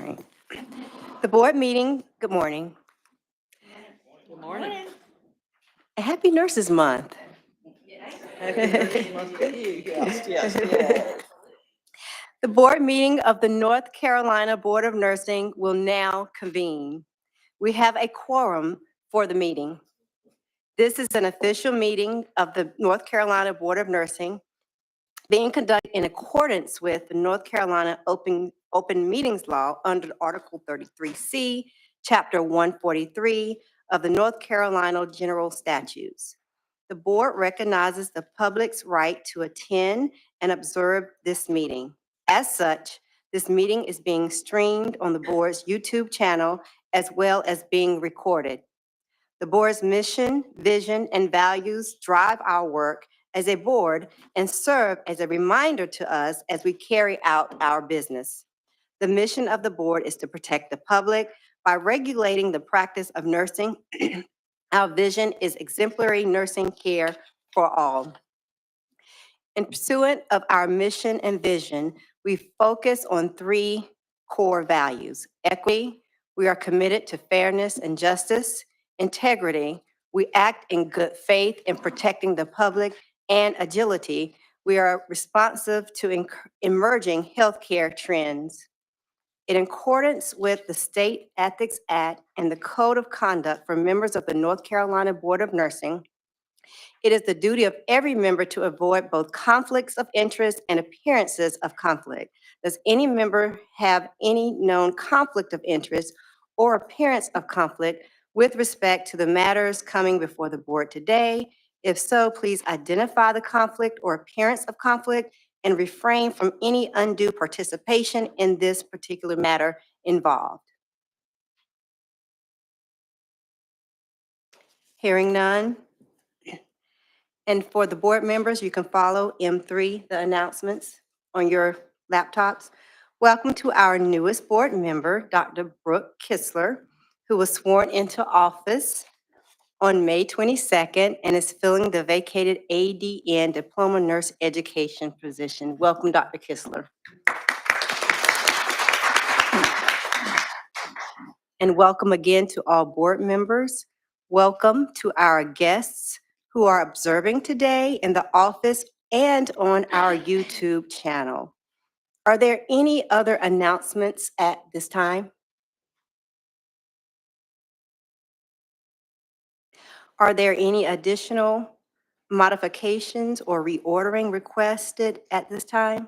right. The board meeting, good morning. Good morning. And Happy Nurses Month. Happy Nurses Month to you. Yes. The board meeting of the North Carolina Board of Nursing will now convene. We have a quorum for the meeting. This is an official meeting of the North Carolina Board of Nursing being conducted in accordance with the North Carolina Open Meetings Law under Article 33C, Chapter 143 of the North Carolina General Statutes. The board recognizes the public's right to attend and observe this meeting. As such, this meeting is being streamed on the board's YouTube channel as well as being recorded. The board's mission, vision, and values drive our work as a board and serve as a reminder to us as we carry out our business. The mission of the board is to protect the public by regulating the practice of nursing. Our vision is exemplary nursing care for all. In pursuant of our mission and vision, we focus on three core values: equity, we are committed to fairness and justice; integrity, we act in good faith in protecting the public; and agility, we are responsive to emerging healthcare trends. In accordance with the State Ethics Act and the Code of Conduct for members of the North Carolina Board of Nursing, it is the duty of every member to avoid both conflicts of interest and appearances of conflict. Does any member have any known conflict of interest or appearance of conflict with respect to the matters coming before the board today? If so, please identify the conflict or appearance of conflict and refrain from any undue participation in this particular matter involved. Hearing none. And for the board members, you can follow M3, the announcements, on your laptops. Welcome to our newest board member, Dr. Brooke Kistler, who was sworn into office on May 22nd and is filling the vacated ADN Diploma Nurse Education position. Welcome, Dr. Kistler. And welcome again to all board members. Welcome to our guests who are observing today in the office and on our YouTube channel. Are there any other announcements at this time? Are there any additional modifications or reordering requested at this time?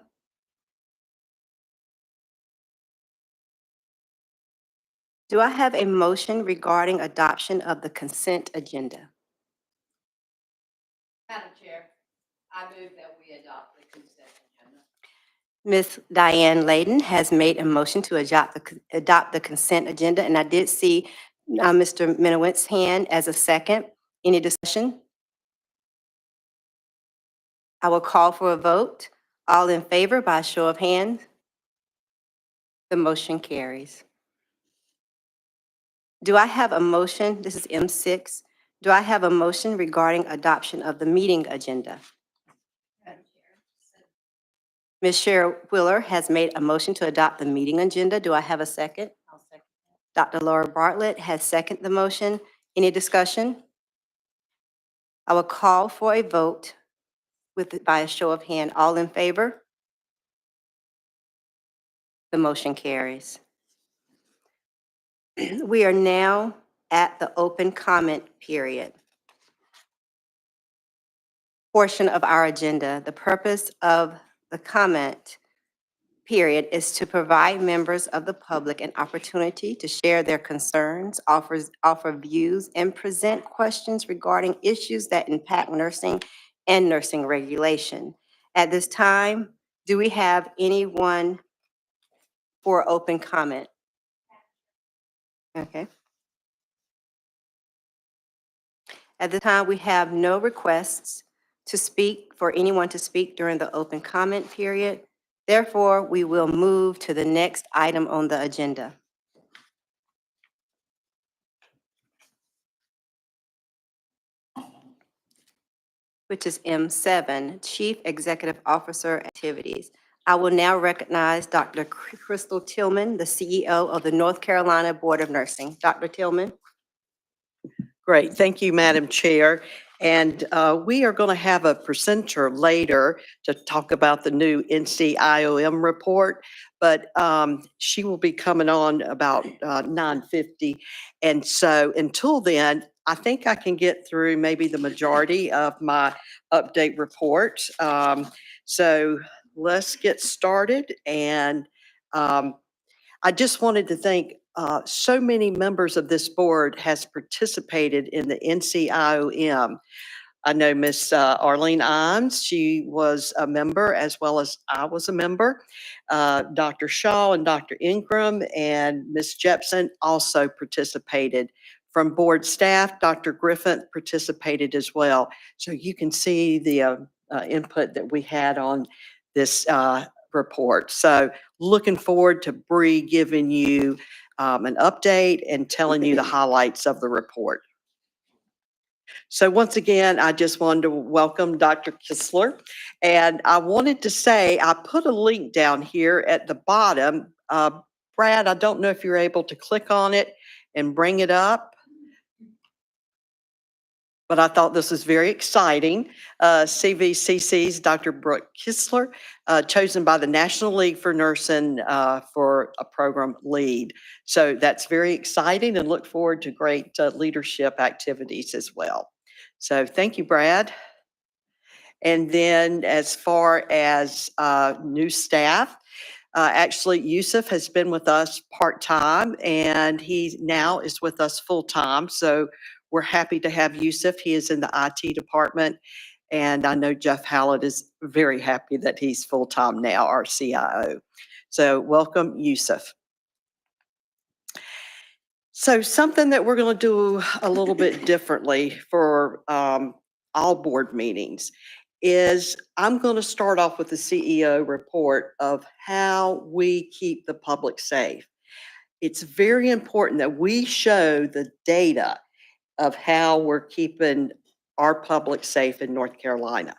Do I have a motion regarding adoption of the consent agenda? Madam Chair, I move that we adopt the consent agenda. Ms. Diane Layden has made a motion to adopt the consent agenda, and I did see Mr. Minowitz's hand as a second. Any discussion? I will call for a vote. All in favor by show of hands? The motion carries. Do I have a motion? This is M6. Do I have a motion regarding adoption of the meeting agenda? Madam Chair. Ms. Cheryl Wheeler has made a motion to adopt the meeting agenda. Do I have a second? I'll second Dr. Laura Bartlett has seconded the motion. Any discussion? I will call for a vote by a show of hand. All in favor? The motion carries. We are now at the open comment period portion of our agenda. The purpose of the comment period is to provide members of the public an opportunity to share their concerns, offer views, and present questions regarding issues that impact nursing and nursing regulation. At this time, do we have anyone for open comment? Okay. At the time, we have no requests to speak for anyone to speak during the open comment period. Therefore, we will move to the next item on the agenda. Which is M7, Chief Executive Officer Activities. I will now recognize Dr. Crystal Tillman, the CEO of the North Carolina Board of Nursing. Dr. Tillman. Great, thank you, Madam Chair. And we are going to have a presenter later to talk about the new NCIOM report, but she will be coming on about 9:50. And so until then, I think I can get through maybe the majority of my update report. So let's get started. And I just wanted to thank so many members of this board has participated in the NCIOM. I know Miss Arlene Imes, she was a member as well as I was a member. Dr. Shaw and Dr. Ingram and Miss Jepson also participated. From board staff, Dr. Griffin participated as well. So you can see the input that we had on this report. So looking forward to Bree giving you an update and telling you the highlights of the report. So once again, I just wanted to welcome Dr. Kistler. And I wanted to say, I put a link down here at the bottom. Brad, I don't know if you're able to click on it and bring it up. But I thought this was very exciting. CVCC's Dr. Brooke Kistler, chosen by the National League for Nursing for a program lead. So that's very exciting and look forward to great leadership activities as well. So thank you, Brad. And then as far as new staff, actually, Yusuf has been with us part-time and he now is with us full-time. So we're happy to have Yusuf. He is in the IT department. And I know Jeff Hallett is very happy that he's full-time now, our CIO. So welcome, Yusuf. So something that we're going to do a little bit differently for all board meetings is I'm going to start off with the CEO report of how we keep the public safe. It's very important that we show the data of how we're keeping our public safe in North Carolina.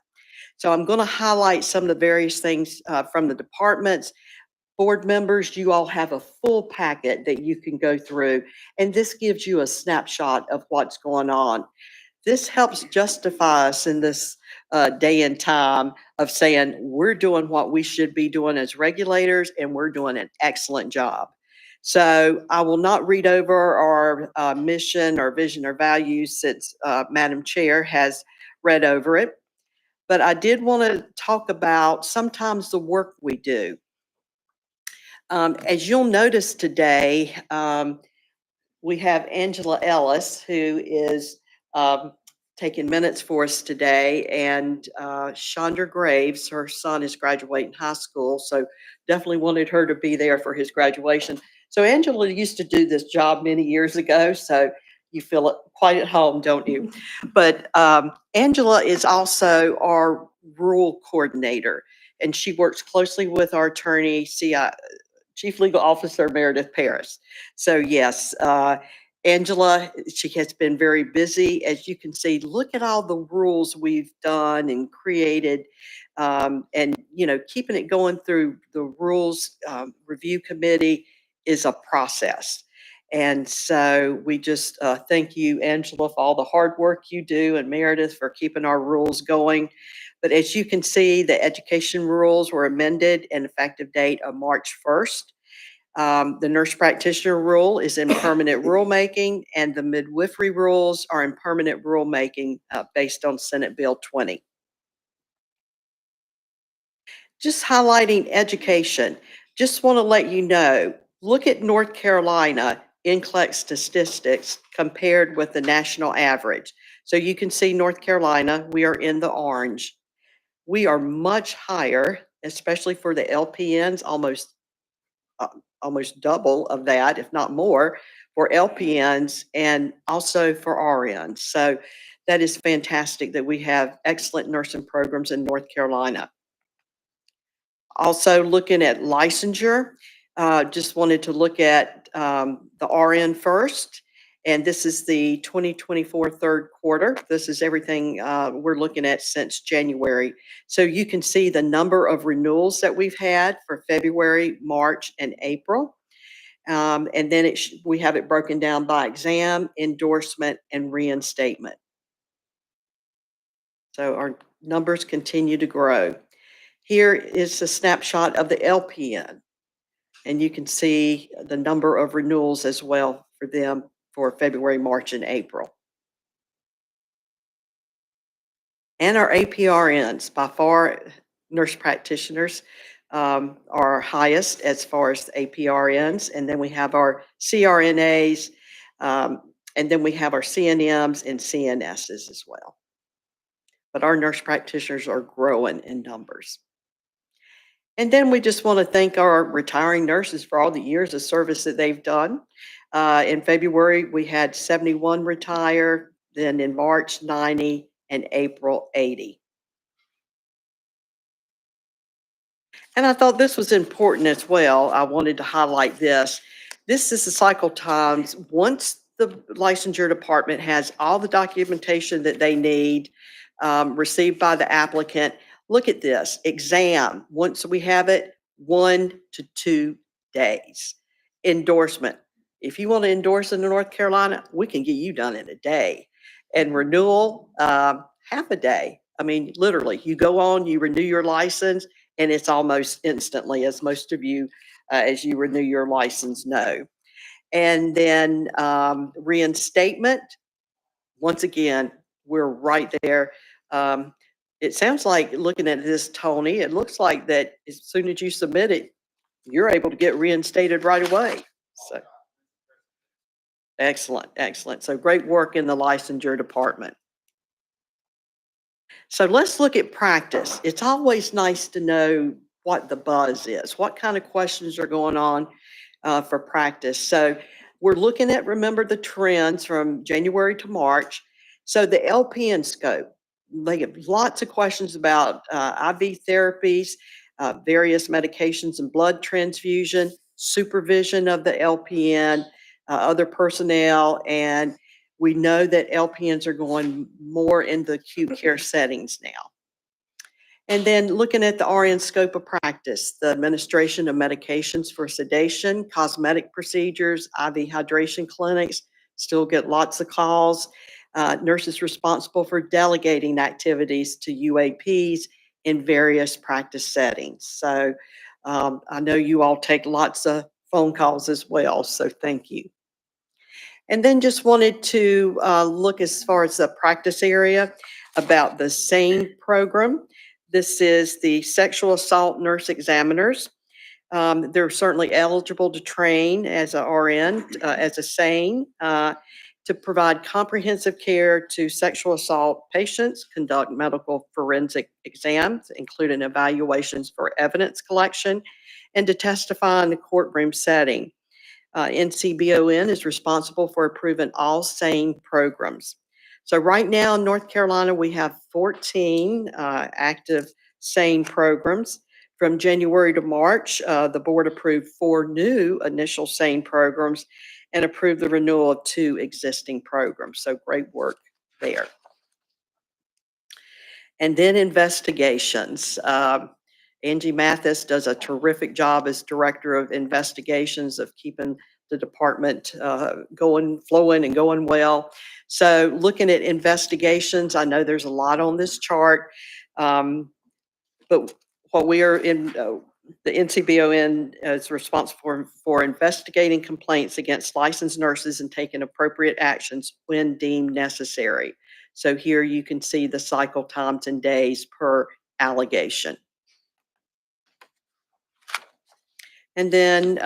So I'm going to highlight some of the various things from the departments. Board members, you all have a full packet that you can go through, and this gives you a snapshot of what's going on. This helps justify us in this day and time of saying we're doing what we should be doing as regulators, and we're doing an excellent job. So I will not read over our mission or vision or values since Madam Chair has read over it. But I did want to talk about sometimes the work we do. As you'll notice today, we have Angela Ellis, who is taking minutes for us today, and Chandra Graves, her son is graduating high school, so definitely wanted her to be there for his graduation. So Angela used to do this job many years ago, so you feel it quite at home, don't you? But Angela is also our rural coordinator, and she works closely with our attorney, Chief Legal Officer Meredith Paris. So yes, Angela, she has been very busy. As you can see, look at all the rules we've done and created, and keeping it going through the rules review committee is a process. And so we just thank you, Angela, for all the hard work you do, and Meredith for keeping our rules going. But as you can see, the education rules were amended and effective date of March 1st. The nurse practitioner rule is in permanent rulemaking, and the midwifery rules are in permanent rulemaking based on Senate Bill 20. Just highlighting education, just want to let you know, look at North Carolina NCLEX statistics compared with the national average. So you can see North Carolina, we are in the orange. We are much higher, especially for the LPNs, almost double of that, if not more, for LPNs and also for RNs. So that is fantastic that we have excellent nursing programs in North Carolina. Also looking at licensure, just wanted to look at the RN first. And this is the 2024 third quarter. This is everything we're looking at since January. So you can see the number of renewals that we've had for February, March, and April. And then we have it broken down by exam, endorsement, and reinstatement. So our numbers continue to grow. Here is a snapshot of the LPN. And you can see the number of renewals as well for them for February, March, and April. And our APRNs, by far, nurse practitioners are highest as far as APRNs. And then we have our CRNAs, and then we have our CNMs and CNSs as well. But our nurse practitioners are growing in numbers. And then we just want to thank our retiring nurses for all the years of service that they've done. In February, we had 71 retire, then in March, 90, and April, 80. And I thought this was important as well. I wanted to highlight this. This is the cycle times. Once the licensure department has all the documentation that they need received by the applicant, look at this exam. Once we have it, 1 to 2 days. Endorsement. If you want to endorse in North Carolina, we can get you done in a day. And renewal, half a day. I mean, literally, you go on, you renew your license, and it's almost instantly, as most of you, as you renew your license, know. And then reinstatement. Once again, we're right there. It sounds like, looking at this, Tony, it looks like that as soon as you submit it, you're able to get reinstated right away. So excellent, excellent. So great work in the licensure department. So let's look at practice. It's always nice to know what the buzz is, what kind of questions are going on for practice. So we're looking at, remember, the trends from January to March. So the LPN scope, they get lots of questions about IV therapies, various medications and blood transfusion, supervision of the LPN, other personnel, and we know that LPNs are going more into acute care settings now. And then looking at the RN scope of practice, the administration of medications for sedation, cosmetic procedures, IV hydration clinics, still get lots of calls. Nurses responsible for delegating activities to UAPs in various practice settings. So I know you all take lots of phone calls as well, so thank you. And then just wanted to look as far as the practice area about the SANE program. This is the sexual assault nurse examiners. They're certainly eligible to train as a RN, as a SANE, to provide comprehensive care to sexual assault patients, conduct medical forensic exams, including evaluations for evidence collection, and to testify in the courtroom setting. NCBON is responsible for approving all SANE programs. So right now in North Carolina, we have 14 active SANE programs. From January to March, the board approved 4 new initial SANE programs and approved the renewal of 2 existing programs. So great work there. And then investigations. Angie Mathis does a terrific job as Director of Investigations of keeping the department flowing and going well. So looking at investigations, I know there's a lot on this chart, but what we are in, the NCBON is responsible for investigating complaints against licensed nurses and taking appropriate actions when deemed necessary. So here you can see the cycle times and days per allegation. And then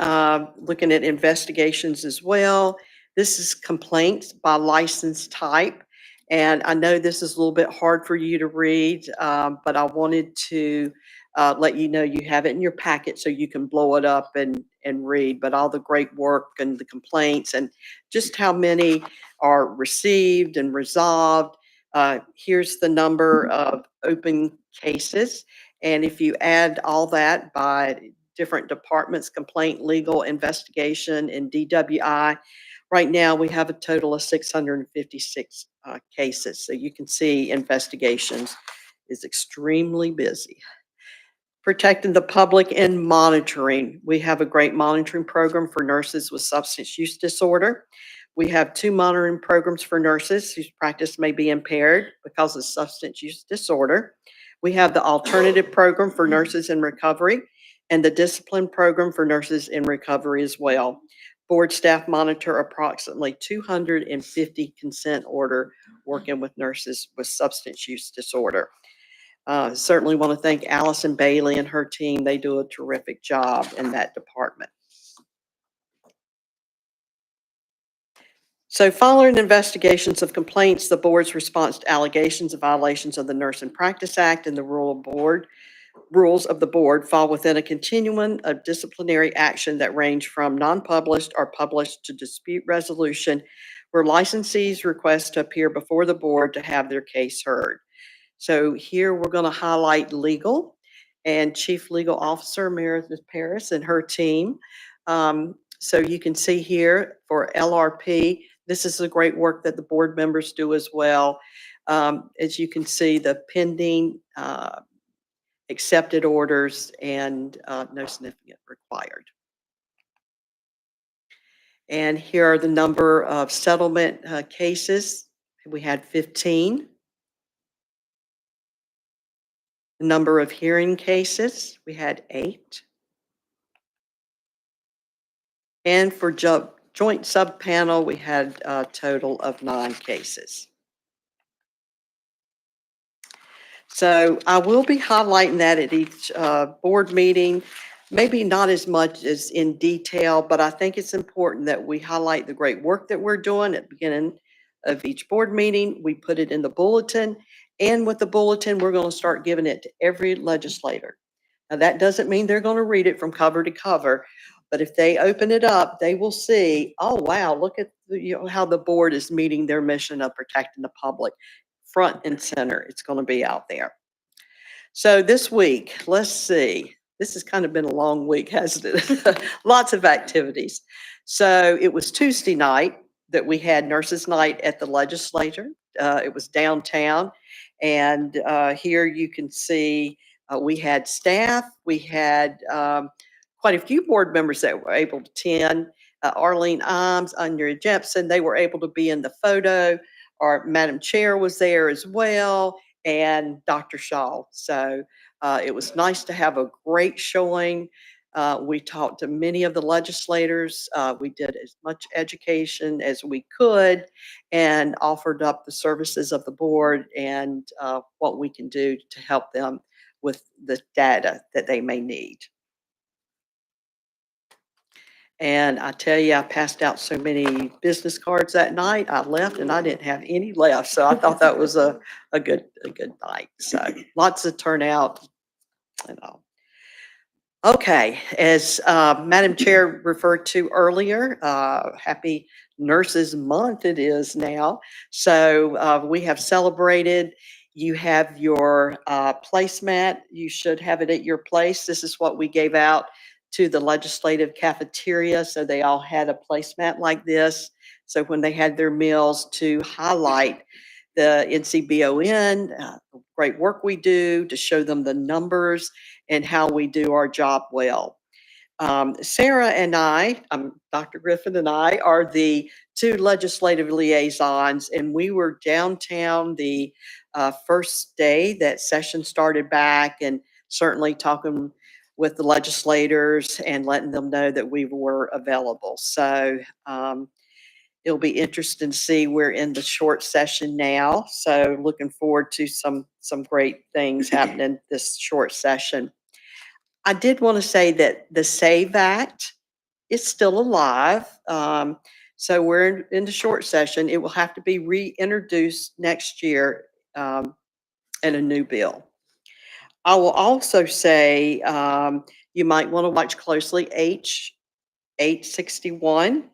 looking at investigations as well, this is complaints by license type. And I know this is a little bit hard for you to read, but I wanted to let you know you have it in your packet so you can blow it up and read. But all the great work and the complaints and just how many are received and resolved. Here's the number of open cases. And if you add all that by different departments, complaint, legal, investigation, and DWI, Right now, we have a total of 656 cases. So you can see investigations is extremely busy. Protecting the public and monitoring. We have a great monitoring program for nurses with substance use disorder. We have 2 monitoring programs for nurses whose practice may be impaired because of substance use disorder. We have the alternative program for nurses in recovery and the discipline program for nurses in recovery as well. Board staff monitor approximately 250 consent order working with nurses with substance use disorder. Certainly want to thank Allison Bailey and her team. They do a terrific job in that department. So following investigations of complaints, the board's response to allegations of violations of the Nursing Practice Act and the rules of the board fall within a continuum of disciplinary action that range from non-published or published to dispute resolution, where licensees request to appear before the board to have their case heard. So here we're going to highlight legal and Chief Legal Officer Meredith Paris and her team. So you can see here for LRP, this is the great work that the board members do as well. As you can see, the pending accepted orders and no significant required. And here are the number of settlement cases. We had 15. The number of hearing cases, we had 8. And for joint subpanel, we had a total of 9 cases. So I will be highlighting that at each board meeting, maybe not as much as in detail, but I think it's important that we highlight the great work that we're doing at the beginning of each board meeting. We put it in the bulletin, and with the bulletin, we're going to start giving it to every legislator. Now, that doesn't mean they're going to read it from cover to cover, but if they open it up, they will see, oh, wow, look at how the board is meeting their mission of protecting the public. Front and center, it's going to be out there. So this week, let's see. This has kind of been a long week, hasn't it? Lots of activities. So it was Tuesday night that we had Nurses Night at the legislature. It was downtown. And here you can see we had staff. We had quite a few board members that were able to attend. Arlene Imes, Anya Jepson, they were able to be in the photo. Our Madam Chair was there as well, and Dr. Shaw. So it was nice to have a great showing. We talked to many of the legislators. We did as much education as we could and offered up the services of the board and what we can do to help them with the data that they may need. And I tell you, I passed out so many business cards that night. I left and I didn't have any left. So I thought that was a good night. So lots of turnout and all. Okay, as Madam Chair referred to earlier, Happy Nurses Month it is now. So we have celebrated. You have your placemat. You should have it at your place. This is what we gave out to the legislative cafeteria. So they all had a placemat like this. So when they had their meals, to highlight the NCBON, great work we do, to show them the numbers and how we do our job well. Sarah and I, Dr. Griffin and I, are the 2 legislative liaisons, and we were downtown the first day that session started back, and certainly talking with the legislators and letting them know that we were available. So it'll be interesting to see. We're in the short session now, so looking forward to some great things happening this short session. I did want to say that the SAVE Act is still alive. So we're in the short session. It will have to be reintroduced next year in a new bill. I will also say you might want to watch closely H 861.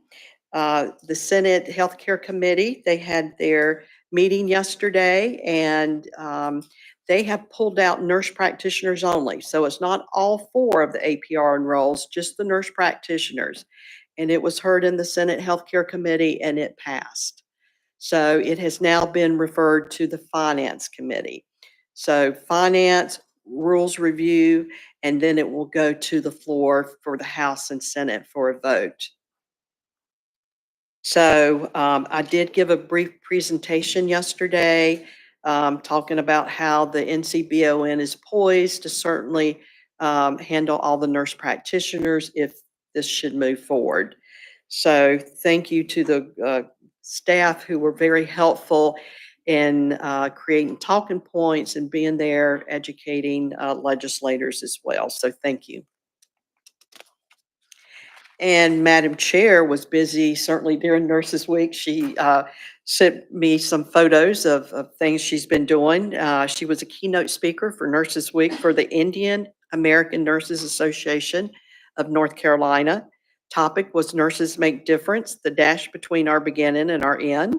The Senate Healthcare Committee, they had their meeting yesterday, and they have pulled out nurse practitioners only. So it's not all 4 of the APR enrolls, just the nurse practitioners. and it was heard in the Senate Healthcare Committee, and it passed. So it has now been referred to the Finance Committee. So Finance, Rules Review, and then it will go to the floor for the House and Senate for a vote. So I did give a brief presentation yesterday talking about how the NCBON is poised to certainly handle all the nurse practitioners if this should move forward. So thank you to the staff who were very helpful in creating talking points and being there educating legislators as well. So thank you. And Madam Chair was busy, certainly during Nurses Week. She sent me some photos of things she's been doing. She was a keynote speaker for Nurses Week for the Indian American Nurses Association of North Carolina. Topic was Nurses Make Difference, the dash between our beginning and our end.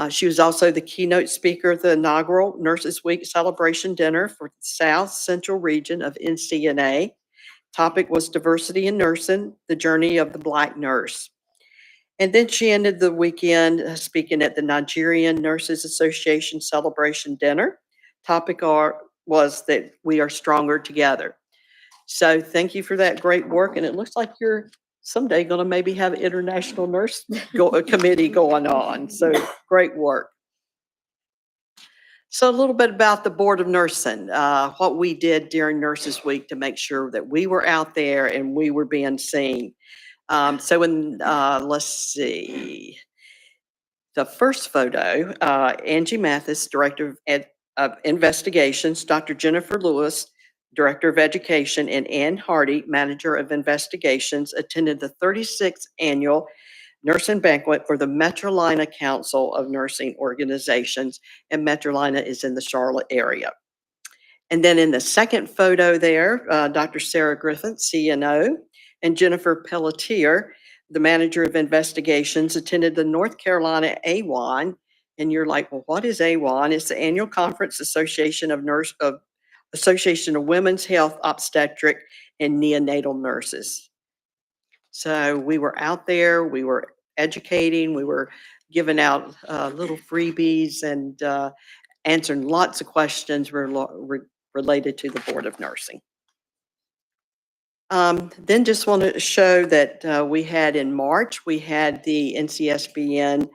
She was also the keynote speaker at the inaugural Nurses Week celebration dinner for the South Central region of NCNA. Topic was diversity in nursing, the journey of the Black nurse. And then she ended the weekend speaking at the Nigerian Nurses Association celebration dinner. Topic was that we are stronger together. So thank you for that great work. And it looks like you're someday going to maybe have an international nurse committee going on. So great work. So a little bit about the Board of Nursing, what we did during Nurses Week to make sure that we were out there and we were being seen. Let's see, the first photo, Angie Mathis, Director of Investigations, Dr. Jennifer Lewis, Director of Education, and Ann Hardy, Manager of Investigations, attended the 36th Annual Nursing Banquet for the Metrolina Council of Nursing Organizations, and Metrolina is in the Charlotte area. And then in the second photo there, Dr. Sarah Griffin, CNO, and Jennifer Pelletier, the Manager of Investigations, attended the North Carolina AWON. And you're like, well, what is AWON? It's the Annual Conference Association of Women's Health Obstetric and Neonatal Nurses. So we were out there, we were educating, we were giving out little freebies and answering lots of questions related to the Board of Nursing. Then just wanted to show that we had in March, we had the NCSBN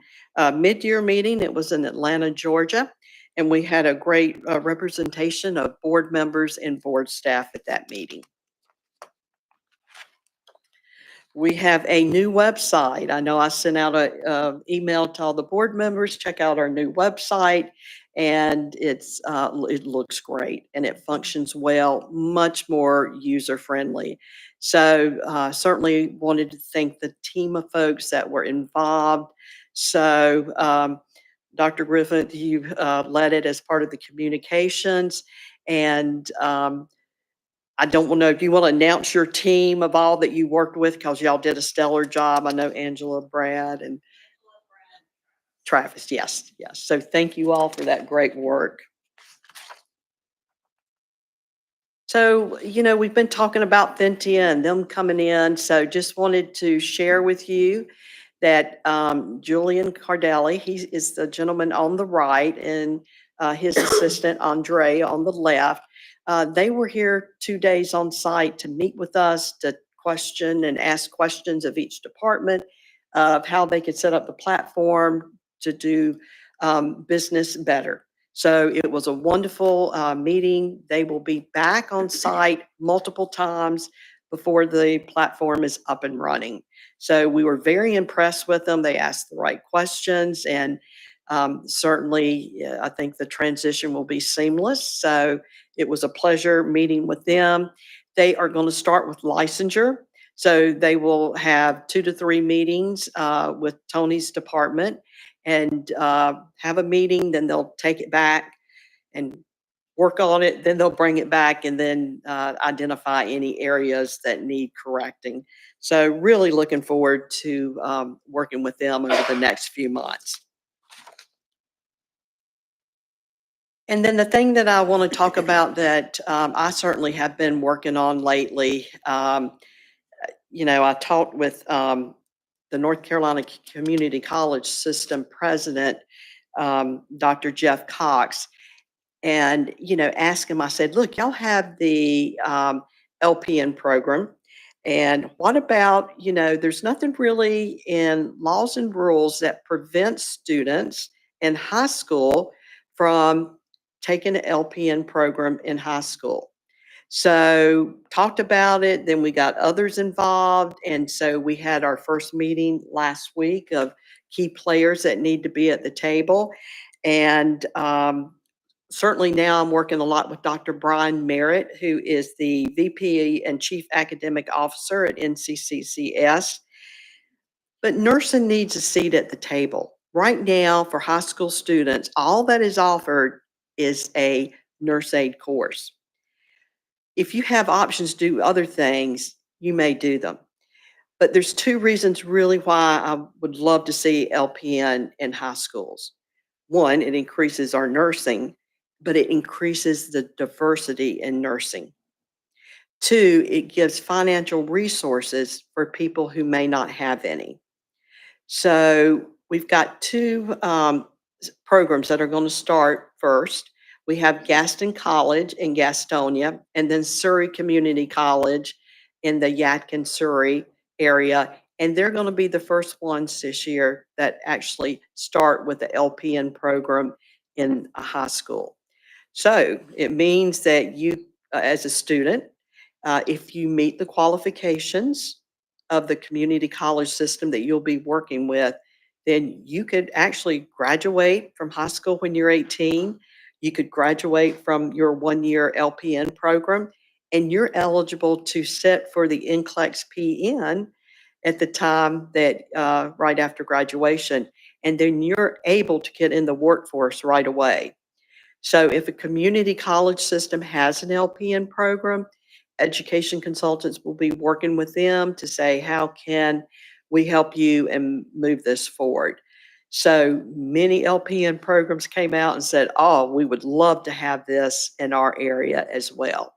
mid-year meeting. It was in Atlanta, Georgia, and we had a great representation of board members and board staff at that meeting. We have a new website. I know I sent out an email to all the board members, check out our new website, and it looks great and it functions well, much more user-friendly. So certainly wanted to thank the team of folks that were involved. So Dr. Griffin, you led it as part of the communications, and I don't know if you want to announce your team of all that you worked with, because y'all did a stellar job. I know Angela, Brad, and Travis. Yes, yes. So thank you all for that great work. So, we've been talking about Ventia and them coming in. So just wanted to share with you that Julian Cardelli, he is the gentleman on the right, and his assistant, Andre, on the left. They were here 2 days on site to meet with us, to question and ask questions of each department of how they could set up the platform to do business better. So it was a wonderful meeting. They will be back on site multiple times before the platform is up and running. So we were very impressed with them. They asked the right questions, and certainly I think the transition will be seamless. So it was a pleasure meeting with them. They are going to start with licensure. So they will have 2 to 3 meetings with Tony's department and have a meeting, then they'll take it back and work on it, then they'll bring it back and then identify any areas that need correcting. So really looking forward to working with them over the next few months. And then the thing that I want to talk about that I certainly have been working on lately, I talked with the North Carolina Community College System president, Dr. Jeff Cox, and, asked him, I said, look, y'all have the LPN program. And what about, there's nothing really in laws and rules that prevents students in high school from taking an LPN program in high school. So talked about it, then we got others involved. And so we had our first meeting last week of key players that need to be at the table. And certainly now I'm working a lot with Dr. Brian Merritt, who is the VP and Chief Academic Officer at NCCCS. But nursing needs a seat at the table. Right now, for high school students, all that is offered is a nurse aid course. If you have options to do other things, you may do them. But there's two reasons really why I would love to see LPN in high schools. One, it increases our nursing, but it increases the diversity in nursing. Two, it gives financial resources for people who may not have any. So we've got two programs that are going to start first. We have Gaston College in Gastonia, and then Surrey Community College in the Yadkin, Surrey area. And they're going to be the first ones this year that actually start with the LPN program in a high school. So it means that you, as a student, if you meet the qualifications of the community college system that you'll be working with, then you could actually graduate from high school when you're 18. You could graduate from your 1-year LPN program, and you're eligible to sit for the NCLEX PN at the time that right after graduation. And then you're able to get in the workforce right away. So if a community college system has an LPN program, education consultants will be working with them to say, how can we help you and move this forward? So many LPN programs came out and said, oh, we would love to have this in our area as well.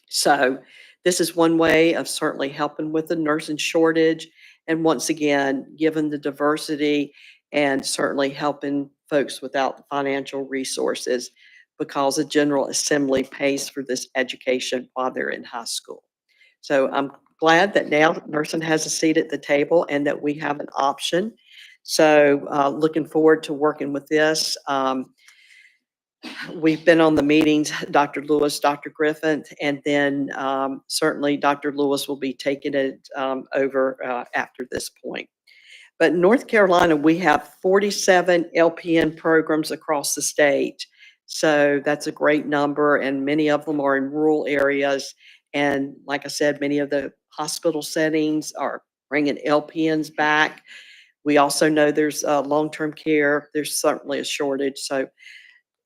So this is one way of certainly helping with the nursing shortage. And once again, given the diversity and certainly helping folks without the financial resources, because the General Assembly pays for this education while they're in high school. So I'm glad that now nursing has a seat at the table and that we have an option. So looking forward to working with this. We've been on the meetings, Dr. Lewis, Dr. Griffin, and then certainly Dr. Lewis will be taking it over after this point. But in North Carolina, we have 47 LPN programs across the state. So that's a great number, and many of them are in rural areas. And like I said, many of the hospital settings are bringing LPNs back. We also know there's long-term care. There's certainly a shortage. So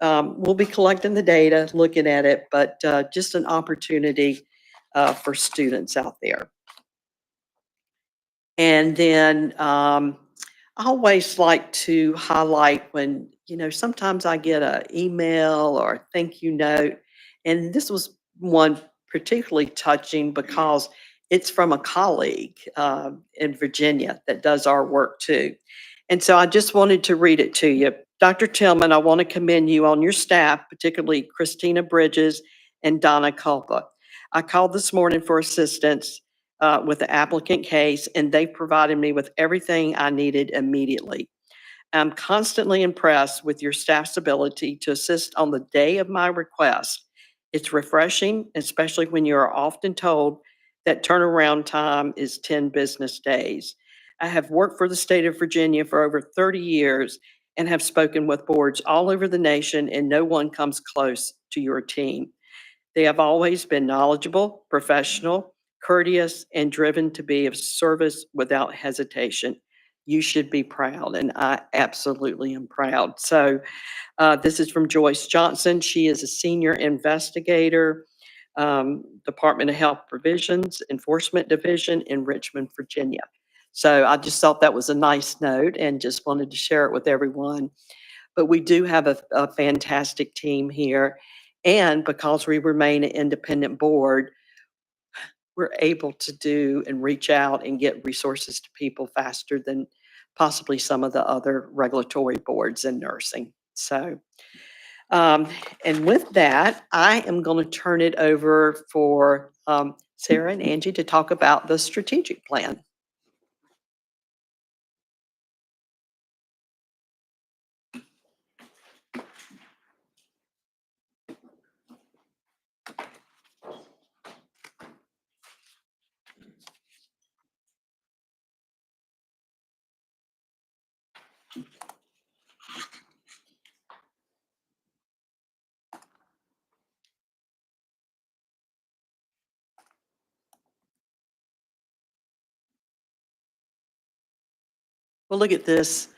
we'll be collecting the data, looking at it, but just an opportunity for students out there. And then I always like to highlight when, sometimes I get an email or a thank you note. And this was one particularly touching because it's from a colleague in Virginia that does our work too. And so I just wanted to read it to you. Dr. Tillman, I want to commend you on your staff, particularly Christina Bridges and Donna Culpa. I called this morning for assistance with the applicant case, and they provided me with everything I needed immediately. I'm constantly impressed with your staff's ability to assist on the day of my request. It's refreshing, especially when you are often told that turnaround time is 10 business days. I have worked for the state of Virginia for over 30 years and have spoken with boards all over the nation, and no one comes close to your team. They have always been knowledgeable, professional, courteous, and driven to be of service without hesitation. You should be proud, and I absolutely am proud. So this is from Joyce Johnson. She is a senior investigator, Department of Health Provisions Enforcement Division in Richmond, Virginia. So I just thought that was a nice note and just wanted to share it with everyone. But we do have a fantastic team here. And because we remain an independent board, we're able to do and reach out and get resources to people faster than possibly some of the other regulatory boards in nursing. So, and with that, I am going to turn it over for Sarah and Angie to talk about the strategic plan. Well, look at this.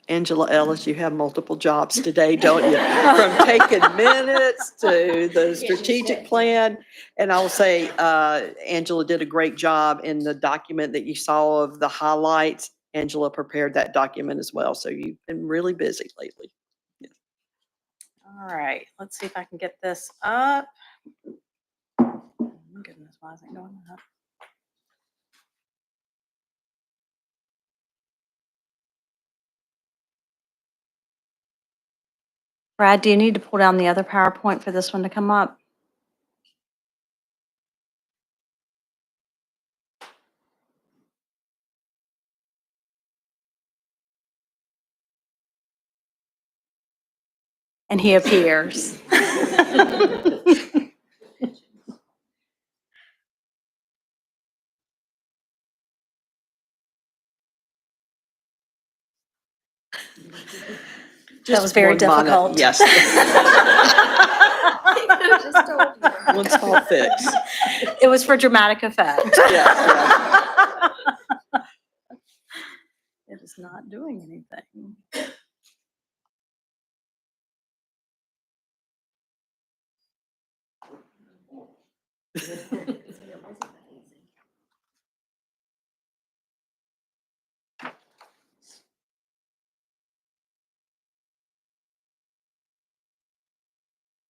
Angela Ellis, you have multiple jobs today, don't you? From taking minutes to the strategic plan. And I'll say, Angela did a great job in the document that you saw of the highlights. Angela prepared that document as well. So you've been really busy lately. All right, let's see if I can get this up. Oh my goodness, why is it going up? Brad, do you need to pull down the other PowerPoint for this one to come up? And he appears. That was very difficult. Yes. One small fix. It was for dramatic effect. Yeah. It is not doing anything.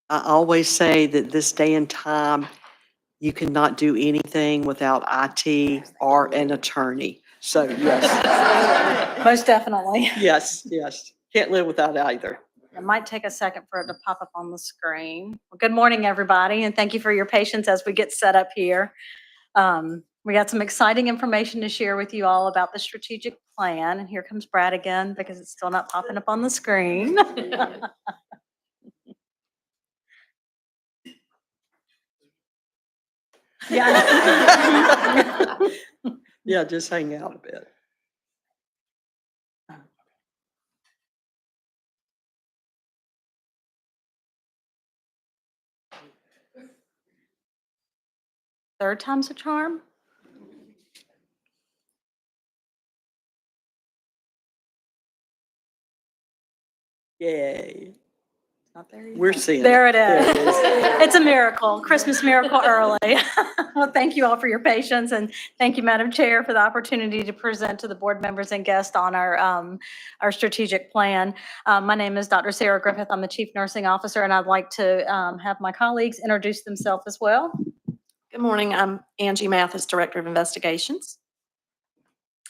I always say that this day and time, you cannot do anything without IT or an attorney. So yes, Most definitely. yes. Can't live without either. It might take a second for it to pop up on the screen. Well, good morning, everybody, and thank you for your patience as we get set up here. We got some exciting information to share with you all about the strategic plan. And here comes Brad again because it's still not popping up on the screen. Yeah. Yeah, just hang out a bit. Third time's a charm. Yay. Not there yet. We're seeing it. There it There is. it is. It's a miracle, Christmas miracle early. Well, thank you all for your patience, and thank you, Madam Chair, for the opportunity to present to the board members and guests on our strategic plan. My name is Dr. Sarah Griffith. I'm the Chief Nursing Officer, and I'd like to have my colleagues introduce themselves as well. Good morning. I'm Angie Mathis, Director of Investigations.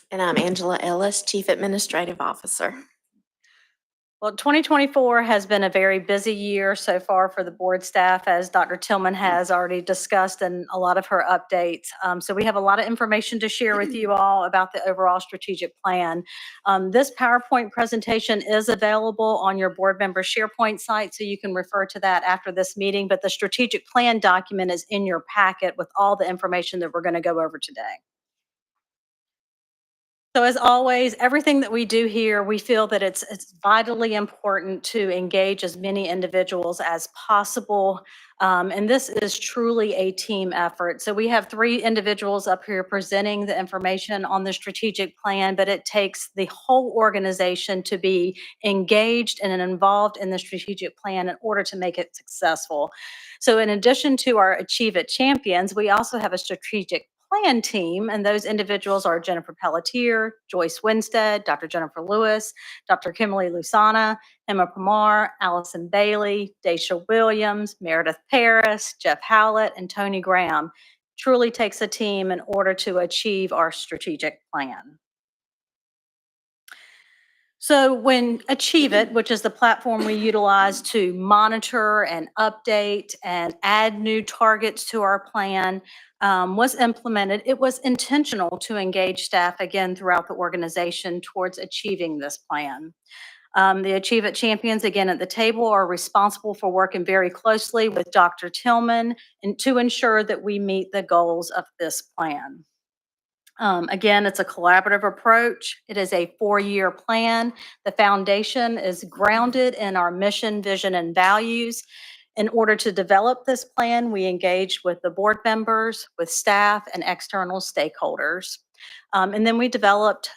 And I'm Angela Ellis, Chief Administrative Officer. Well, 2024 has been a very busy year so far for the board staff, as Dr. Tillman has already discussed in a lot of her updates. So we have a lot of information to share with you all about the overall strategic plan. This PowerPoint presentation is available on your board member SharePoint site, so you can refer to that after this meeting. But the strategic plan document is in your packet with all the information that we're going to go over today. So as always, everything that we do here, we feel that it's vitally important to engage as many individuals as possible. And this is truly a team effort. So we have 3 individuals up here presenting the information on the strategic plan, but it takes the whole organization to be engaged and involved in the strategic plan in order to make it successful. So in addition to our Achieve It champions, we also have a strategic plan team, and those individuals are Jennifer Pelletier, Joyce Winstead, Dr. Jennifer Lewis, Dr. Kimberly Lusana, Emma Pamar, Allison Bailey, Daisha Williams, Meredith Paris, Jeff Howlett, and Tony Graham. truly takes a team in order to achieve our strategic plan. So when Achieve It, which is the platform we utilize to monitor and update and add new targets to our plan, was implemented, it was intentional to engage staff again throughout the organization towards achieving this plan. The Achieve It champions, again at the table, are responsible for working very closely with Dr. Tillman and to ensure that we meet the goals of this plan. Again, it's a collaborative approach. It is a 4-year plan. The foundation is grounded in our mission, vision, and values. In order to develop this plan, we engaged with the board members, with staff, and external stakeholders. And then we developed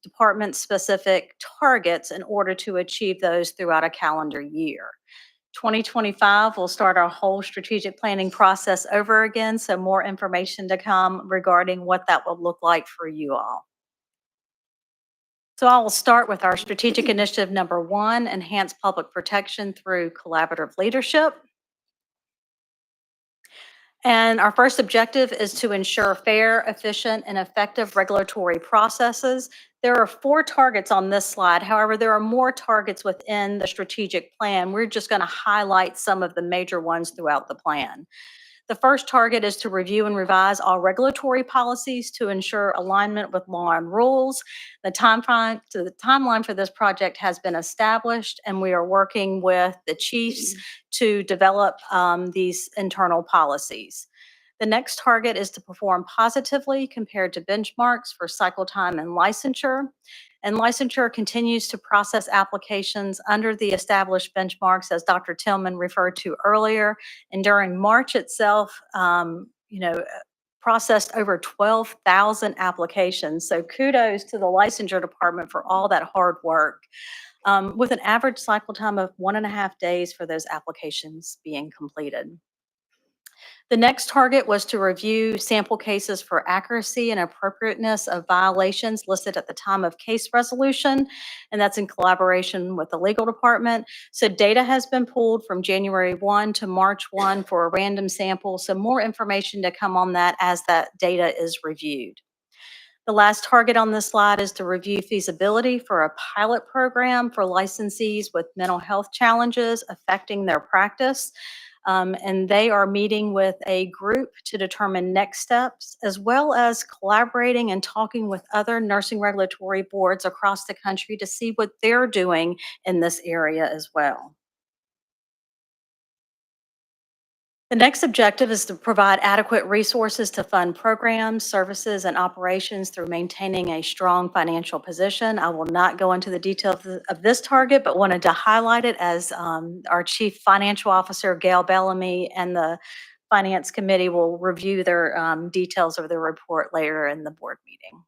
department-specific targets in order to achieve those throughout a calendar year. 2025, we'll start our whole strategic planning process over again, so more information to come regarding what that will look like for you all. So I will start with our strategic initiative number 1, enhance public protection through collaborative leadership. And our first objective is to ensure fair, efficient, and effective regulatory processes. There are 4 targets on this slide. However, there are more targets within the strategic plan. We're just going to highlight some of the major ones throughout the plan. The first target is to review and revise all regulatory policies to ensure alignment with law and rules. The timeline for this project has been established, and we are working with the chiefs to develop these internal policies. The next target is to perform positively compared to benchmarks for cycle time and licensure. And licensure continues to process applications under the established benchmarks, as Dr. Tillman referred to earlier. And during March itself, processed over 12,000 applications. So kudos to the licensure department for all that hard work, with an average cycle time of 1.5 days for those applications being completed. The next target was to review sample cases for accuracy and appropriateness of violations listed at the time of case resolution, and that's in collaboration with the legal department. So data has been pulled from January 1 to March 1 for a random sample, so more information to come on that as that data is reviewed. The last target on this slide is to review feasibility for a pilot program for licensees with mental health challenges affecting their practice. And they are meeting with a group to determine next steps, as well as collaborating and talking with other nursing regulatory boards across the country to see what they're doing in this area as well. The next objective is to provide adequate resources to fund programs, services, and operations through maintaining a strong financial position. I will not go into the details of this target, but wanted to highlight it as our Chief Financial Officer, Gail Bellamy, and the Finance Committee will review their details of their report later in the board meeting.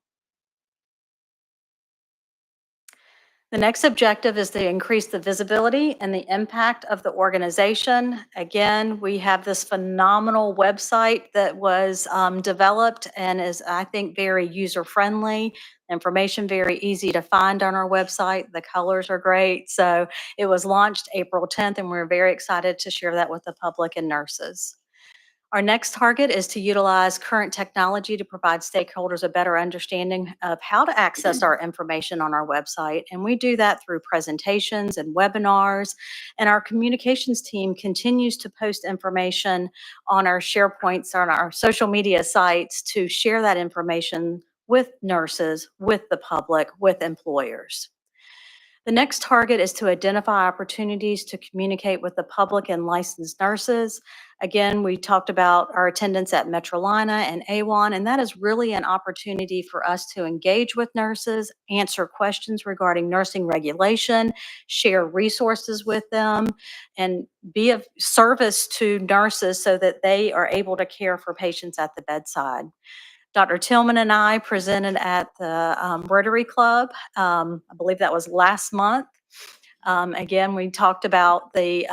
The next objective is to increase the visibility and the impact of the organization. Again, we have this phenomenal website that was developed and is, I think, very user-friendly. Information very easy to find on our website. The colors are great. So it was launched April 10th, and we're very excited to share that with the public and nurses. Our next target is to utilize current technology to provide stakeholders a better understanding of how to access our information on our website. And we do that through presentations and webinars. And our communications team continues to post information on our SharePoints, on our social media sites to share that information with nurses, with the public, with employers. The next target is to identify opportunities to communicate with the public and licensed nurses. Again, we talked about our attendance at Metrolina and NCBON, and that is really an opportunity for us to engage with nurses, answer questions regarding nursing regulation, share resources with them, and be of service to nurses so that they are able to care for patients at the bedside. Dr. Tillman and I presented at the Rotary Club. I believe that was last month. Again, we talked about the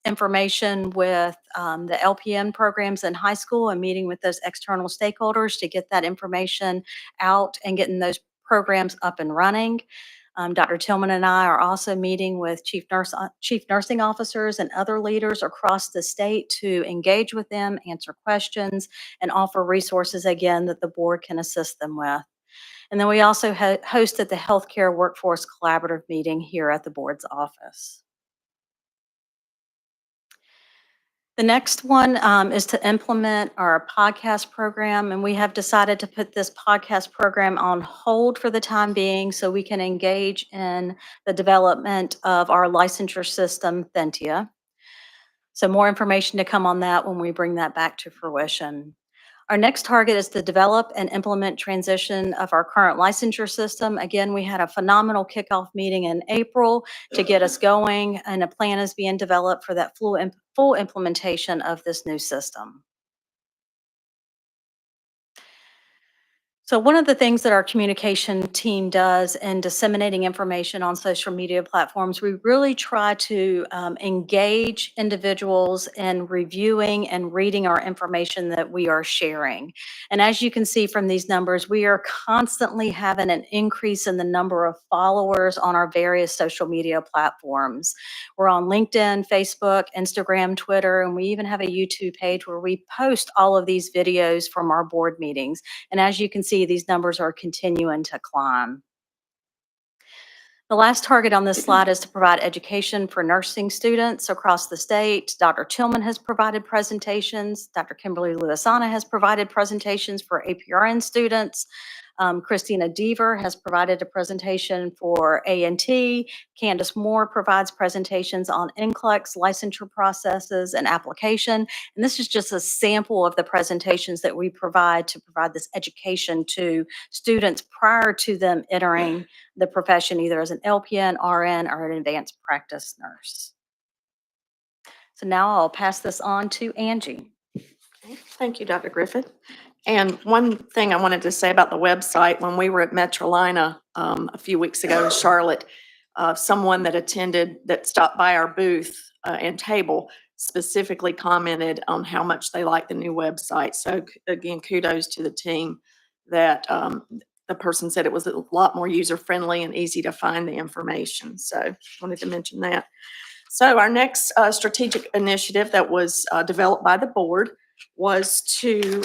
information with the LPN programs in high school and meeting with those external stakeholders to get that information out and getting those programs up and running. Dr. Tillman and I are also meeting with chief nursing officers and other leaders across the state to engage with them, answer questions, and offer resources again that the board can assist them with. And then we also hosted the Healthcare Workforce Collaborative meeting here at the board's office. The next one is to implement our podcast program, and we have decided to put this podcast program on hold for the time being so we can engage in the development of our licensure system, Thentia. So more information to come on that when we bring that back to fruition. Our next target is to develop and implement transition of our current licensure system. Again, we had a phenomenal kickoff meeting in April to get us going, and a plan is being developed for that full implementation of this new system. So one of the things that our communication team does in disseminating information on social media platforms, we really try to engage individuals in reviewing and reading our information that we are sharing. And as you can see from these numbers, we are constantly having an increase in the number of followers on our various social media platforms. We're on LinkedIn, Facebook, Instagram, Twitter, and we even have a YouTube page where we post all of these videos from our board meetings. And as you can see, these numbers are continuing to climb. The last target on this slide is to provide education for nursing students across the state. Dr. Tillman has provided presentations. Dr. Kimberly Luisana has provided presentations for APRN students. Christina Deaver has provided a presentation for A&T. Candace Moore provides presentations on NCLEX licensure processes and application. And this is just a sample of the presentations that we provide to provide this education to students prior to them entering the profession, either as an LPN, RN, or an advanced practice nurse. So now I'll pass this on to Angie. Thank you, Dr. Griffith. And one thing I wanted to say about the website, when we were at Metrolina a few weeks ago in Charlotte, someone that stopped by our booth and table specifically commented on how much they liked the new website. So again, kudos to the team that the person said it was a lot more user-friendly and easy to find the information. So wanted to mention that. So our next strategic initiative that was developed by the board was to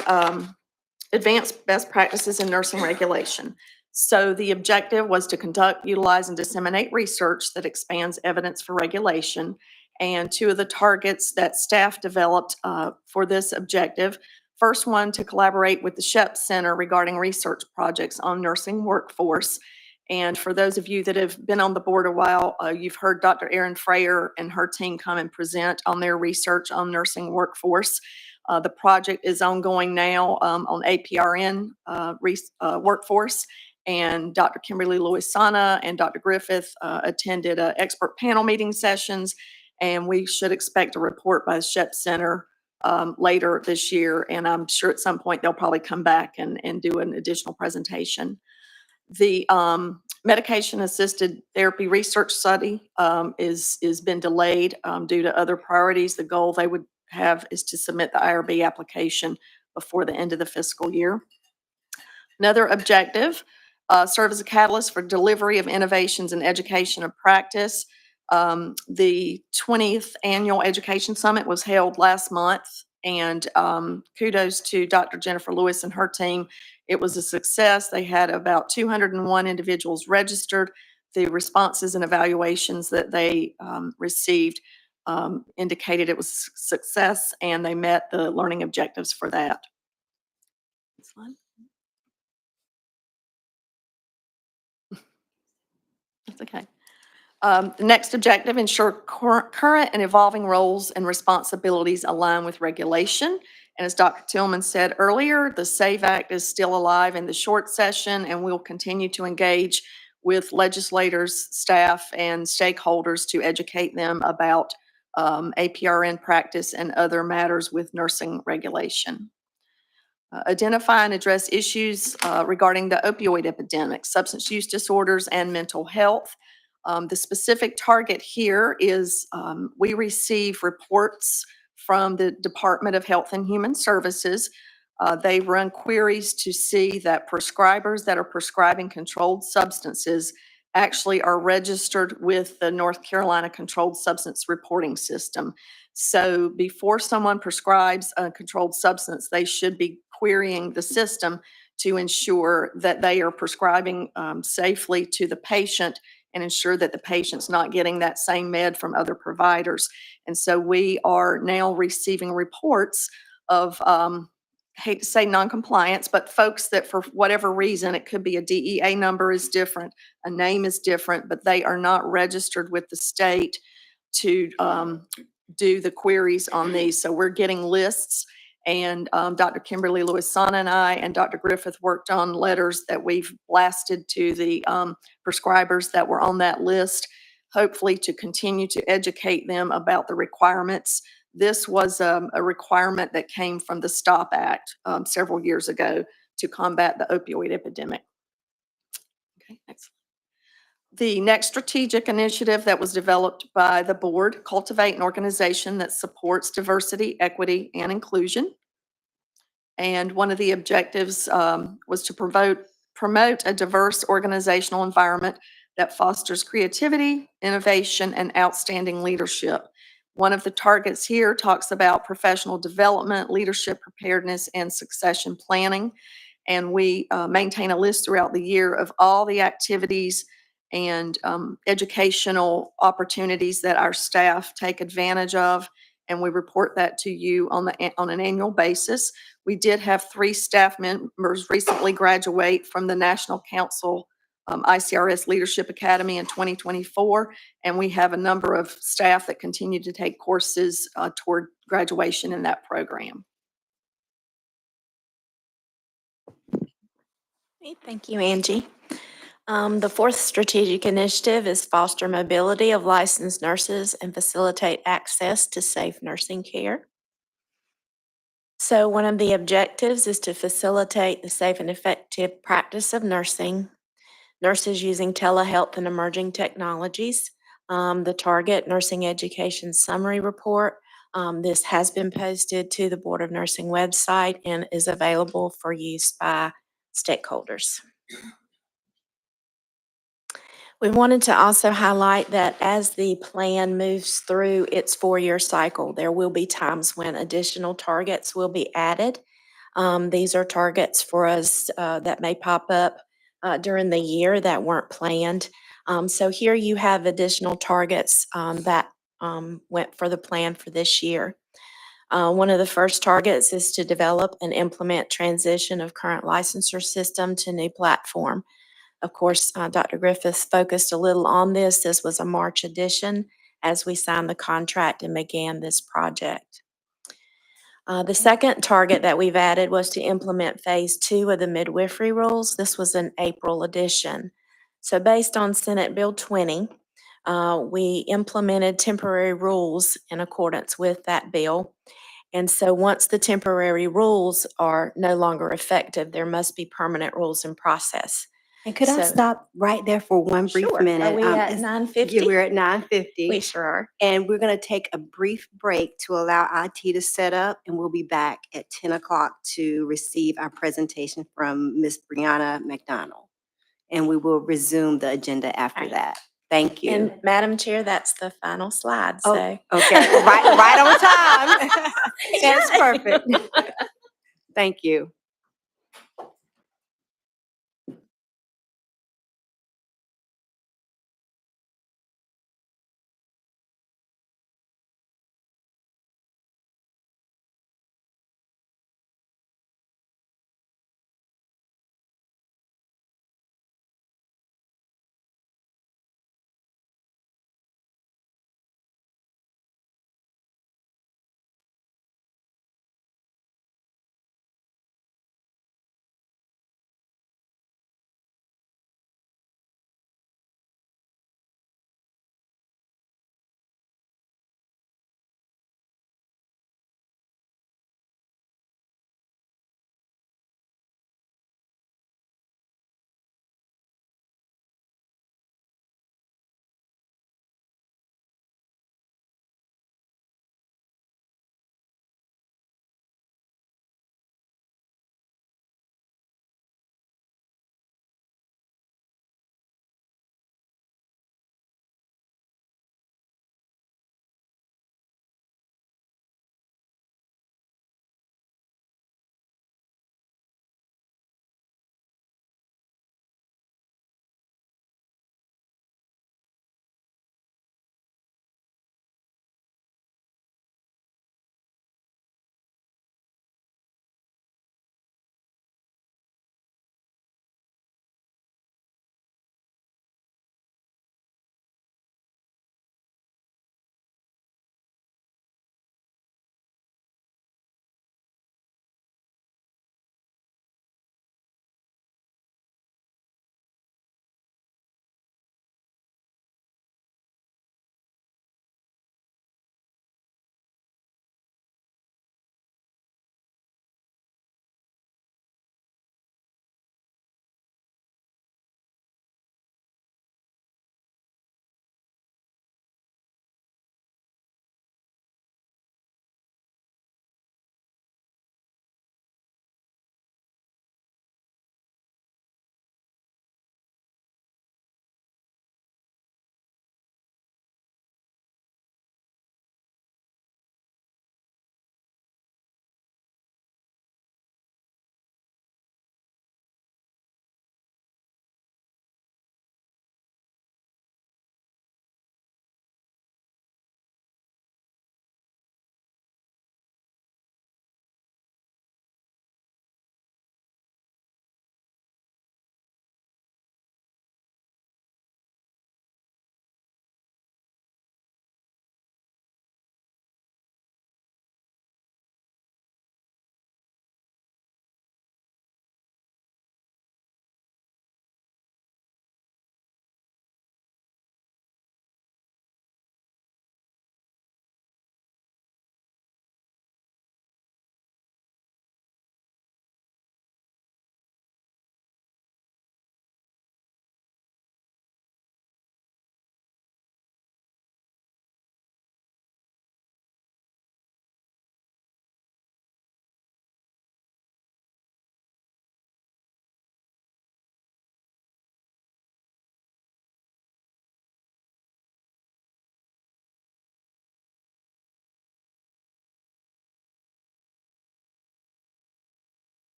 advance best practices in nursing regulation. So the objective was to conduct, utilize, and disseminate research that expands evidence for regulation. And two of the targets that staff developed for this objective, first one, to collaborate with the SHEP Center regarding research projects on nursing workforce. And for those of you that have been on the board a while, you've heard Dr. Erin Freyer and her team come and present on their research on nursing workforce. The project is ongoing now on APRN workforce, and Dr. Kimberly Luisana and Dr. Griffith attended expert panel meeting sessions, and we should expect a report by the SHEP Center later this year, and I'm sure at some point they'll probably come back and do an additional presentation. The medication-assisted therapy research study is been delayed due to other priorities. The goal they would have is to submit the IRB application before the end of the fiscal year. Another objective, serve as a catalyst for delivery of innovations in education and practice. The 20th Annual Education Summit was held last month, and kudos to Dr. Jennifer Lewis and her team. It was a success. They had about 201 individuals registered. The responses and evaluations that they received indicated it was a success, and they met the learning objectives for that. Next slide. That's okay. The next objective, ensure current and evolving roles and responsibilities align with regulation. And as Dr. Tillman said earlier, the SAVE Act is still alive in the short session, and we'll continue to engage with legislators, staff, and stakeholders to educate them about APRN practice and other matters with nursing regulation. Identify and address issues regarding the opioid epidemic, substance use disorders, and mental health. The specific target here is we receive reports from the Department of Health and Human Services. They run queries to see that prescribers that are prescribing controlled substances actually are registered with the North Carolina Controlled Substance Reporting System. So before someone prescribes a controlled substance, they should be querying the system to ensure that they are prescribing safely to the patient and ensure that the patient's not getting that same med from other providers. And so we are now receiving reports of, hate to say non-compliance, but folks that for whatever reason, it could be a DEA number is different, a name is different, but they are not registered with the state to do the queries on these. So we're getting lists, and Dr. Kimberly Lewis-Sana and I and Dr. Griffith worked on letters that we've blasted to the prescribers that were on that list, hopefully to continue to educate them about the requirements. This was a requirement that came from the STOP Act several years ago to combat the opioid epidemic. Okay, next. The next strategic initiative that was developed by the board, cultivate an organization that supports diversity, equity, and inclusion. And one of the objectives was to promote a diverse organizational environment that fosters creativity, innovation, and outstanding leadership. One of the targets here talks about professional development, leadership preparedness, and succession planning. And we maintain a list throughout the year of all the activities and educational opportunities that our staff take advantage of. And we report that to you on an annual basis. We did have 3 staff members recently graduate from the National Council ICRS Leadership Academy in 2024, and we have a number of staff that continue to take courses toward graduation in that program. Thank you, Angie. The fourth strategic initiative is foster mobility of licensed nurses and facilitate access to safe nursing care. So one of the objectives is to facilitate the safe and effective practice of nursing. Nurses using telehealth and emerging technologies. The target nursing education summary report. This has been posted to the Board of Nursing website and is available for use by stakeholders. We wanted to also highlight that as the plan moves through its 4-year cycle, there will be times when additional targets will be added. These are targets for us that may pop up during the year that weren't planned. So here you have additional targets that went for the plan for this year. One of the first targets is to develop and implement transition of current licensure system to new platform. Of course, Dr. Griffith focused a little on this. This was a March edition as we signed the contract and began this project. The second target that we've added was to implement phase 2 of the midwifery rules. This was an April edition. So based on Senate Bill 20, we implemented temporary rules in accordance with that bill. And so once the temporary rules are no longer effective, there must be permanent rules in process. And could I So- stop right there for one brief Sure. minute? Are we at It's- 9:50? Yeah, we're at 9:50. We sure are. And we're going to take a brief break to allow IT to set up, and we'll be back at 10 o'clock to receive our presentation from Ms. Brianna McDonald. And we will resume the agenda after Right. that. Thank you. And Madam Chair, that's the final slide, Oh, so. okay, right on time. That's Right. perfect. Thank you.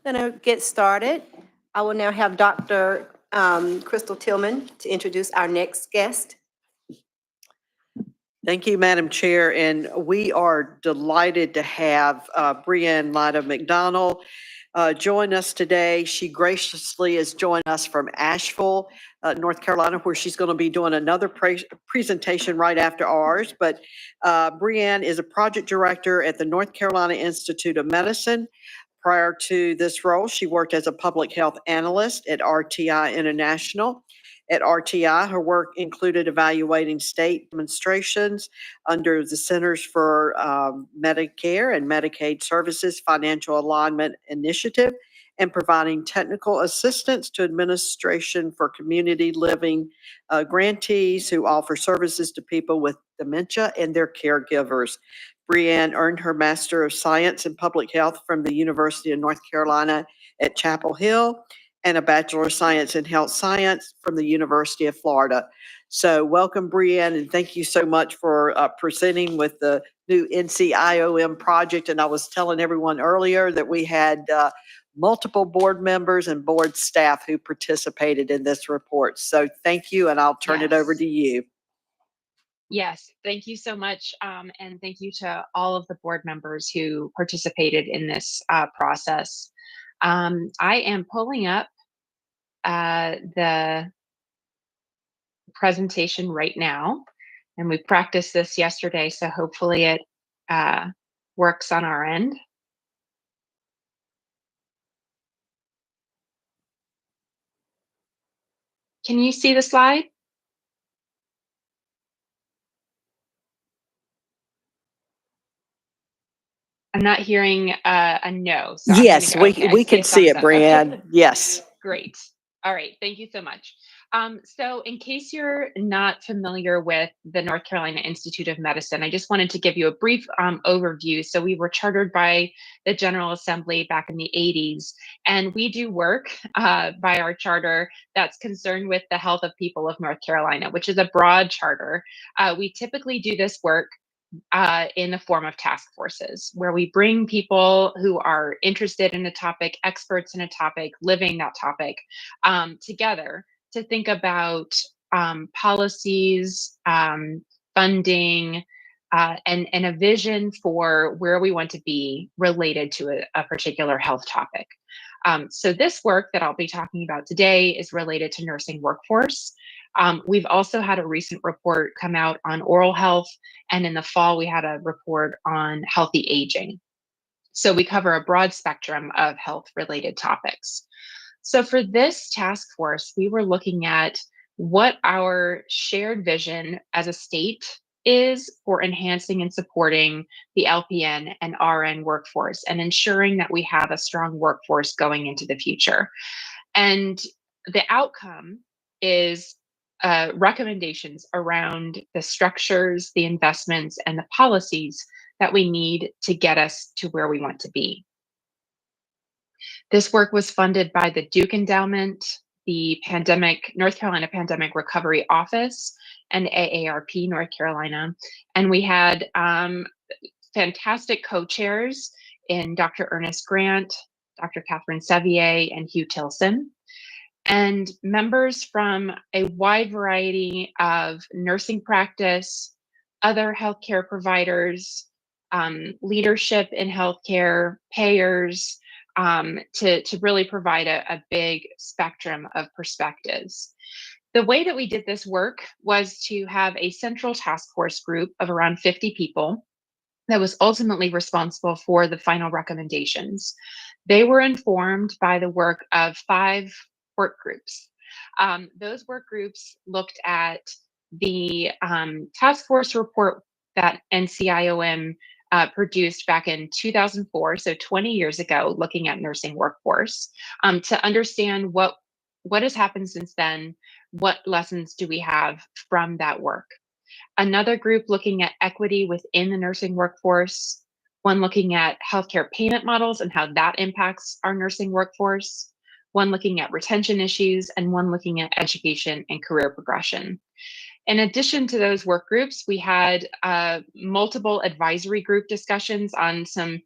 Going to get started. I will now have Dr. Crystal Tillman to introduce our next guest. Thank you, Madam Chair, and we are delighted to have Brianne Lyda McDonald join us today. She graciously has joined us from Asheville, North Carolina, where she's going to be doing another presentation right after ours. But Brianne is a project director at the North Carolina Institute of Medicine. Prior to this role, she worked as a public health analyst at RTI International. At RTI, her work included evaluating state demonstrations under the Centers for Medicare and Medicaid Services Financial Alignment Initiative and providing technical assistance to administration for community living grantees who offer services to people with dementia and their caregivers. Brianne earned her Master of Science in Public Health from the University of North Carolina at Chapel Hill and a Bachelor of Science in Health Science from the University of Florida. So welcome, Brianne, and thank you so much for presenting with the new NCIOM project. And I was telling everyone earlier that we had multiple board members and board staff who participated in this report. So thank you, and I'll turn it over to you. Yes, thank you so much. And thank you to all of the board members who participated in this process. I am pulling up the presentation right now, and we practiced this yesterday, so hopefully it works on our end. Can you see the slide? I'm not hearing a no. So Yes, I'm gonna go, okay, we can see it, thumbs up. Okay. Brianne. Yes. Great. All right. Thank you so much. So in case you're not familiar with the North Carolina Institute of Medicine, I just wanted to give you a brief overview. So we were chartered by the General Assembly back in the 80s, and we do work by our charter that's concerned with the health of people of North Carolina, which is a broad charter. We typically do this work in the form of task forces, where we bring people who are interested in a topic, experts in a topic, living that topic, together to think about policies, funding, and a vision for where we want to be related to a particular health topic. So this work that I'll be talking about today is related to nursing workforce. We've also had a recent report come out on oral health, and in the fall we had a report on healthy aging. So we cover a broad spectrum of health-related topics. So for this task force, we were looking at what our shared vision as a state is for enhancing and supporting the LPN and RN workforce and ensuring that we have a strong workforce going into the future. And the outcome is recommendations around the structures, the investments, and the policies that we need to get us to where we want to be. This work was funded by the Duke Endowment, the North Carolina Pandemic Recovery Office, and AARP North Carolina. And we had fantastic co-chairs in Dr. Ernest Grant, Dr. Catherine Sevier, and Hugh Tilson, and members from a wide variety of nursing practice, other healthcare providers, leadership in healthcare, payers, to really provide a big spectrum of perspectives. The way that we did this work was to have a central task force group of around 50 people that was ultimately responsible for the final recommendations. They were informed by the work of 5 work groups. Those work groups looked at the task force report that NCIOM produced back in 2004, so 20 years ago, looking at nursing workforce, to understand what has happened since then, what lessons do we have from that work. Another group looking at equity within the nursing workforce, one looking at healthcare payment models and how that impacts our nursing workforce, one looking at retention issues, and one looking at education and career progression. In addition to those work groups, we had multiple advisory group discussions on some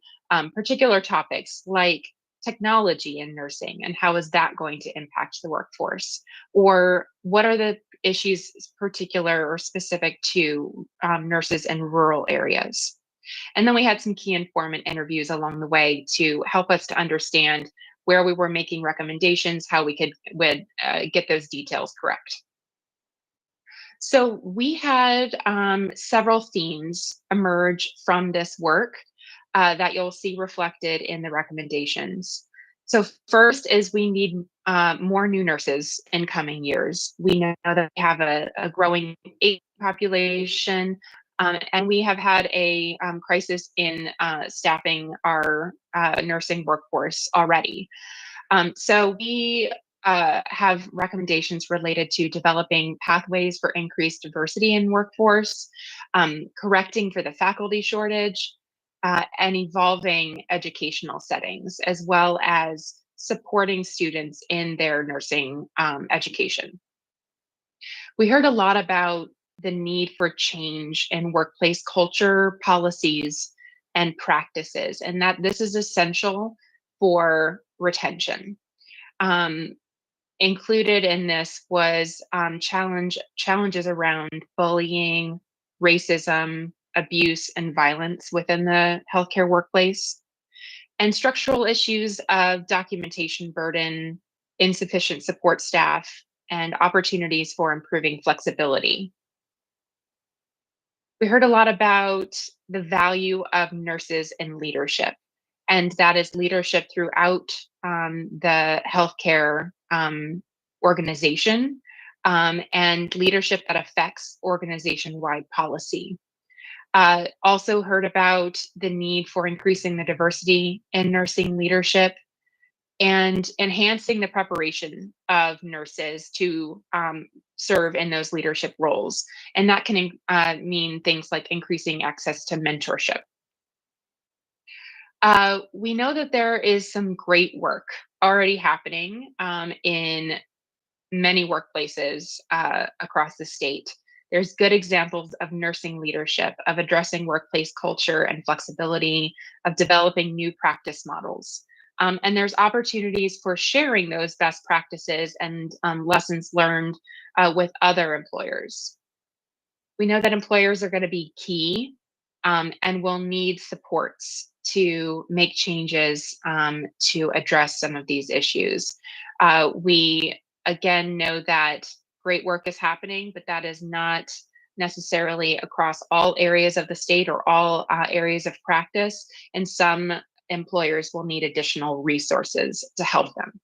particular topics like technology in nursing, and how is that going to impact the workforce? Or what are the issues particular or specific to nurses in rural areas? And then we had some key informant interviews along the way to help us to understand where we were making recommendations, how we would get those details correct. So we had several themes emerge from this work that you'll see reflected in the recommendations. So first is we need more new nurses in coming years. We know that we have a growing age population, and we have had a crisis in staffing our nursing workforce already. So we have recommendations related to developing pathways for increased diversity in workforce, correcting for the faculty shortage, and evolving educational settings, as well as supporting students in their nursing education. We heard a lot about the need for change in workplace culture, policies, and practices, and that this is essential for retention. Um, Included in this was challenges around bullying, racism, abuse, and violence within the healthcare workplace, and structural issues of documentation burden, insufficient support staff, and opportunities for improving flexibility. We heard a lot about the value of nurses in leadership, and that is leadership throughout the healthcare organization, and leadership that affects organization-wide policy. Also heard about the need for increasing the diversity in nursing leadership and enhancing the preparation of nurses to serve in those leadership roles. And that can mean things like increasing access to mentorship. We know that there is some great work already happening in many workplaces across the state. There's good examples of nursing leadership, of addressing workplace culture and flexibility, of developing new practice models. And there's opportunities for sharing those best practices and lessons learned with other employers. We know that employers are going to be key and will need supports to make changes to address some of these issues. We again know that great work is happening, but that is not necessarily across all areas of the state or all areas of practice, and some employers will need additional resources to help them.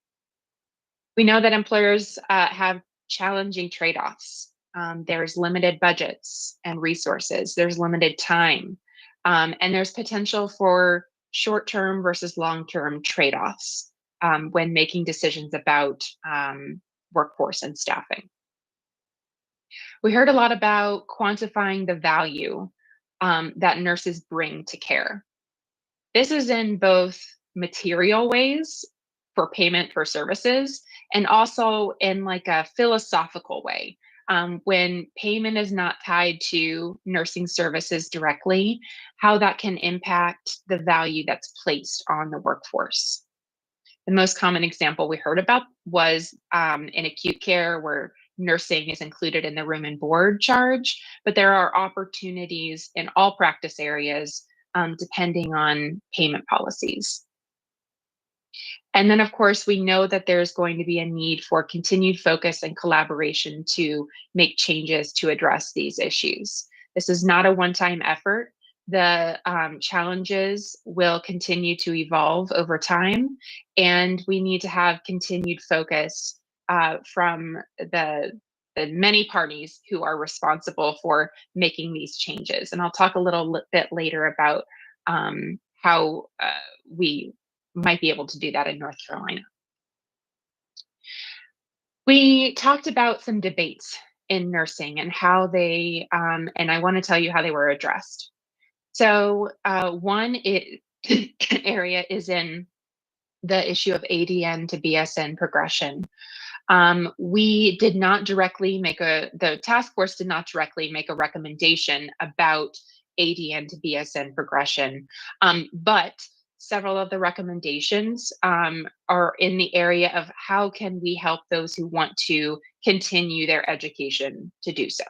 We know that employers have challenging trade-offs. There's limited budgets and resources, there's limited time, and there's potential for short-term versus long-term trade-offs when making decisions about workforce and staffing. We heard a lot about quantifying the value that nurses bring to care. This is in both material ways for payment for services, and also in like a philosophical way. When payment is not tied to nursing services directly, how that can impact the value that's placed on the workforce. The most common example we heard about was in acute care, where nursing is included in the room and board charge, but there are opportunities in all practice areas depending on payment policies. And then, of course, we know that there's going to be a need for continued focus and collaboration to make changes to address these issues. This is not a one-time effort. The challenges will continue to evolve over time, and we need to have continued focus from the many parties who are responsible for making these changes. And I'll talk a little bit later about how we might be able to do that in North Carolina. We talked about some debates in nursing and how they, and I want to tell you how they were addressed. So one area is in the issue of ADN to BSN progression. We did not directly the task force did not directly make a recommendation about ADN to BSN progression, but several of the recommendations are in the area of how can we help those who want to continue their education to do so.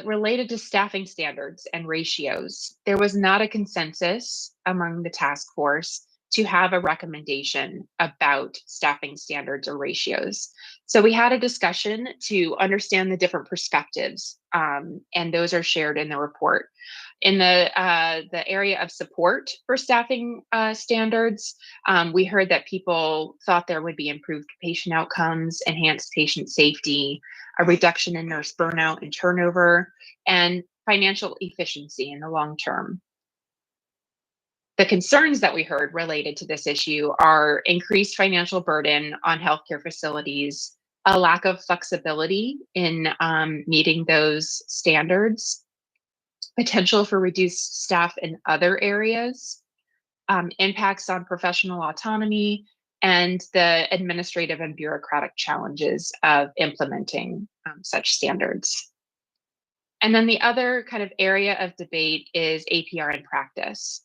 Related to staffing standards and ratios, there was not a consensus among the task force to have a recommendation about staffing standards or ratios. So we had a discussion to understand the different perspectives, and those are shared in the report. In the area of support for staffing standards, we heard that people thought there would be improved patient outcomes, enhanced patient safety, a reduction in nurse burnout and turnover, and financial efficiency in the long term. The concerns that we heard related to this issue are increased financial burden on healthcare facilities, a lack of flexibility in meeting those standards, potential for reduced staff in other areas, impacts on professional autonomy, and the administrative and bureaucratic challenges of implementing such standards. And then the other kind of area of debate is APR in practice.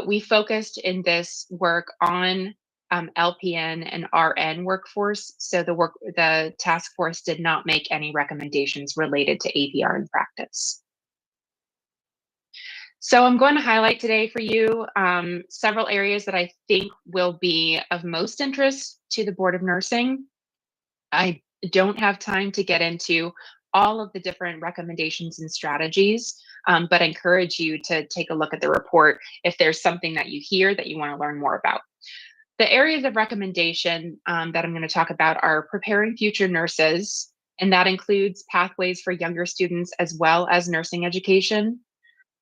We focused in this work on LPN and RN workforce, so the task force did not make any recommendations related to APR in practice. So I'm going to highlight today for you several areas that I think will be of most interest to the Board of Nursing. I don't have time to get into all of the different recommendations and strategies, but encourage you to take a look at the report if there's something that you hear that you want to learn more about. The areas of recommendation that I'm going to talk about are preparing future nurses, and that includes pathways for younger students as well as nursing education,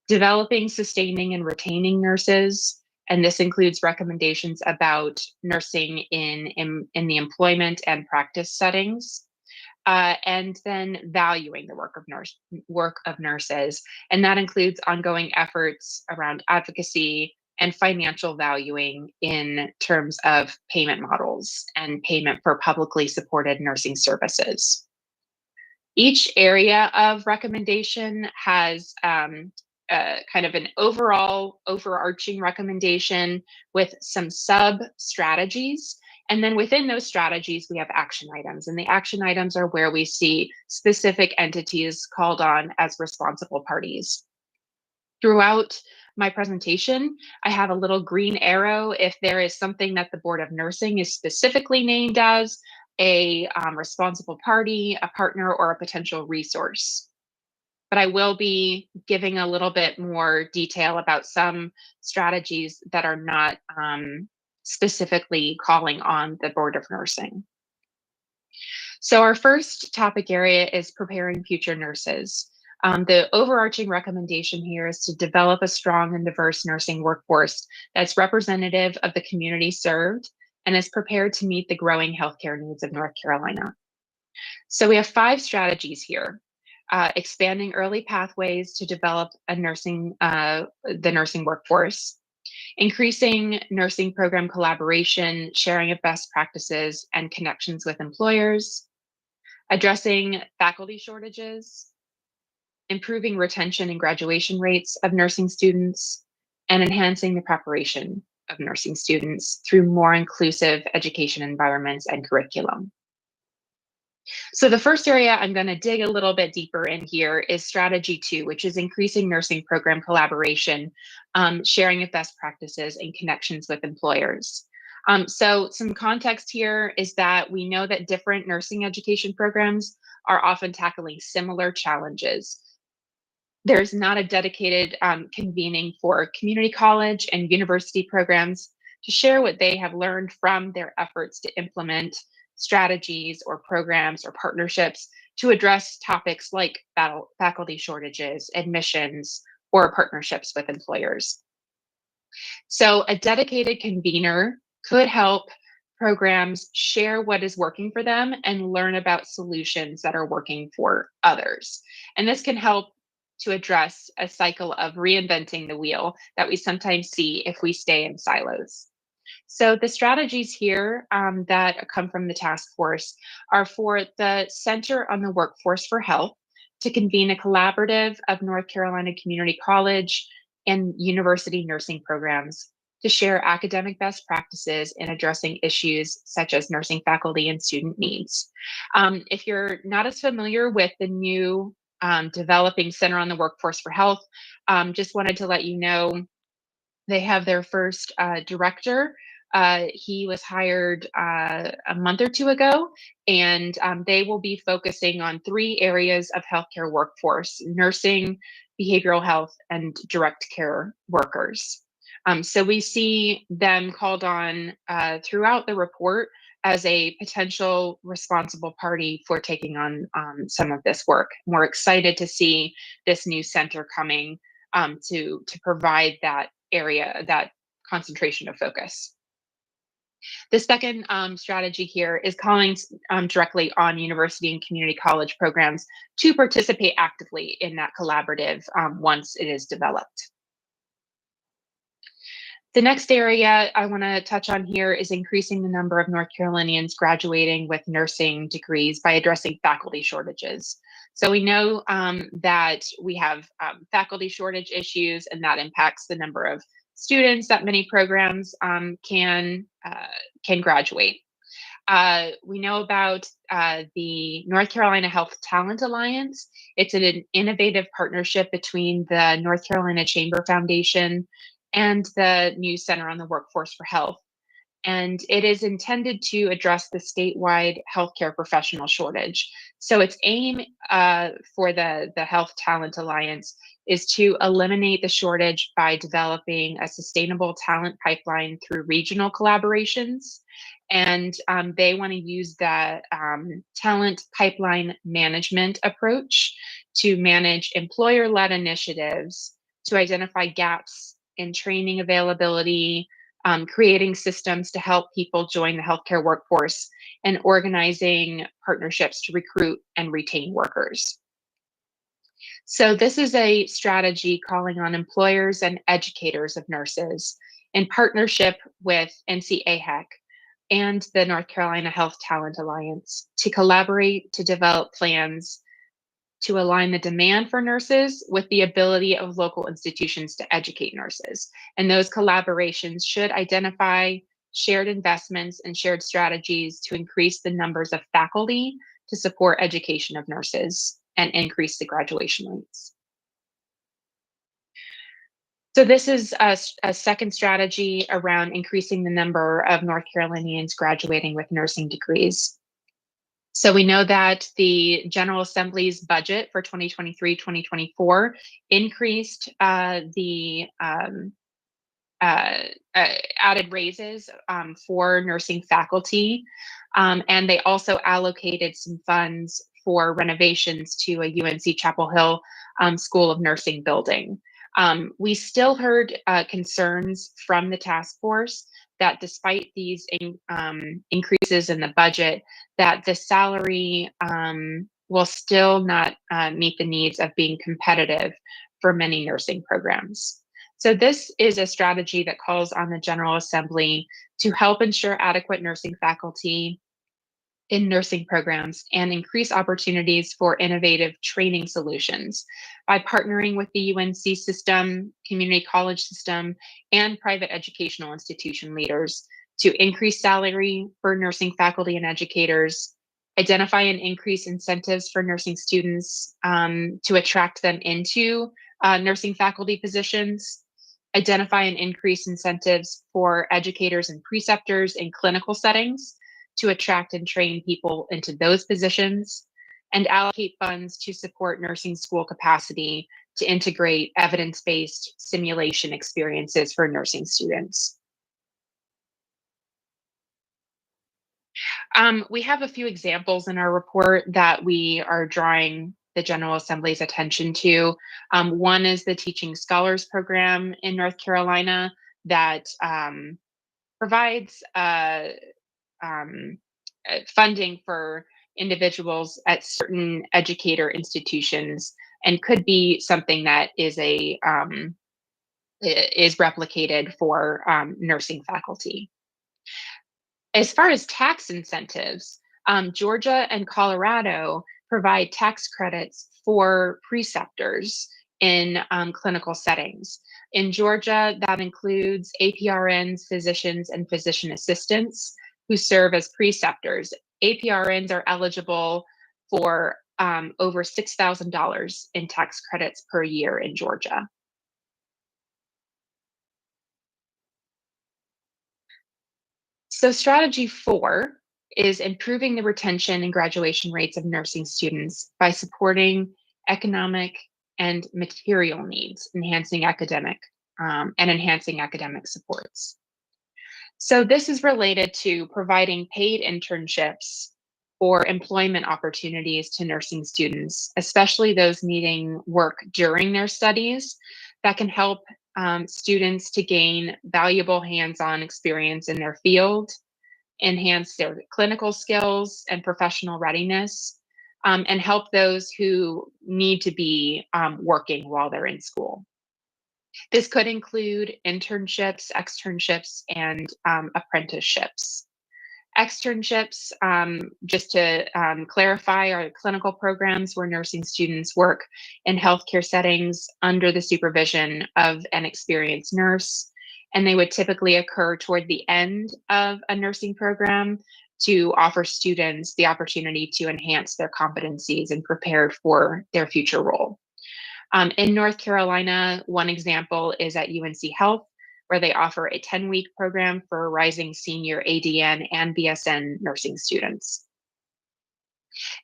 developing, sustaining, and retaining nurses, and this includes recommendations about nursing in the employment and practice settings, and then valuing the work of nurses, and that includes ongoing efforts around advocacy and financial valuing in terms of payment models and payment for publicly supported nursing services. Each area of recommendation has kind of an overarching recommendation with some sub strategies. And then within those strategies, we have action items. And the action items are where we see specific entities called on as responsible parties. Throughout my presentation, I have a little green arrow if there is something that the Board of Nursing is specifically named as a responsible party, a partner, or a potential resource. But I will be giving a little bit more detail about some strategies that are not specifically calling on the Board of Nursing. So our first topic area is preparing future nurses. The overarching recommendation here is to develop a strong and diverse nursing workforce that's representative of the community served and is prepared to meet the growing healthcare needs of North Carolina. So we have 5 strategies here. Expanding early pathways to develop the nursing workforce, increasing nursing program collaboration, sharing of best practices and connections with employers, addressing faculty shortages, improving retention and graduation rates of nursing students, and enhancing the preparation of nursing students through more inclusive education environments and curriculum. So the first area I'm going to dig a little bit deeper in here is strategy 2, which is increasing nursing program collaboration, sharing of best practices and connections with employers. So some context here is that we know that different nursing education programs are often tackling similar challenges. There's not a dedicated convening for community college and university programs to share what they have learned from their efforts to implement strategies or programs or partnerships to address topics like faculty shortages, admissions, or partnerships with employers. So a dedicated convener could help programs share what is working for them and learn about solutions that are working for others. And this can help to address a cycle of reinventing the wheel that we sometimes see if we stay in silos. So the strategies here that come from the task force are for the Center on the Workforce for Health to convene a collaborative of North Carolina Community College and university nursing programs to share academic best practices in addressing issues such as nursing faculty and student needs. If you're not as familiar with the new developing Center on the Workforce for Health, just wanted to let you know they have their first director. He was hired a month or two ago, and they will be focusing on 3 areas of healthcare workforce: nursing, behavioral health, and direct care workers. So we see them called on throughout the report as a potential responsible party for taking on some of this work. We're excited to see this new center coming to provide that area, that concentration of focus. The second strategy here is calling directly on university and community college programs to participate actively in that collaborative once it is developed. The next area I want to touch on here is increasing the number of North Carolinians graduating with nursing degrees by addressing faculty shortages. So we know that we have faculty shortage issues, and that impacts the number of students that many programs can graduate. We know about the North Carolina Health Talent Alliance. It's an innovative partnership between the North Carolina Chamber Foundation and the new Center on the Workforce for Health. And it is intended to address the statewide healthcare professional shortage. So its aim for the Health Talent Alliance is to eliminate the shortage by developing a sustainable talent pipeline through regional collaborations. And they want to use the talent pipeline management approach to manage employer-led initiatives to identify gaps in training availability, creating systems to help people join the healthcare workforce, and organizing partnerships to recruit and retain workers. So this is a strategy calling on employers and educators of nurses in partnership with NCAHEC and the North Carolina Health Talent Alliance to collaborate to develop plans to align the demand for nurses with the ability of local institutions to educate nurses. And those collaborations should identify shared investments and shared strategies to increase the numbers of faculty to support education of nurses and increase the graduation rates. So this is a second strategy around increasing the number of North Carolinians graduating with nursing degrees. So we know that the General Assembly's budget for 2023-2024 increased the added raises for nursing faculty, and they also allocated some funds for renovations to a UNC Chapel Hill School of Nursing building. We still heard concerns from the task force that despite these increases in the budget, that the salary will still not meet the needs of being competitive for many nursing programs. So this is a strategy that calls on the General Assembly to help ensure adequate nursing faculty in nursing programs and increase opportunities for innovative training solutions by partnering with the UNC system, community college system, and private educational institution leaders to increase salary for nursing faculty and educators, identify and increase incentives for nursing students to attract them into nursing faculty positions, identify and increase incentives for educators and preceptors in clinical settings to attract and train people into those positions, and allocate funds to support nursing school capacity to integrate evidence-based simulation experiences for nursing students. We have a few examples in our report that we are drawing the General Assembly's attention to. One is the Teaching Scholars Program in North Carolina that provides funding for individuals at certain educator institutions, and could be something that is replicated for nursing faculty. As far as tax incentives, Georgia and Colorado provide tax credits for preceptors in clinical settings. In Georgia, that includes APRNs, physicians, and physician assistants who serve as preceptors. APRNs are eligible for over $6,000 in tax credits per year in Georgia. So strategy 4 is improving the retention and graduation rates of nursing students by supporting economic and material needs, enhancing academic supports. So this is related to providing paid internships or employment opportunities to nursing students, especially those needing work during their studies, that can help students to gain valuable hands-on experience in their field, enhance their clinical skills and professional readiness, and help those who need to be working while they're in school. This could include internships, externships, and apprenticeships. Externships, just to clarify, are clinical programs where nursing students work in healthcare settings under the supervision of an experienced nurse, and they would typically occur toward the end of a nursing program to offer students the opportunity to enhance their competencies and prepare for their future role. In North Carolina, one example is at UNC Health, where they offer a 10-week program for rising senior ADN and BSN nursing students.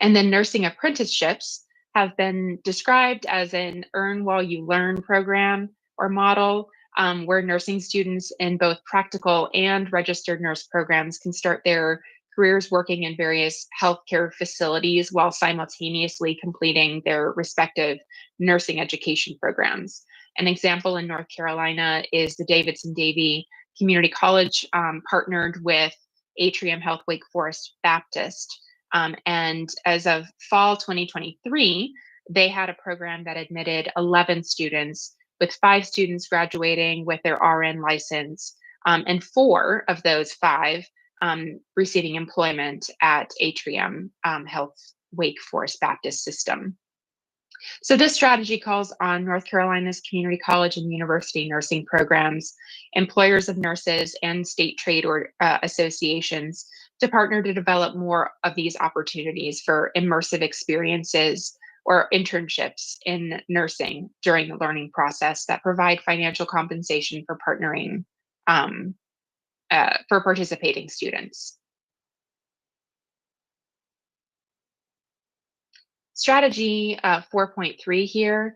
And then nursing apprenticeships have been described as an earn while you learn program or model, where nursing students in both practical and registered nurse programs can start their careers working in various healthcare facilities while simultaneously completing their respective nursing education programs. An example in North Carolina is the Davidson Davie Community College, partnered with Atrium Health Wake Forest Baptist. And as of fall 2023, they had a program that admitted 11 students, with 5 students graduating with their RN license, and 4 of those 5 receiving employment at Atrium Health Wake Forest Baptist System. So this strategy calls on North Carolina's community college and university nursing programs, employers of nurses, and state trade or associations to partner to develop more of these opportunities for immersive experiences or internships in nursing during the learning process that provide financial compensation for partnering for participating students. Strategy 4.3 here.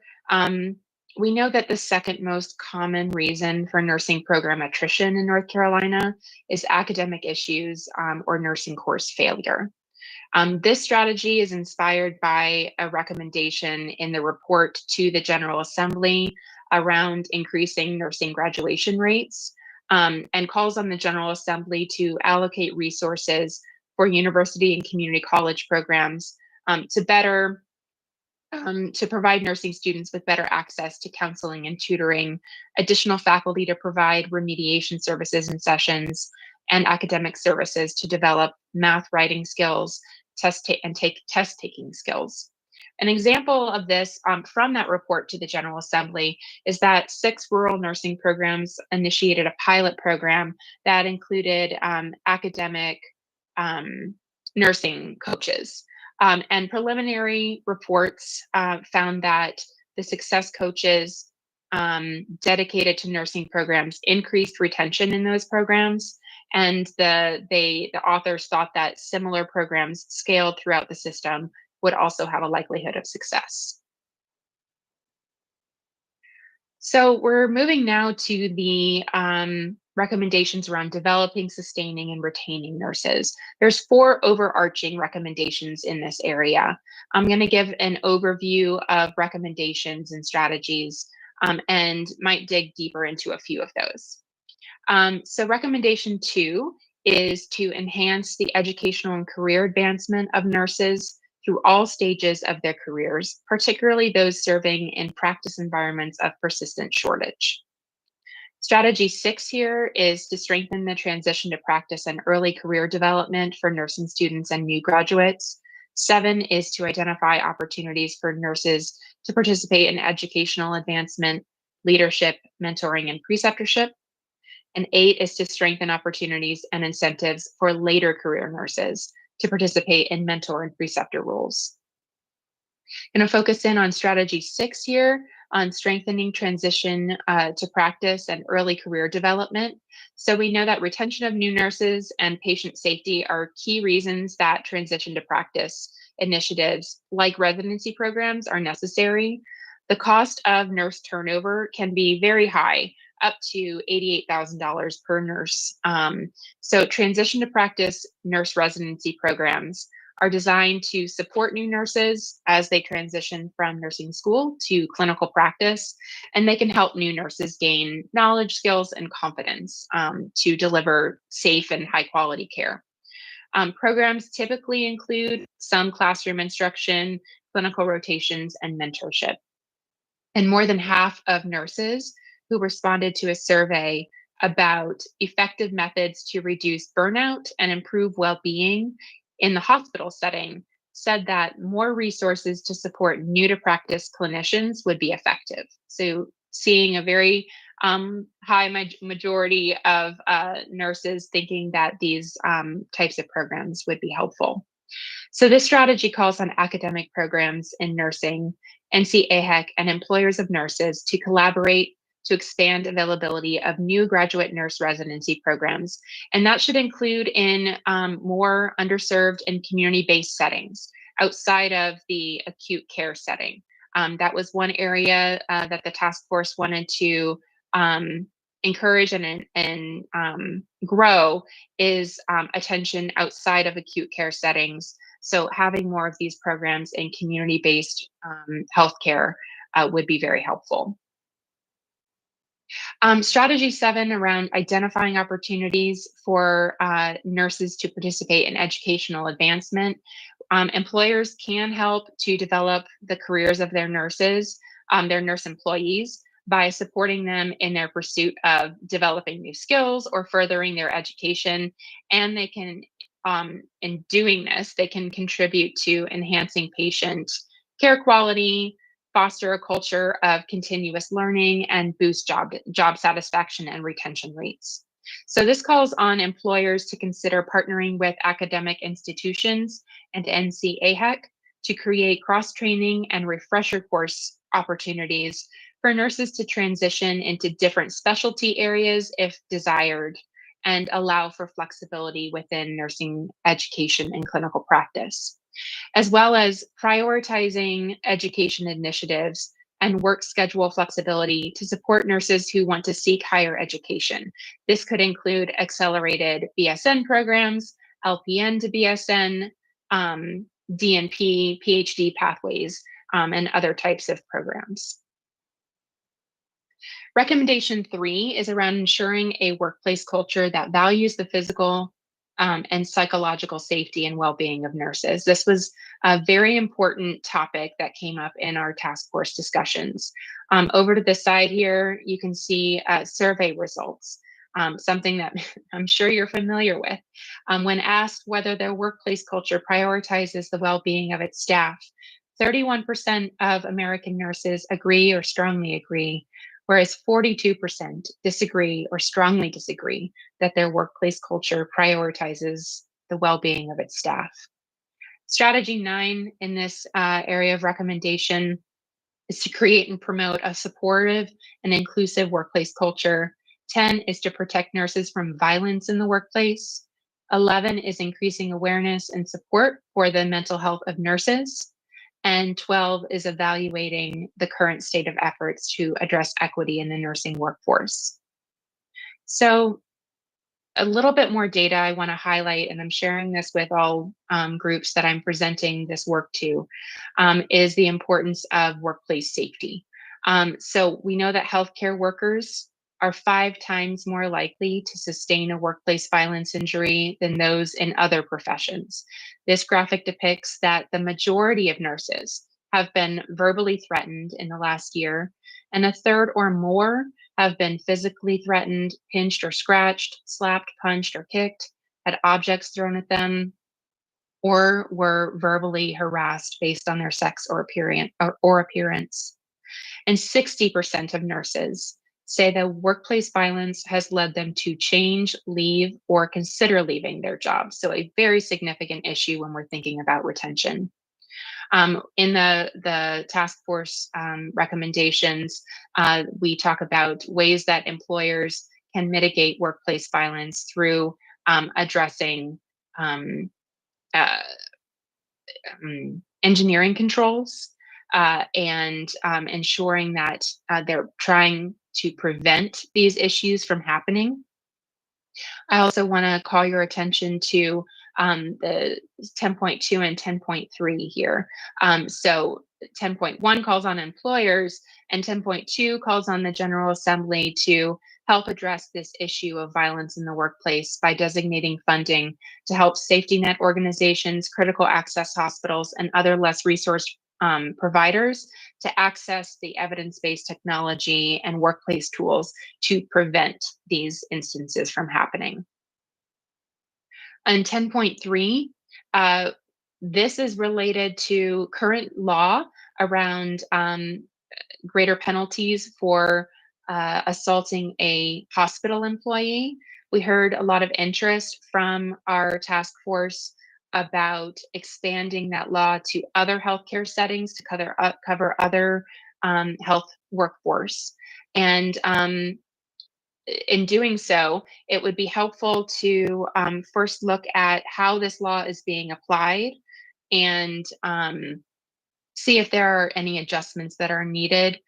We know that the second most common reason for nursing program attrition in North Carolina is academic issues or nursing course failure. This strategy is inspired by a recommendation in the report to the General Assembly around increasing nursing graduation rates, and calls on the General Assembly to allocate resources for university and community college programs to provide nursing students with better access to counseling and tutoring, additional faculty to provide remediation services and sessions, and academic services to develop math writing skills, take test-taking skills. An example of this from that report to the General Assembly is that 6 rural nursing programs initiated a pilot program that included academic nursing coaches. And preliminary reports found that the success coaches dedicated to nursing programs increased retention in those programs. And the authors thought that similar programs scaled throughout the system would also have a likelihood of success. So we're moving now to the recommendations around developing, sustaining, and retaining nurses. There's 4 overarching recommendations in this area. I'm going to give an overview of recommendations and strategies, and might dig deeper into a few of those. So recommendation 2 is to enhance the educational and career advancement of nurses through all stages of their careers, particularly those serving in practice environments of persistent shortage. Strategy 6 here is to strengthen the transition to practice and early career development for nursing students and new graduates. 7 is to identify opportunities for nurses to participate in educational advancement, leadership, mentoring, and preceptorship. And 8 is to strengthen opportunities and incentives for later career nurses to participate in mentor and preceptor roles. Going to focus in on strategy 6 here on strengthening transition to practice and early career development. So we know that retention of new nurses and patient safety are key reasons that transition to practice initiatives like residency programs are necessary. The cost of nurse turnover can be very high, up to $88,000 per nurse. So transition to practice nurse residency programs are designed to support new nurses as they transition from nursing school to clinical practice, and they can help new nurses gain knowledge, skills, and confidence to deliver safe and high quality care. Programs typically include some classroom instruction, clinical rotations, and mentorship. And more than half of nurses who responded to a survey about effective methods to reduce burnout and improve well-being in the hospital setting said that more resources to support new to practice clinicians would be effective. So seeing a very high majority of nurses thinking that these types of programs would be helpful. So this strategy calls on academic programs in nursing, NCAHEC, and employers of nurses to collaborate to expand availability of new graduate nurse residency programs. And that should include in more underserved and community-based settings outside of the acute care setting. That was one area that the task force wanted to encourage and grow is attention outside of acute care settings. So having more of these programs in community-based healthcare would be very helpful. Strategy 7 around identifying opportunities for nurses to participate in educational advancement. Employers can help to develop the careers of their nurses, their nurse employees, by supporting them in their pursuit of developing new skills or furthering their education. And they can, in doing this, they can contribute to enhancing patient care quality, foster a culture of continuous learning, and boost job satisfaction and retention rates. So this calls on employers to consider partnering with academic institutions and NCAHEC to create cross-training and refresher course opportunities for nurses to transition into different specialty areas if desired, and allow for flexibility within nursing education and clinical practice, as well as prioritizing education initiatives and work schedule flexibility to support nurses who want to seek higher education. This could include accelerated BSN programs, LPN to BSN, DNP, PhD pathways, and other types of programs. Recommendation 3 is around ensuring a workplace culture that values the physical and psychological safety and well-being of nurses. This was a very important topic that came up in our task force discussions. Over to this side here, you can see survey results, something that I'm sure you're familiar with. When asked whether their workplace culture prioritizes the well-being of its staff, 31% of American nurses agree or strongly agree, whereas 42% disagree or strongly disagree that their workplace culture prioritizes the well-being of its staff. Strategy 9 in this area of recommendation is to create and promote a supportive and inclusive workplace culture. 10 is to protect nurses from violence in the workplace. 11 is increasing awareness and support for the mental health of nurses. And 12 is evaluating the current state of efforts to address equity in the nursing workforce. So a little bit more data I want to highlight, and I'm sharing this with all groups that I'm presenting this work to, is the importance of workplace safety. So we know that healthcare workers are 5 times more likely to sustain a workplace violence injury than those in other professions. This graphic depicts that the majority of nurses have been verbally threatened in the last year, and a third or more have been physically threatened, pinched or scratched, slapped, punched, or kicked, had objects thrown at them, or were verbally harassed based on their sex or appearance. And 60% of nurses say that workplace violence has led them to change, leave, or consider leaving their job. So a very significant issue when we're thinking about retention. In the task force recommendations, we talk about ways that employers can mitigate workplace violence through addressing uh, engineering controls and ensuring that they're trying to prevent these issues from happening. I also want to call your attention to the 10.2 and 10.3 here. So 10.1 calls on employers and 10.2 calls on the General Assembly to help address this issue of violence in the workplace by designating funding to help safety net organizations, critical access hospitals, and other less resourced providers to access the evidence-based technology and workplace tools to prevent these instances from happening. And 10.3, this is related to current law around greater penalties for assaulting a hospital employee. We heard a lot of interest from our task force about expanding that law to other healthcare settings to cover other health workforce. And in doing so, it would be helpful to first look at how this law is being applied and see if there are any adjustments that are needed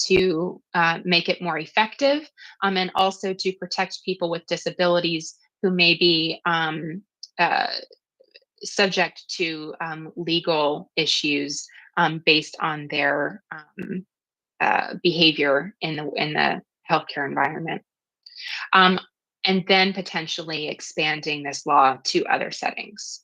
to make it more effective, and also to protect people with disabilities who may be subject to legal issues based on their behavior in the healthcare environment. And then potentially expanding this law to other settings.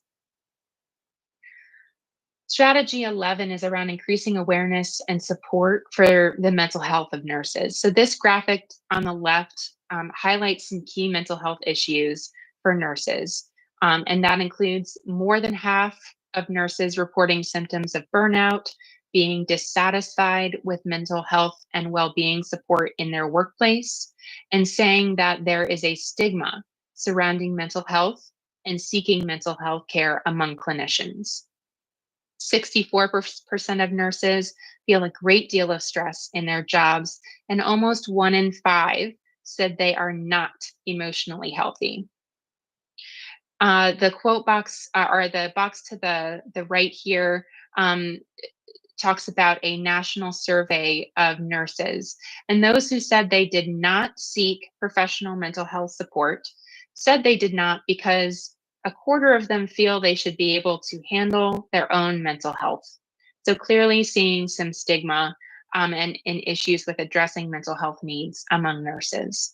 Strategy 11 is around increasing awareness and support for the mental health of nurses. So this graphic on the left highlights some key mental health issues for nurses. And that includes more than half of nurses reporting symptoms of burnout, being dissatisfied with mental health and well-being support in their workplace, and saying that there is a stigma surrounding mental health and seeking mental health care among clinicians. 64% of nurses feel a great deal of stress in their jobs, and almost 1 in 5 said they are not emotionally healthy. The quote box, or the box to the right here, talks about a national survey of nurses. And those who said they did not seek professional mental health support said they did not because a quarter of them feel they should be able to handle their own mental health. So clearly seeing some stigma and issues with addressing mental health needs among nurses.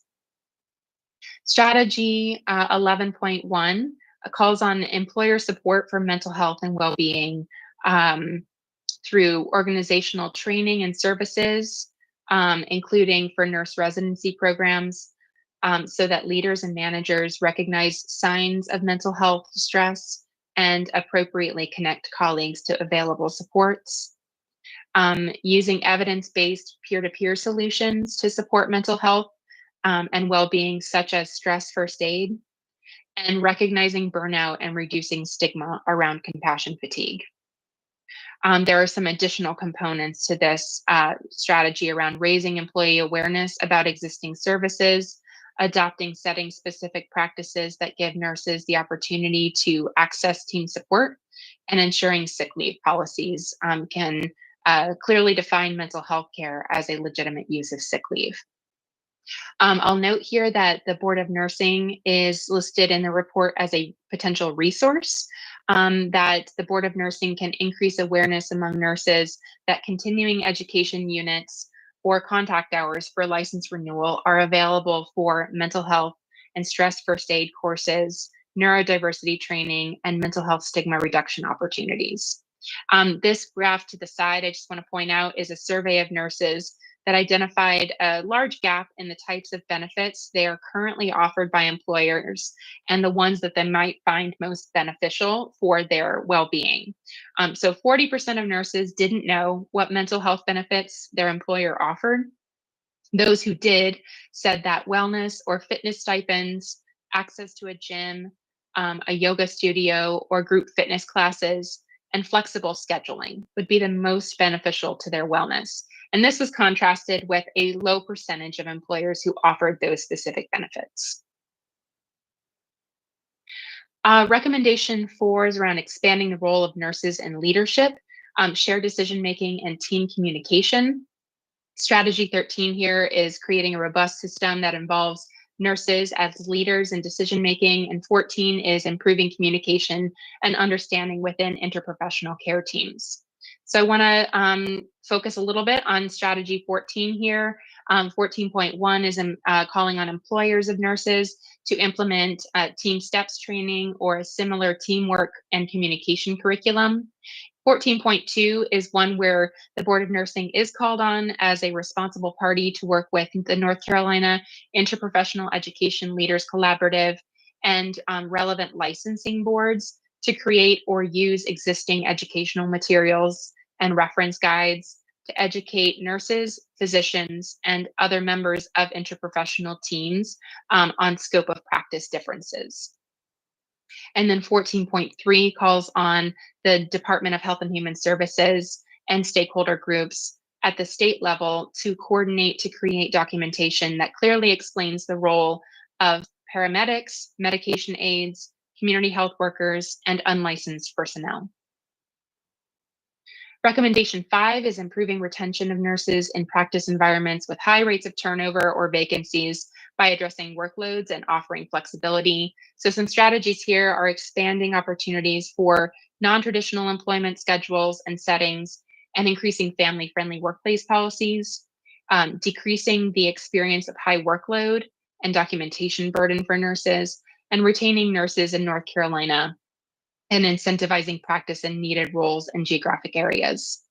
Strategy 11.1 calls on employer support for mental health and well-being through organizational training and services, including for nurse residency programs, so that leaders and managers recognize signs of mental health stress and appropriately connect colleagues to available supports. Using evidence-based peer-to-peer solutions to support mental health and well-being, such as stress first aid, and recognizing burnout and reducing stigma around compassion fatigue. There are some additional components to this strategy around raising employee awareness about existing services, adopting setting-specific practices that give nurses the opportunity to access team support, and ensuring sick leave policies can clearly define mental health care as a legitimate use of sick leave. I'll note here that the Board of Nursing is listed in the report as a potential resource, that the Board of Nursing can increase awareness among nurses that continuing education units or contact hours for license renewal are available for mental health and stress first aid courses, neurodiversity training, and mental health stigma reduction opportunities. This graph to the side, I just want to point out, is a survey of nurses that identified a large gap in the types of benefits they are currently offered by employers and the ones that they might find most beneficial for their well-being. So 40% of nurses didn't know what mental health benefits their employer offered. Those who did said that wellness or fitness stipends, access to a gym, a yoga studio, or group fitness classes, and flexible scheduling would be the most beneficial to their wellness. And this was contrasted with a low percentage of employers who offered those specific benefits. Recommendation 4 is around expanding the role of nurses in leadership, shared decision-making, and team communication. Strategy 13 here is creating a robust system that involves nurses as leaders in decision making, and 14 is improving communication and understanding within interprofessional care teams. So I want to focus a little bit on strategy 14 here. 14.1 is calling on employers of nurses to implement team steps training or a similar teamwork and communication curriculum. 14.2 is one where the Board of Nursing is called on as a responsible party to work with the North Carolina Interprofessional Education Leaders Collaborative and relevant licensing boards to create or use existing educational materials and reference guides to educate nurses, physicians, and other members of interprofessional teams on scope of practice differences. And then 14.3 calls on the Department of Health and Human Services and stakeholder groups at the state level to coordinate to create documentation that clearly explains the role of paramedics, medication aides, community health workers, and unlicensed personnel. Recommendation 5 is improving retention of nurses in practice environments with high rates of turnover or vacancies by addressing workloads and offering flexibility. So some strategies here are expanding opportunities for non-traditional employment schedules and settings and increasing family-friendly workplace policies, decreasing the experience of high workload and documentation burden for nurses, and retaining nurses in North Carolina and incentivizing practice in needed roles and geographic areas.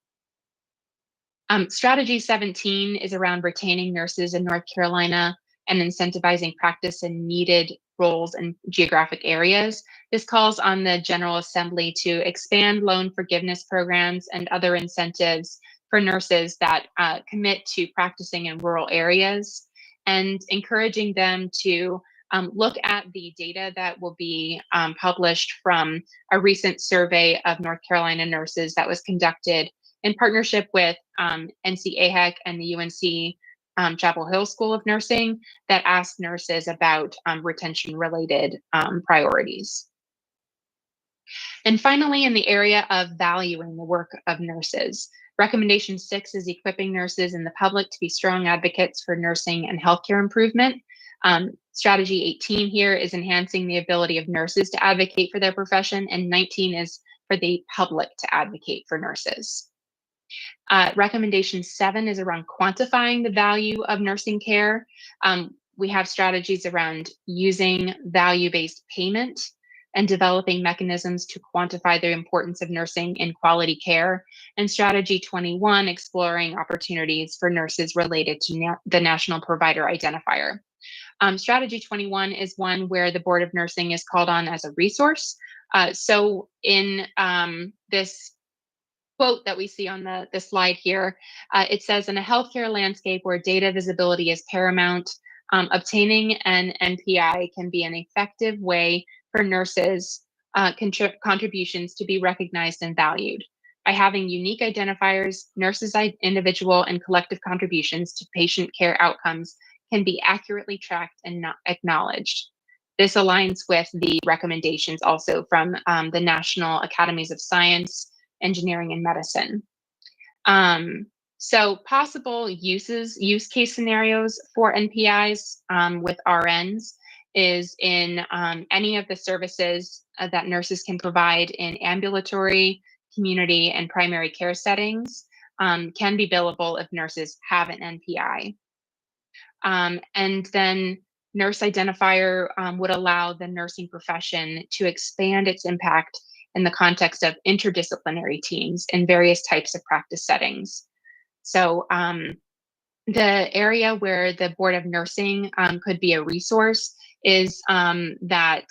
Strategy 17 is around retaining nurses in North Carolina and incentivizing practice in needed roles and geographic areas. This calls on the General Assembly to expand loan forgiveness programs and other incentives for nurses that commit to practicing in rural areas, and encouraging them to look at the data that will be published from a recent survey of North Carolina nurses that was conducted in partnership with NCAHEC and the UNC Chapel Hill School of Nursing that asked nurses about retention-related priorities. And finally, in the area of valuing the work of nurses, recommendation 6 is equipping nurses and the public to be strong advocates for nursing and healthcare improvement. Strategy 18 here is enhancing the ability of nurses to advocate for their profession, and 19 is for the public to advocate for nurses. Recommendation 7 is around quantifying the value of nursing care. We have strategies around using value-based payment and developing mechanisms to quantify the importance of nursing in quality care. And strategy 21, exploring opportunities for nurses related to the National Provider Identifier. Strategy 21 is one where the Board of Nursing is called on as a resource. So in this quote that we see on the slide here, it says, in a healthcare landscape where data visibility is paramount, obtaining an NPI can be an effective way for nurses' contributions to be recognized and valued. By having unique identifiers, nurses' individual and collective contributions to patient care outcomes can be accurately tracked and not acknowledged. This aligns with the recommendations also from the National Academies of Science, Engineering, and Medicine. So possible use case scenarios for NPIs with RNs is in any of the services that nurses can provide in ambulatory, community, and primary care settings can be billable if nurses have an NPI. And then nurse identifier would allow the nursing profession to expand its impact in the context of interdisciplinary teams in various types of practice settings. So The area where the Board of Nursing could be a resource is that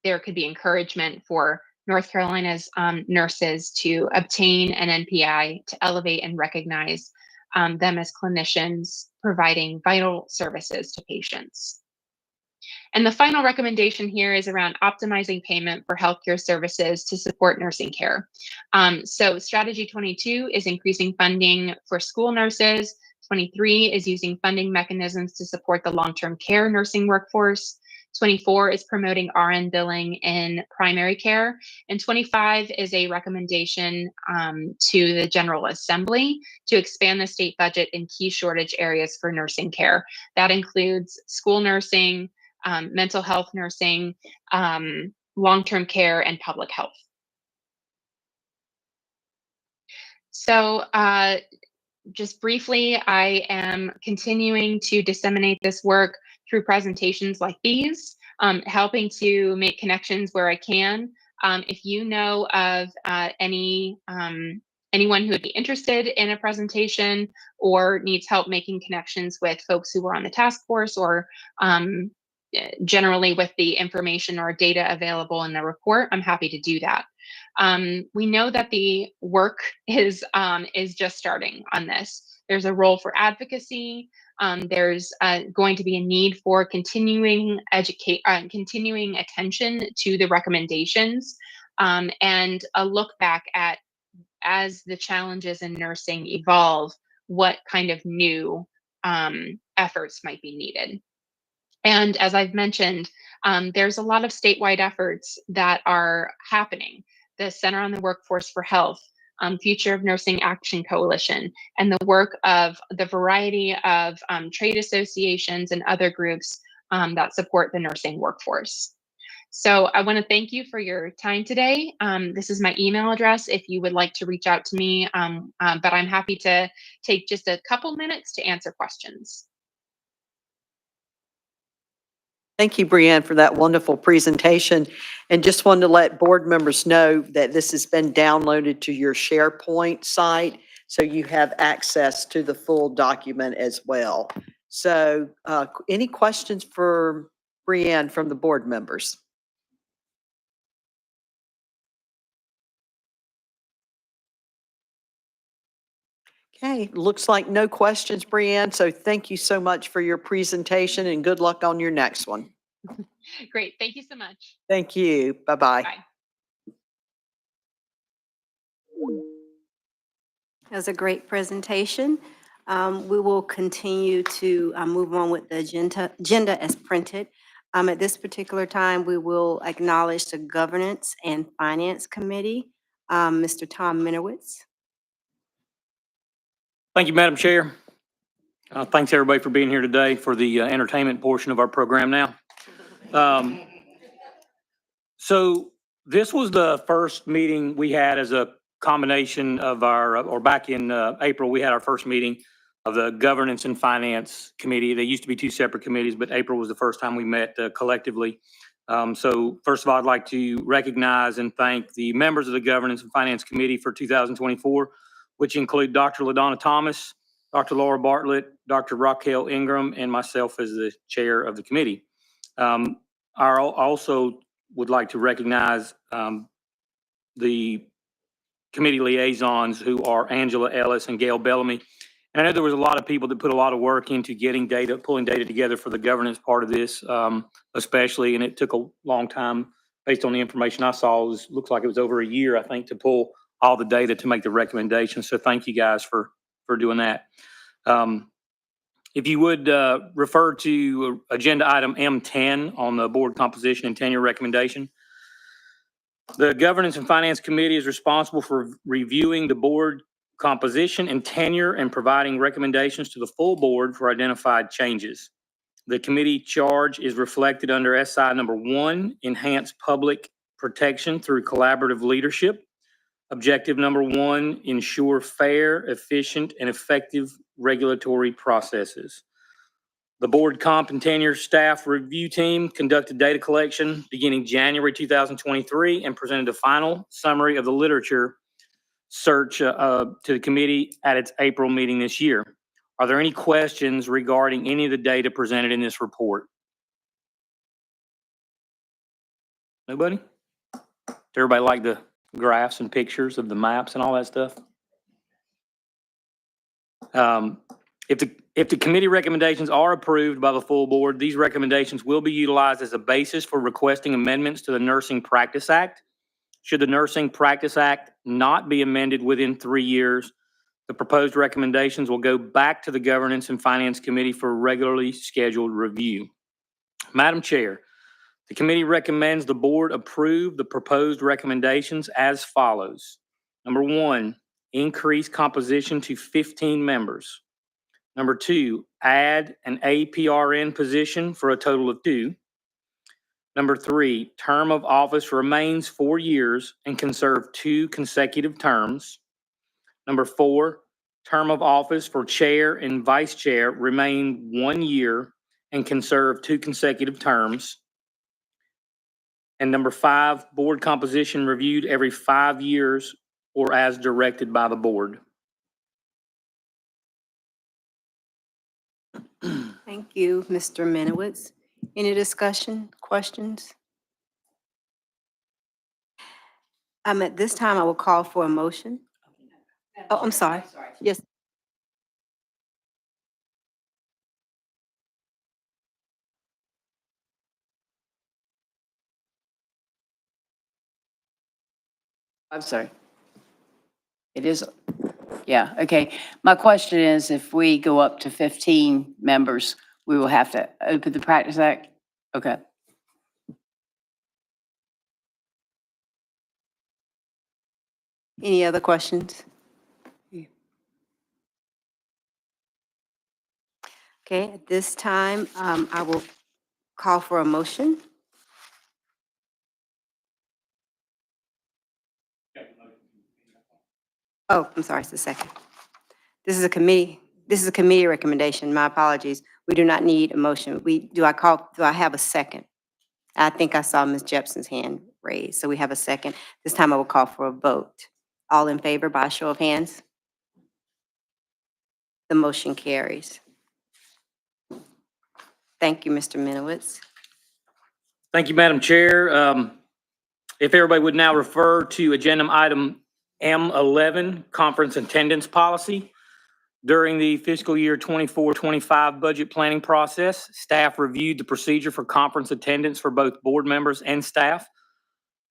there could be encouragement for North Carolina's nurses to obtain an NPI to elevate and recognize them as clinicians providing vital services to patients. And the final recommendation here is around optimizing payment for healthcare services to support nursing care. So strategy 22 is increasing funding for school nurses. 23 is using funding mechanisms to support the long-term care nursing workforce. 24 is promoting RN billing in primary care. And 25 is a recommendation to the General Assembly to expand the state budget in key shortage areas for nursing care. That includes school nursing, mental health nursing, long-term care, and public health. So just briefly, I am continuing to disseminate this work through presentations like these, helping to make connections where I can. If you know of anyone who would be interested in a presentation or needs help making connections with folks who were on the task force or generally with the information or data available in the report, I'm happy to do that. We know that the work is just starting on this. There's a role for advocacy. There's going to be a need for continuing attention to the recommendations and a look back at, as the challenges in nursing evolve, what kind of new efforts might be needed. And as I've mentioned, there's a lot of statewide efforts that are happening. The Center on the Workforce for Health, Future of Nursing Action Coalition, and the work of the variety of trade associations and other groups that support the nursing workforce. So I want to thank you for your time today. This is my email address if you would like to reach out to me, but I'm happy to take just a couple minutes to answer questions. Thank you, Brianne, for that wonderful presentation. And just wanted to let board members know that this has been downloaded to your SharePoint site, so you have access to the full document as well. So any questions for Brianne from the board members? Okay, looks like no questions, Brianne. So thank you so much for your presentation and good luck on your next one. Great. Thank you so much. Thank you. Bye-bye. Bye. That was a great presentation. We will continue to move on with the agenda as printed. At this particular time, we will acknowledge the Governance and Finance Committee. Mr. Tom Minowitz. Thank you, Madam Chair. Thanks, everybody, for being here today for the entertainment portion of our program now. So this was the first meeting we had as a combination of or back in April, we had our first meeting of the Governance and Finance Committee. They used to be two separate committees, but April was the first time we met collectively. So first of all, I'd like to recognize and thank the members of the Governance and Finance Committee for 2024, which include Dr. LaDonna Thomas, Dr. Laura Bartlett, Dr. Raquel Ingram, and myself as the chair of the committee. I also would like to recognize the committee liaisons, who are Angela Ellis and Gail Bellamy. And I know there was a lot of people that put a lot of work into getting data, pulling data together for the governance part of this, especially, and it took a long time based on the information I saw. Looks like it was over a year, I think, to pull all the data to make the recommendations. So thank you guys for doing that. If you would refer to agenda item M10 on the board composition and tenure recommendation. The Governance and Finance Committee is responsible for reviewing the board composition and tenure and providing recommendations to the full board for identified changes. The committee charge is reflected under SI number 1, enhance public protection through collaborative leadership. Objective number 1, ensure fair, efficient, and effective regulatory processes. The board comp and tenure staff review team conducted data collection beginning January 2023 and presented a final summary of the literature search to the committee at its April meeting this year. Are there any questions regarding any of the data presented in this report? Nobody? Does everybody like the graphs and pictures of the maps and all that stuff? If the committee recommendations are approved by the full board, these recommendations will be utilized as a basis for requesting amendments to the Nursing Practice Act. Should the Nursing Practice Act not be amended within 3 years, the proposed recommendations will go back to the Governance and Finance Committee for regularly scheduled review. Madam Chair, the committee recommends the board approve the proposed recommendations as follows. Number 1, increase composition to 15 members. Number 2, add an APRN position for a total of 2. Number 3, term of office remains 4 years and can serve 2 consecutive terms. Number 4, term of office for chair and vice chair remain 1 year and can serve 2 consecutive terms. And number 5, board composition reviewed every 5 years or as directed by the board. Thank you, Mr. Minowitz. Any discussion, questions? At this time, I will call for a motion. Oh, I'm sorry. Yes. I'm sorry. It is, yeah, okay. My question is, if we go up to 15 members, we will have to open the Practice Act? Okay. Any other questions? Okay, at this time, I will call for a motion. Oh, I'm sorry, it's the second. This is a committee recommendation. My apologies. We do not need a motion. Do I have a second? I think I saw Ms. Jepson's hand raised, so we have a second. This time I will call for a vote. All in favor by a show of hands? The motion carries. Thank you, Mr. Minowitz. Thank you, Madam Chair. If everybody would now refer to agenda item M11, conference attendance policy. During the fiscal year 24-25 budget planning process, staff reviewed the procedure for conference attendance for both board members and staff.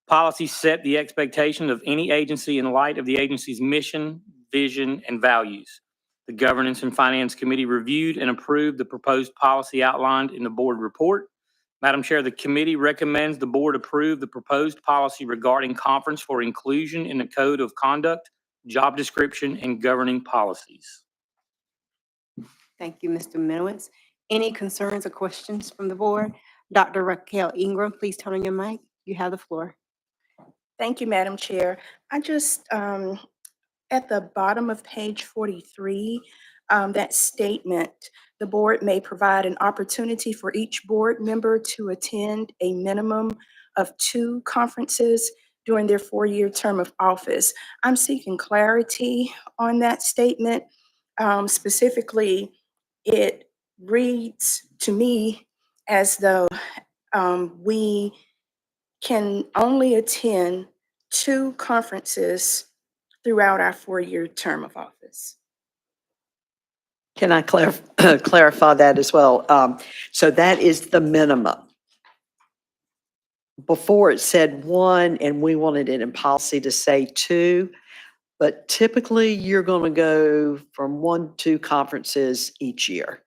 Policy set the expectation of any agency in light of the agency's mission, vision, and values. The Governance and Finance Committee reviewed and approved the proposed policy outlined in the board report. Madam Chair, the committee recommends the board approve the proposed policy regarding conference for inclusion in the Code of Conduct, job description, and governing policies. Thank you, Mr. Minowitz. Any concerns or questions from the board? Dr. Raquel Ingram, please turn on your mic. You have the floor. Thank you, Madam Chair. I just, at the bottom of page 43, that statement, the board may provide an opportunity for each board member to attend a minimum of 2 conferences during their 4-year term of office. I'm seeking clarity on that statement. Specifically, it reads to me as though we can only attend 2 conferences throughout our 4-year term of office. Can I clarify that as well? So that is the minimum. Before it said 1, and we wanted it in policy to say 2, but typically you're going to go from 1 to 2 conferences each year.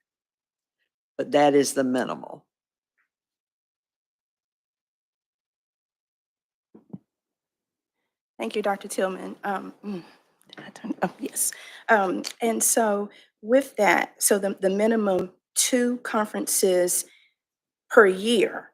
But that is the minimal. Thank you, Dr. Tillman. Yes. And so with that, so the minimum 2 conferences per year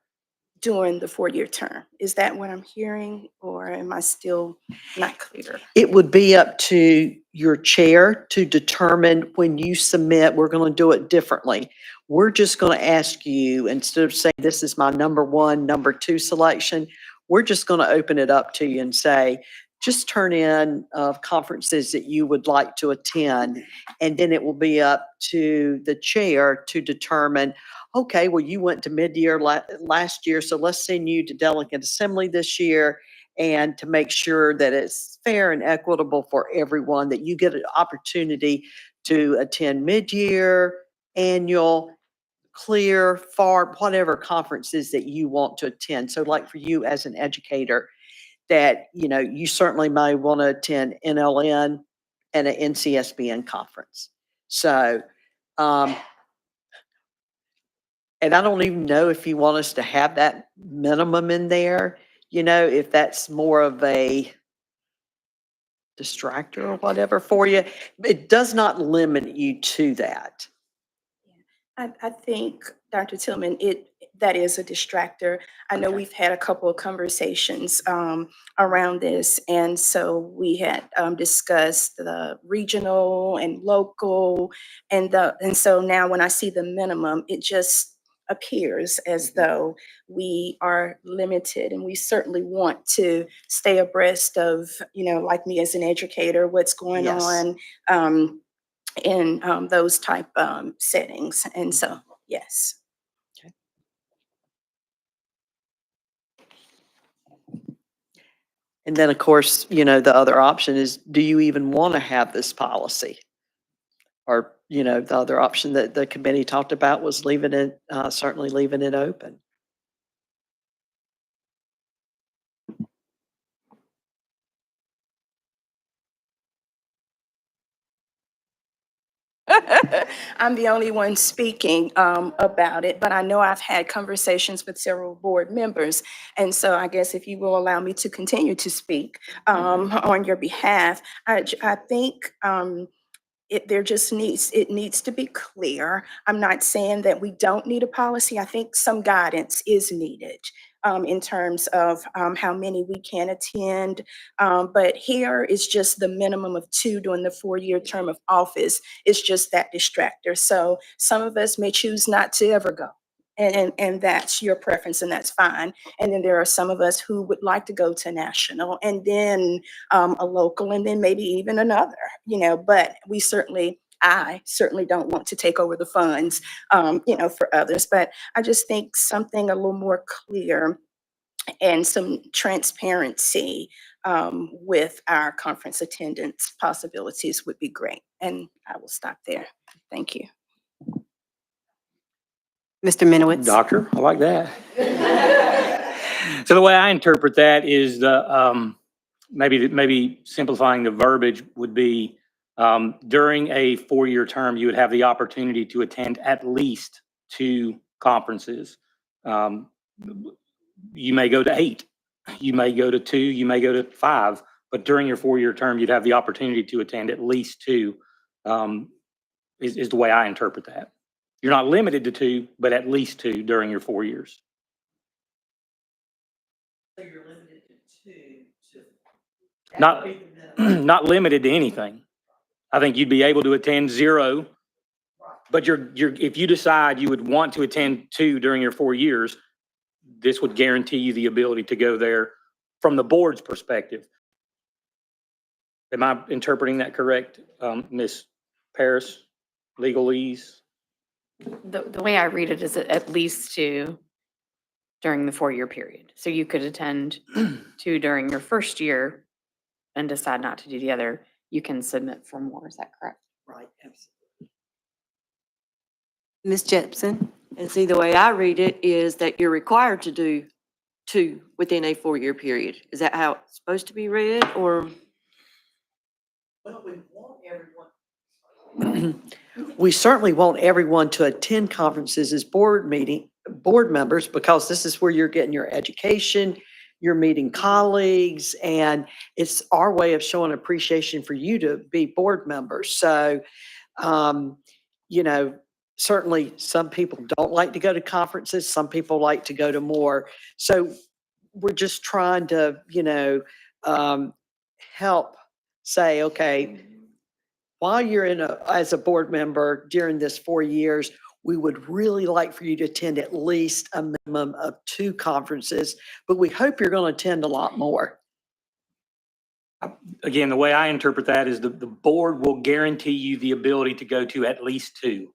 during the 4-year term. Is that what I'm hearing, or am I still not clear? It would be up to your chair to determine when you submit. We're going to do it differently. We're just going to ask you, instead of saying this is my number 1, number 2 selection, we're just going to open it up to you and say, just turn in conferences that you would like to attend. And then it will be up to the chair to determine, okay, well, you went to mid-year last year, so let's send you to delegate assembly this year, and to make sure that it's fair and equitable for everyone, that you get an opportunity to attend mid-year, annual, clear, FAR, whatever conferences that you want to attend. So like for you as an educator, that, you know, you certainly may want to attend NLN and an NCSBN conference. So, and I don't even know if you want us to have that minimum in there, you know, if that's more of a distractor or whatever for you. It does not limit you to that. I think, Dr. Tillman, that is a distractor. I know Okay. we've had a couple of conversations around this, and so we had discussed the regional and local, and so now when I see the minimum, it just appears as though we are limited, and we certainly want to stay abreast of, you know, like me as an educator, what's going Yes. on in those type settings. And so, yes. And then, of course, you know, the other option is, do you even want to have this policy? Or, you know, the other option that the committee talked about was leaving it, certainly leaving it open. I'm the only one speaking about it, but I know I've had conversations with several board members. And so I guess if you will allow me to continue to speak on your behalf, I think it needs to be clear. I'm not saying that we don't need a policy. I think some guidance is needed in terms of how many we can attend. But here is just the minimum of 2 during the 4-year term of office. It's just that distractor. So some of us may choose not to ever go. And that's your preference, and that's fine. And then there are some of us who would like to go to national, and then a local, and then maybe even another, you know, but I certainly don't want to take over the funds, you know, for others. But I just think something a little more clear and some transparency with our conference attendance possibilities would be great. And I will stop there. Thank you. Mr. Minowitz? Doctor, I like that. So the way I interpret that is maybe simplifying the verbiage would be during a 4-year term, you would have the opportunity to attend at least 2 conferences. You may go to 8, you may go to 2, you may go to 5, but during your 4-year term, you'd have the opportunity to attend at least 2, is the way I interpret that. You're not limited to 2, but at least 2 during your 4 years. So you're limited to 2. Not limited to anything. I think you'd be able to attend 0, but if you decide you would want to attend 2 during your 4 years, this would guarantee you the ability to go there from the board's perspective. Am I interpreting that correct, Ms. Paris, legalese? The way I read it is at least 2 during the 4-year period. So you could attend 2 during your first year and decide not to do the other. You can submit for more. Is that correct? Right, absolutely. Ms. Jepson? And see, the way I read it is that you're required to do 2 within a 4-year period. Is that how it's supposed to be read, or? Well, we want everyone. We certainly want everyone to attend conferences as board members, because this is where you're getting your education, you're meeting colleagues, and it's our way of showing appreciation for you to be board members. So, you know, certainly some people don't like to go to conferences. Some people like to go to more. So we're just trying to, you know, help say, okay, while you're as a board member during this 4 years, we would really like for you to attend at least a minimum of 2 conferences, but we hope you're going to attend a lot more. Again, the way I interpret that is the board will guarantee you the ability to go to at least 2.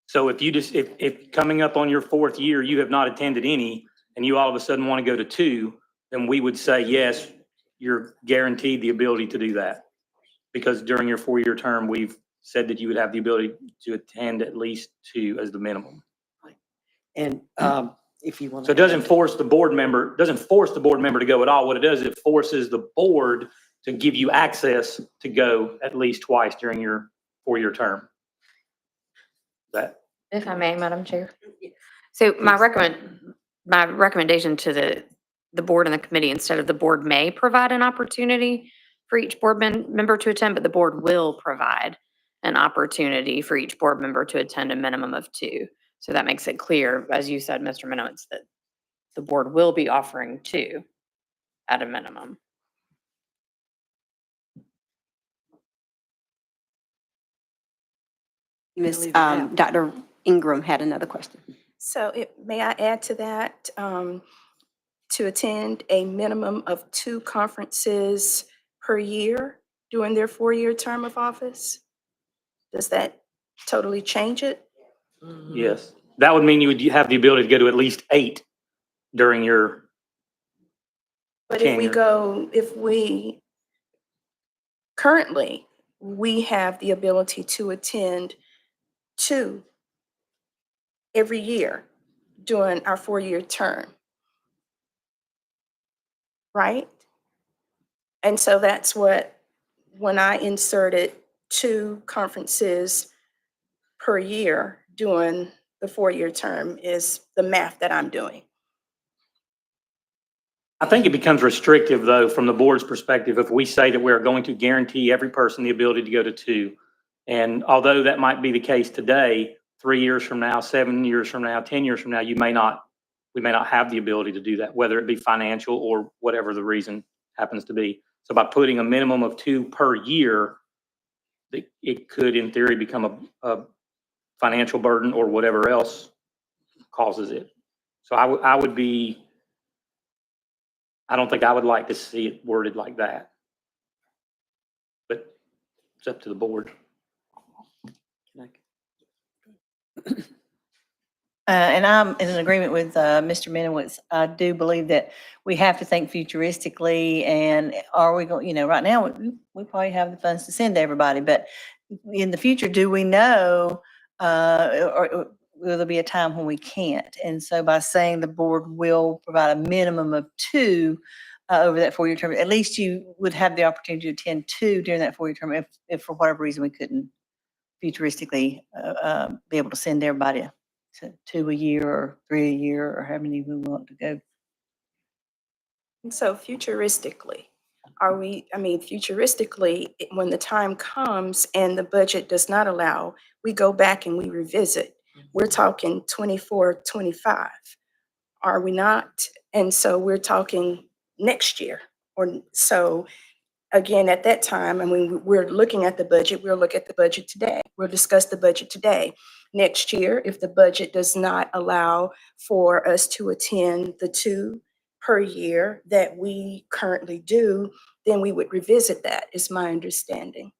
So if you just, if coming up on your 4th year, you have not attended any, and you all of a sudden want to go to 2, then we would say, yes, you're guaranteed the ability to do that. Because during your 4-year term, we've said that you would have the ability to attend at least 2 as the minimum. And if you want to. So it doesn't force the board member to go at all. What it does, it forces the board to give you access to go at least twice during your 4-year term. That, If I may, Madam Chair. So my recommendation to the board and the committee, instead of the board may provide an opportunity for each board member to attend, but the board will provide an opportunity for each board member to attend a minimum of 2. So that makes it clear, as you said, Mr. Minowitz, that the board will be offering 2 at a minimum. Dr. Ingram had another question. So may I add to that, to attend a minimum of 2 conferences per year during their 4-year term of office? Does that totally change it? yes, that would mean you would have the ability to go to at least 8 during your But tenure. currently, we have the ability to attend 2 every year during our 4-year term. Right? And so that's what, when I inserted 2 conferences per year during the 4-year term is the math that I'm doing. I think it becomes restrictive, though, from the board's perspective, if we say that we're going to guarantee every person the ability to go to 2. And although that might be the case today, 3 years from now, 7 years from now, 10 years from now, we may not have the ability to do that, whether it be financial or whatever the reason happens to be. So by putting a minimum of 2 per year, it could, in theory, become a financial burden or whatever else causes it. So I don't think I would like to see it worded like that. But it's up to the board. And I'm in agreement with Mr. Minowitz. I do believe that we have to think futuristically, and are we going, right now, we probably have the funds to send to everybody, but in the future, do we know, or will there be a time when we can't? And so by saying the board will provide a minimum of 2 over that 4-year term, at least you would have the opportunity to attend 2 during that 4-year term if for whatever reason we couldn't futuristically be able to send everybody 2 a year or 3 a year or how many we want to go. And so futuristically, futuristically, when the time comes and the budget does not allow, we go back and we revisit. We're talking 24, 25, are we not? And so we're talking next year. So again, at that time, we're looking at the budget, we'll look at the budget today. We'll discuss the budget today. Next year, if the budget does not allow for us to attend the 2 per year that we currently do, then we would revisit that, is my understanding.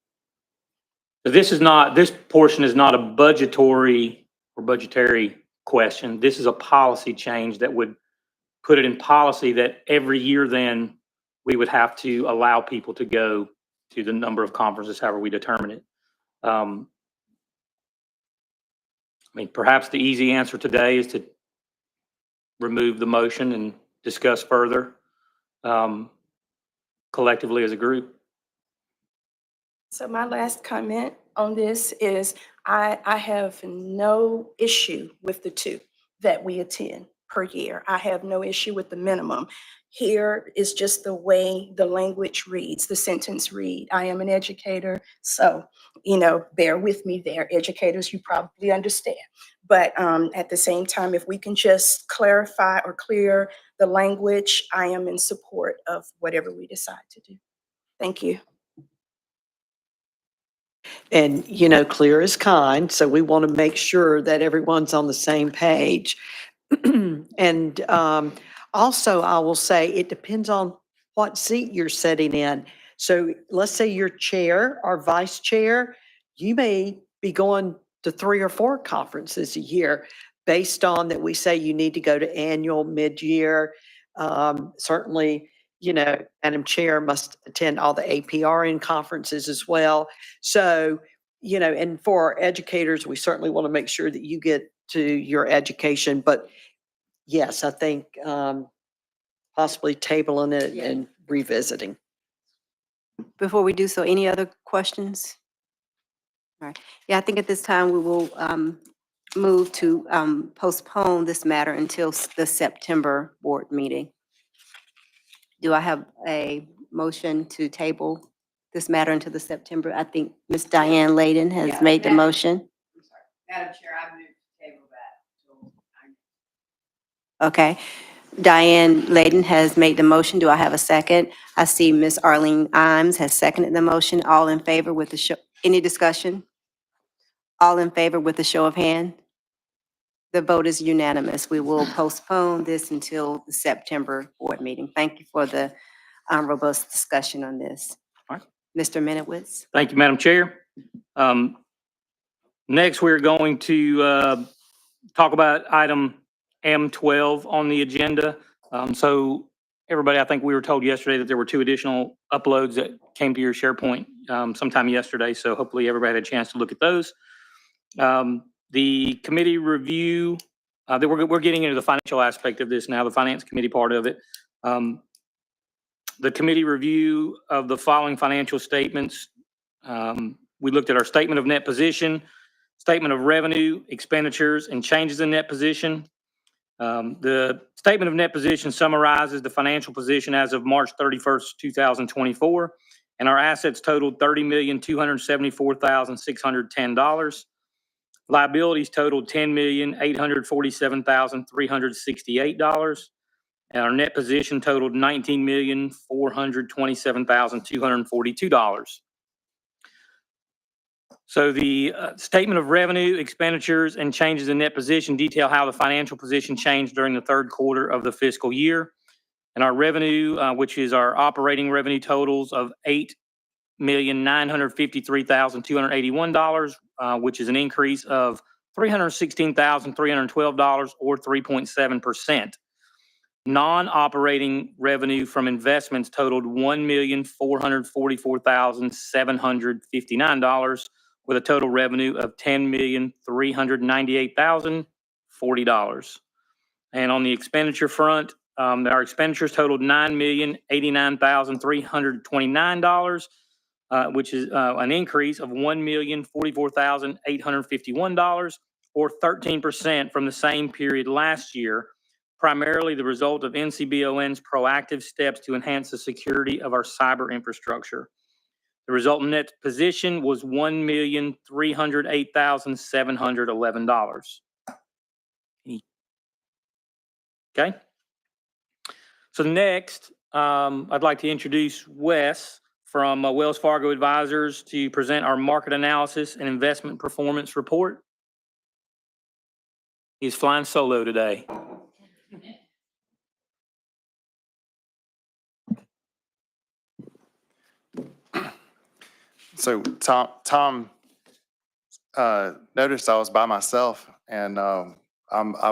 This portion is not a budgetary question. This is a policy change that would put it in policy that every year then we would have to allow people to go to the number of conferences, however we determine it. Perhaps the easy answer today is to remove the motion and discuss further collectively as a group. So my last comment on this is I have no issue with the 2 that we attend per year. I have no issue with the minimum. Here is just the way the language reads, the sentence read. I am an educator, so, bear with me there. Educators, you probably understand. But at the same time, if we can just clarify or clear the language, I am in support of whatever we decide to do. Thank you. And, clear is kind, so we want to make sure that everyone's on the same page. And also, I will say, it depends on what seat you're sitting in. So let's say you're chair or vice chair, you may be going to 3 or 4 conferences a year based on that we say you need to go to annual, mid-year. Certainly, Madam Chair must attend all the APRN conferences as well. So, and for our educators, we certainly want to make sure that you get to your education. But yes, I think possibly tabling it and revisiting. Before we do so, any other questions? All right. Yeah, I think at this time we will move to postpone this matter until the September board meeting. Do I have a motion to table this matter until the September? I think Ms. Diane Layden has made the motion. Madam Chair, I move to table that. Okay. Diane Layden has made the motion. Do I have a second? I see Ms. Arlene Imes has seconded the motion. All in favor with the show, any discussion? All in favor with the show of hand? The vote is unanimous. We will postpone this until the September board meeting. Thank you for the robust discussion on this. All right. Mr. Minowitz. Thank you, Madam Chair. Next, we're going to talk about item M12 on the agenda. So everybody, I think we were told yesterday that there were 2 additional uploads that came to your SharePoint sometime yesterday. So hopefully everybody had a chance to look at those. The committee review, that we're getting into the financial aspect of this now, the finance committee part of it. The committee review of the following financial statements. We looked at our statement of net position, statement of revenue, expenditures, and changes in net position. The statement of net position summarizes the financial position as of March 31st, 2024, and our assets totaled $30,274,610. Liabilities totaled $10,847,368, and our net position totaled $19,427,242. So the statement of revenue, expenditures, and changes in net position detail how the financial position changed during the 3rd quarter of the fiscal year. And our revenue, which is our operating revenue totals of $8,953,281, which is an increase of $316,312 or 3.7%. Non-operating revenue from investments totaled $1,444,759 with a total revenue of $10,398,040. And on the expenditure front, our expenditures totaled $9,089,329, which is an increase of $1,044,851 or 13% from the same period last year, primarily the result of NCBON's proactive steps to enhance the security of our cyber infrastructure. The resultant net position was $1,308,711. Okay. So next, I'd like to introduce Wes from Wells Fargo Advisors to present our market analysis and investment performance report. He's flying solo today. So Tom noticed I was by myself, and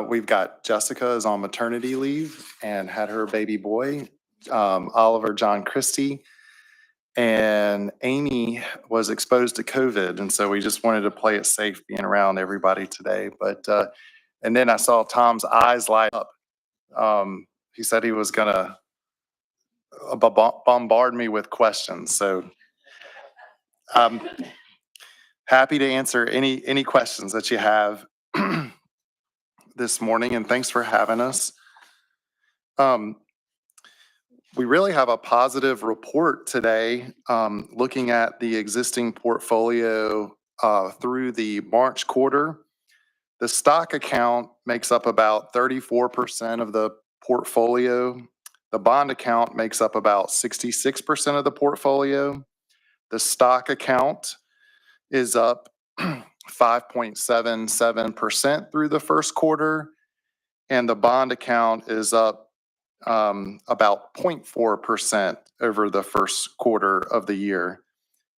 we've got Jessica is on maternity leave and had her baby boy, Oliver John Christie, and Amy was exposed to COVID, and so we just wanted to play it safe being around everybody today. But and then I saw Tom's eyes light up. He said he was gonna bombard me with questions, so I'm happy to answer any questions that you have this morning, and thanks for having us. We really have a positive report today, looking at the existing portfolio through the March quarter. The stock account makes up about 34% of the portfolio. The bond account makes up about 66% of the portfolio. The stock account is up 5.77% through the 1st quarter, and the bond account is up about 0.4% over the first quarter of the year.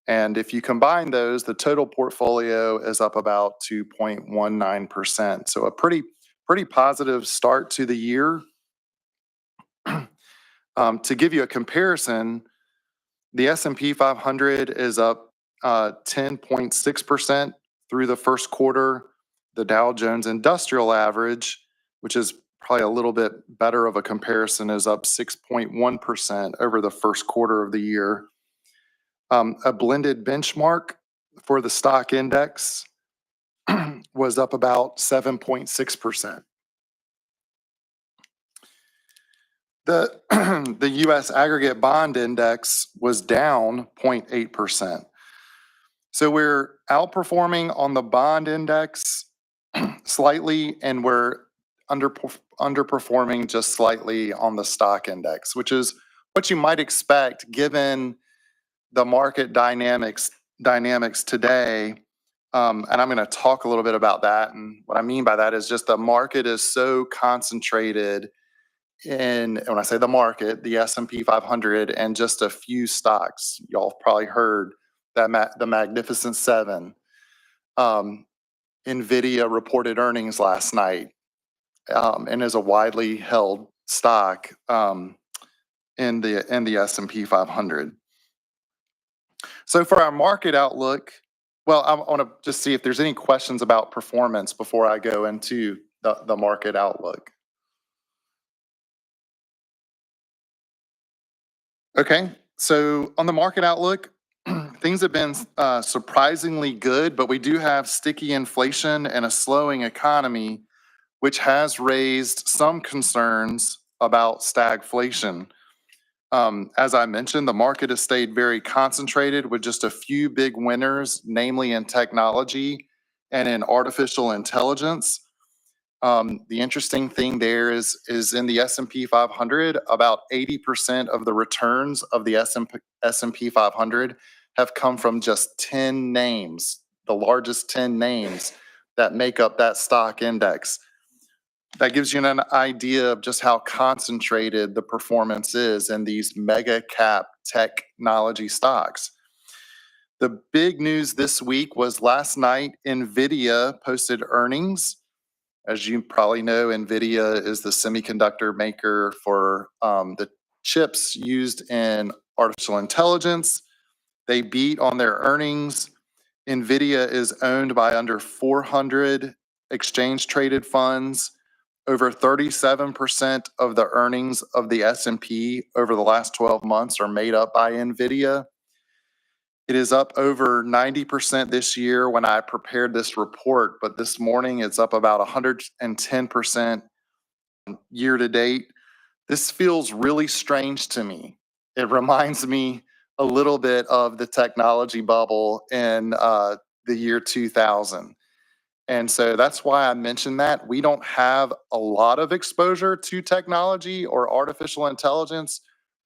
And if you combine those, the total portfolio is up about 2.19%. So a pretty positive start to the year. To give you a comparison, the S&P 500 is up 10.6% through the first quarter. The Dow Jones Industrial Average, which is probably a little bit better of a comparison, is up 6.1% over the first quarter of the year. A blended benchmark for the stock index was up about 7.6%. The U.S. aggregate bond index was down 0.8%. So we're outperforming on the bond index slightly, and we're underperforming just slightly on the stock index, which is what you might expect given the market dynamics today. And I'm going to talk a little bit about that. And what I mean by that is just the market is so concentrated in, when I say the market, the S&P 500 and just a few stocks. Y'all probably heard that the Magnificent Seven. NVIDIA reported earnings last night and is a widely held stock in the S&P 500. So for our market outlook, well, I want to just see if there's any questions about performance before I go into the market outlook. Okay, so on the market outlook, things have been surprisingly good, but we do have sticky inflation and a slowing economy, which has raised some concerns about stagflation. As I mentioned, the market has stayed very concentrated with just a few big winners, namely in technology and in artificial intelligence. The interesting thing there is in the S&P 500, about 80% of the returns of the S&P 500 have come from just 10 names, the largest 10 names that make up that stock index. That gives you an idea of just how concentrated the performance is in these mega cap technology stocks. The big news this week was last night, NVIDIA posted earnings. As you probably know, NVIDIA is the semiconductor maker for the chips used in artificial intelligence. They beat on their earnings. NVIDIA is owned by under 400 exchange traded funds. Over 37% of the earnings of the S&P over the last 12 months are made up by NVIDIA. It is up over 90% this year when I prepared this report, but this morning it's up about 110% year to date. This feels really strange to me. It reminds me a little bit of the technology bubble in the year 2000. And so that's why I mentioned that. We don't have a lot of exposure to technology or artificial intelligence.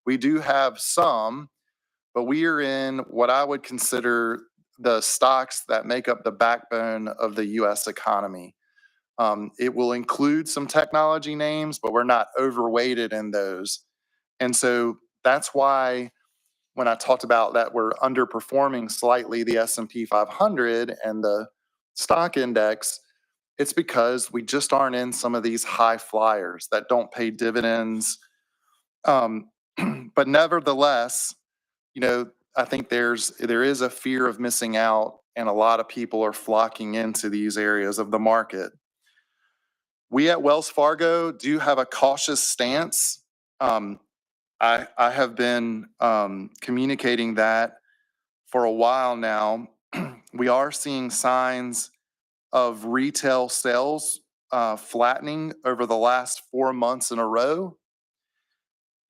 We do have some, but we are in what I would consider the stocks that make up the backbone of the U.S. economy. It will include some technology names, but we're not overweighted in those. And so that's why when I talked about that we're underperforming slightly the S&P 500 and the stock index, it's because we just aren't in some of these high flyers that don't pay dividends. But nevertheless, you know, I think there is a fear of missing out, and a lot of people are flocking into these areas of the market. We at Wells Fargo do have a cautious stance. I have been communicating that for a while now. We are seeing signs of retail sales flattening over the last 4 months in a row.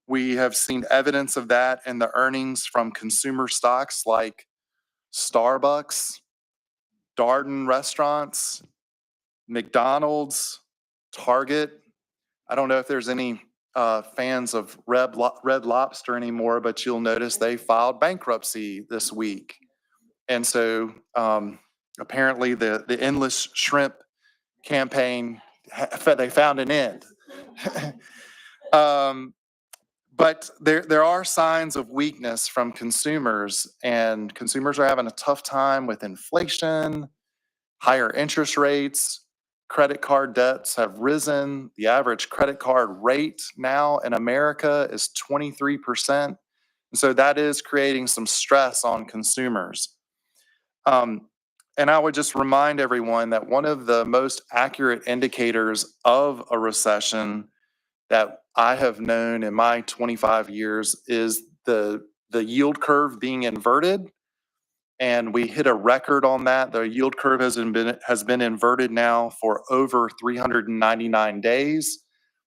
We have seen evidence of that in the earnings from consumer stocks like Starbucks, Darden Restaurants, McDonald's, Target. I don't know if there's any fans of Red Lobster anymore, but you'll notice they filed bankruptcy this week. And so apparently the endless shrimp campaign, they found an end. But there are signs of weakness from consumers, and consumers are having a tough time with inflation, higher interest rates. Credit card debts have risen. The average credit card rate now in America is 23%. And so that is creating some stress on consumers. And I would just remind everyone that one of the most accurate indicators of a recession that I have known in my 25 years is the yield curve being inverted. And we hit a record on that. The yield curve has been inverted now for over 399 days.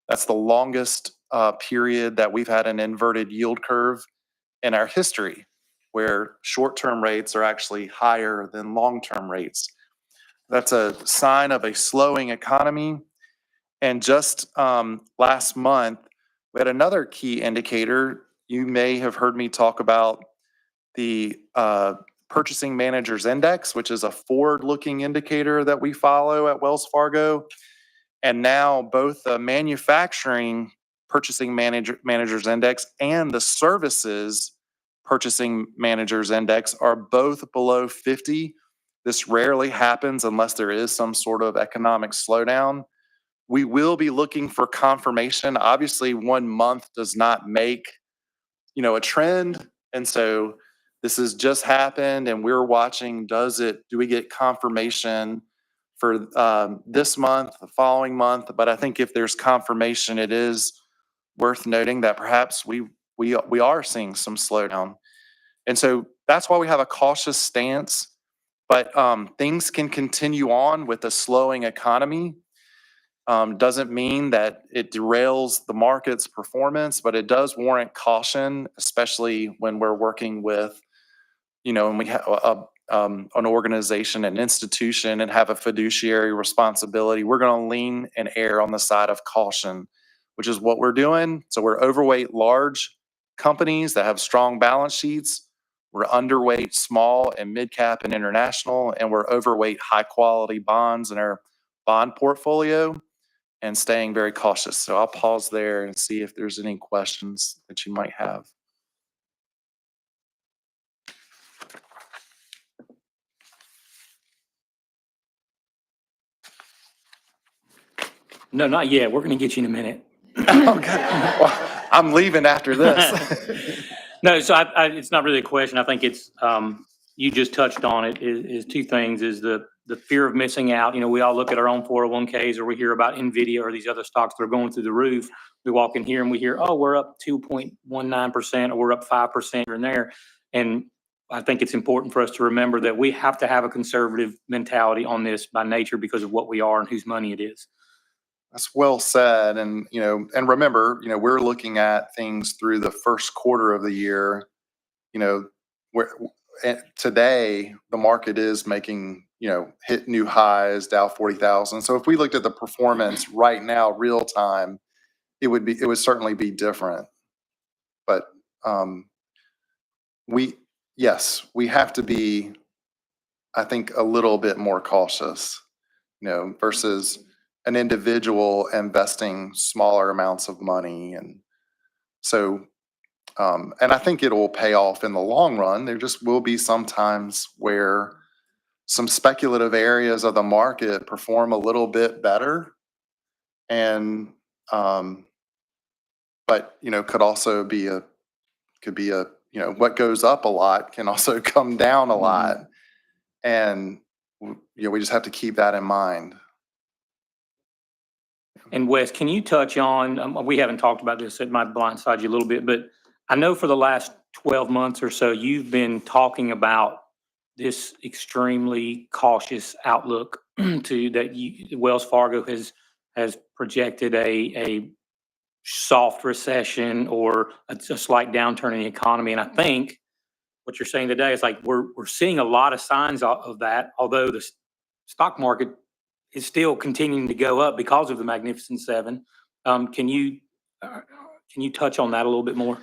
That's the longest period that we've had an inverted yield curve in our history, where short-term rates are actually higher than long-term rates. That's a sign of a slowing economy. And just last month, we had another key indicator. You may have heard me talk about the Purchasing Managers Index, which is a forward-looking indicator that we follow at Wells Fargo. And now both the Manufacturing Purchasing Managers Index and the Services Purchasing Managers Index are both below 50. This rarely happens unless there is some sort of economic slowdown. We will be looking for confirmation. Obviously, 1 month does not make, a trend. And so this has just happened and we're watching, do we get confirmation for this month, the following month? But I think if there's confirmation, it is worth noting that perhaps we are seeing some slowdown. And so that's why we have a cautious stance. But things can continue on with a slowing economy. Doesn't mean that it derails the market's performance, but it does warrant caution, especially when we're working with, and we have an organization, an institution, and have a fiduciary responsibility. We're going to lean and err on the side of caution, which is what we're doing. So we're overweight large companies that have strong balance sheets. We're underweight small and mid-cap and international, and we're overweight high-quality bonds in our bond portfolio, and staying very cautious. So I'll pause there and see if there's any questions that you might have. No, not yet. We're going to get you in a minute. Okay. Well, I'm leaving after this. No, so it's not really a question. I think it's, you just touched on it, is two things, is the fear of missing out. We all look at our own 401ks, or we hear about NVIDIA or these other stocks that are going through the roof. We walk in here and we hear, oh, we're up 2.19% or we're up 5% here and there. And I think it's important for us to remember that we have to have a conservative mentality on this by nature because of what we are and whose money it is. That's well said. And, and remember, we're looking at things through the first quarter of the year, where today the market is making, hit new highs, Dow 40,000. So if we looked at the performance right now, real time, it would certainly be different. But we have to be, I think, a little bit more cautious, versus an individual investing smaller amounts of money. And so, and I think it will pay off in the long run. There just will be some times where some speculative areas of the market perform a little bit better. And, but, could also be what goes up a lot can also come down a lot. And, we just have to keep that in mind. And Wes, can you touch on, we haven't talked about this, it might blindside you a little bit, but I know for the last 12 months or so, you've been talking about this extremely cautious outlook that Wells Fargo has projected a soft recession or a slight downturn in the economy. And I think what you're saying today is like, we're seeing a lot of signs of that, although the stock market is still continuing to go up because of the Magnificent Seven. Can you touch on that a little bit more?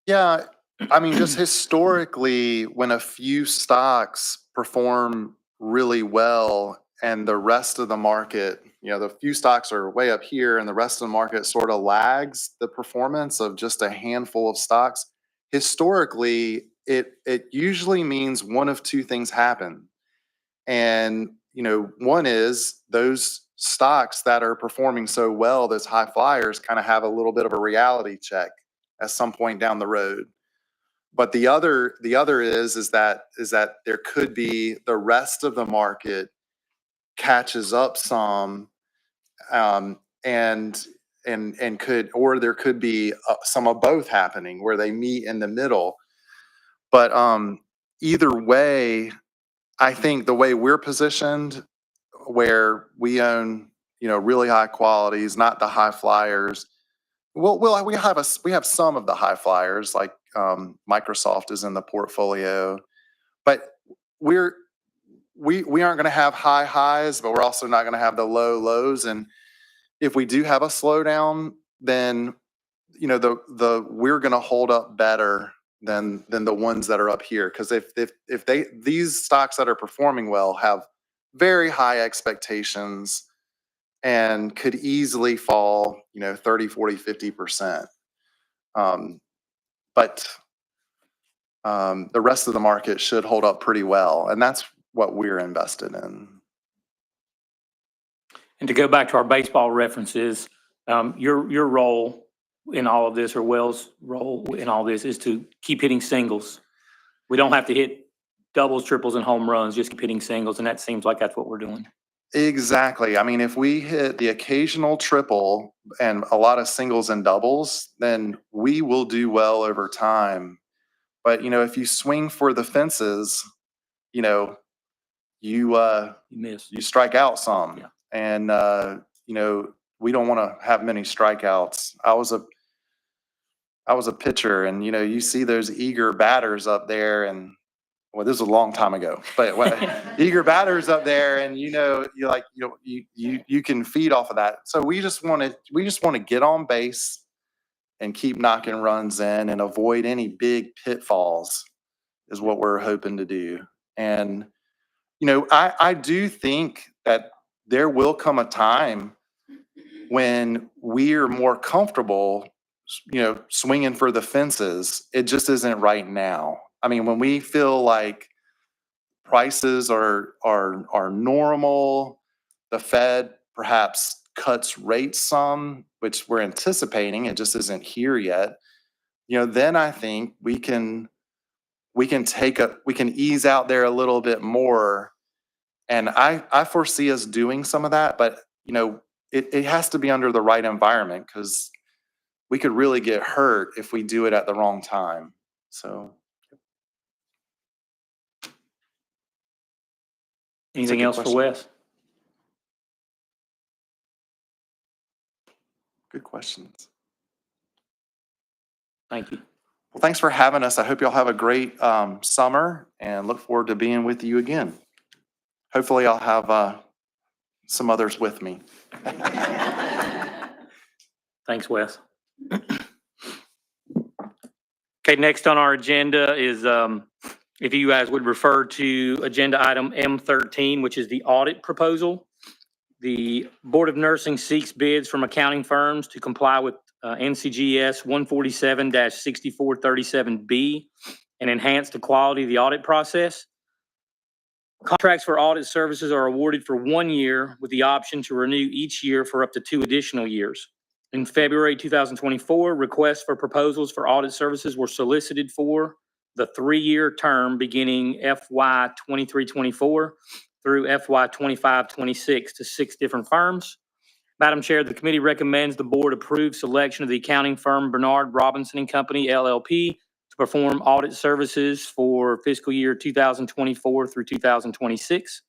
Yeah, I mean, just historically, when a few stocks perform really well and the rest of the market, the few stocks are way up here and the rest of the market sort of lags the performance of just a handful of stocks. Historically, it usually means one of two things happen. And, one is those stocks that are performing so well, those high flyers kind of have a little bit of a reality check at some point down the road. But the other is that there could be the rest of the market catches up some, and there could be some of both happening where they meet in the middle. But either way, I think the way we're positioned, where we own, really high qualities, not the high flyers. We have some of the high flyers, like Microsoft is in the portfolio, but we aren't going to have high highs, but we're also not going to have the low lows. And if we do have a slowdown, then we're going to hold up better than the ones that are up here. Because if these stocks that are performing well have very high expectations and could easily fall, 30, 40, 50%. But the rest of the market should hold up pretty well. And that's what we're invested in. And to go back to our baseball references, your role in all of this, or Wells' role in all this, is to keep hitting singles. We don't have to hit doubles, triples, and home runs, just keep hitting singles, and that seems like that's what we're doing. Exactly. I mean, if we hit the occasional triple and a lot of singles and doubles, then we will do well over time. But, if you swing for the fences, you miss. You strike out some. Yeah. And, we don't want to have many strikeouts. I was a pitcher, and, you see those eager batters up there, and well, this was a long time ago, but eager batters up there, and you can feed off of that. So we just want to get on base and keep knocking runs in and avoid any big pitfalls is what we're hoping to do. And I do think that there will come a time when we're more comfortable, swinging for the fences. It just isn't right now. I mean, when we feel like prices are normal, the Fed perhaps cuts rates some, which we're anticipating, it just isn't here yet. Then I think we can ease out there a little bit more. And I foresee us doing some of that, but it has to be under the right environment, because we could really get hurt if we do it at the wrong time. So. Anything good else for question. Wes? Good questions. Thank you. Well, thanks for having us. I hope y'all have a great summer, and look forward to being with you again. Hopefully I'll have some others with me. Thanks, Wes. Okay, next on our agenda is, if you guys would refer to agenda item M13, which is the audit proposal. The Board of Nursing seeks bids from accounting firms to comply with NCGS 147-6437B and enhance the quality of the audit process. Contracts for audit services are awarded for 1 year with the option to renew each year for up to 2 additional years. In February 2024, requests for proposals for audit services were solicited for the 3-year term beginning FY 23-24 through FY 25-26 to 6 different firms. Madam Chair, the committee recommends the board approve selection of the accounting firm Bernard Robinson and Company, LLP, to perform audit services for fiscal year 2024 through 2026.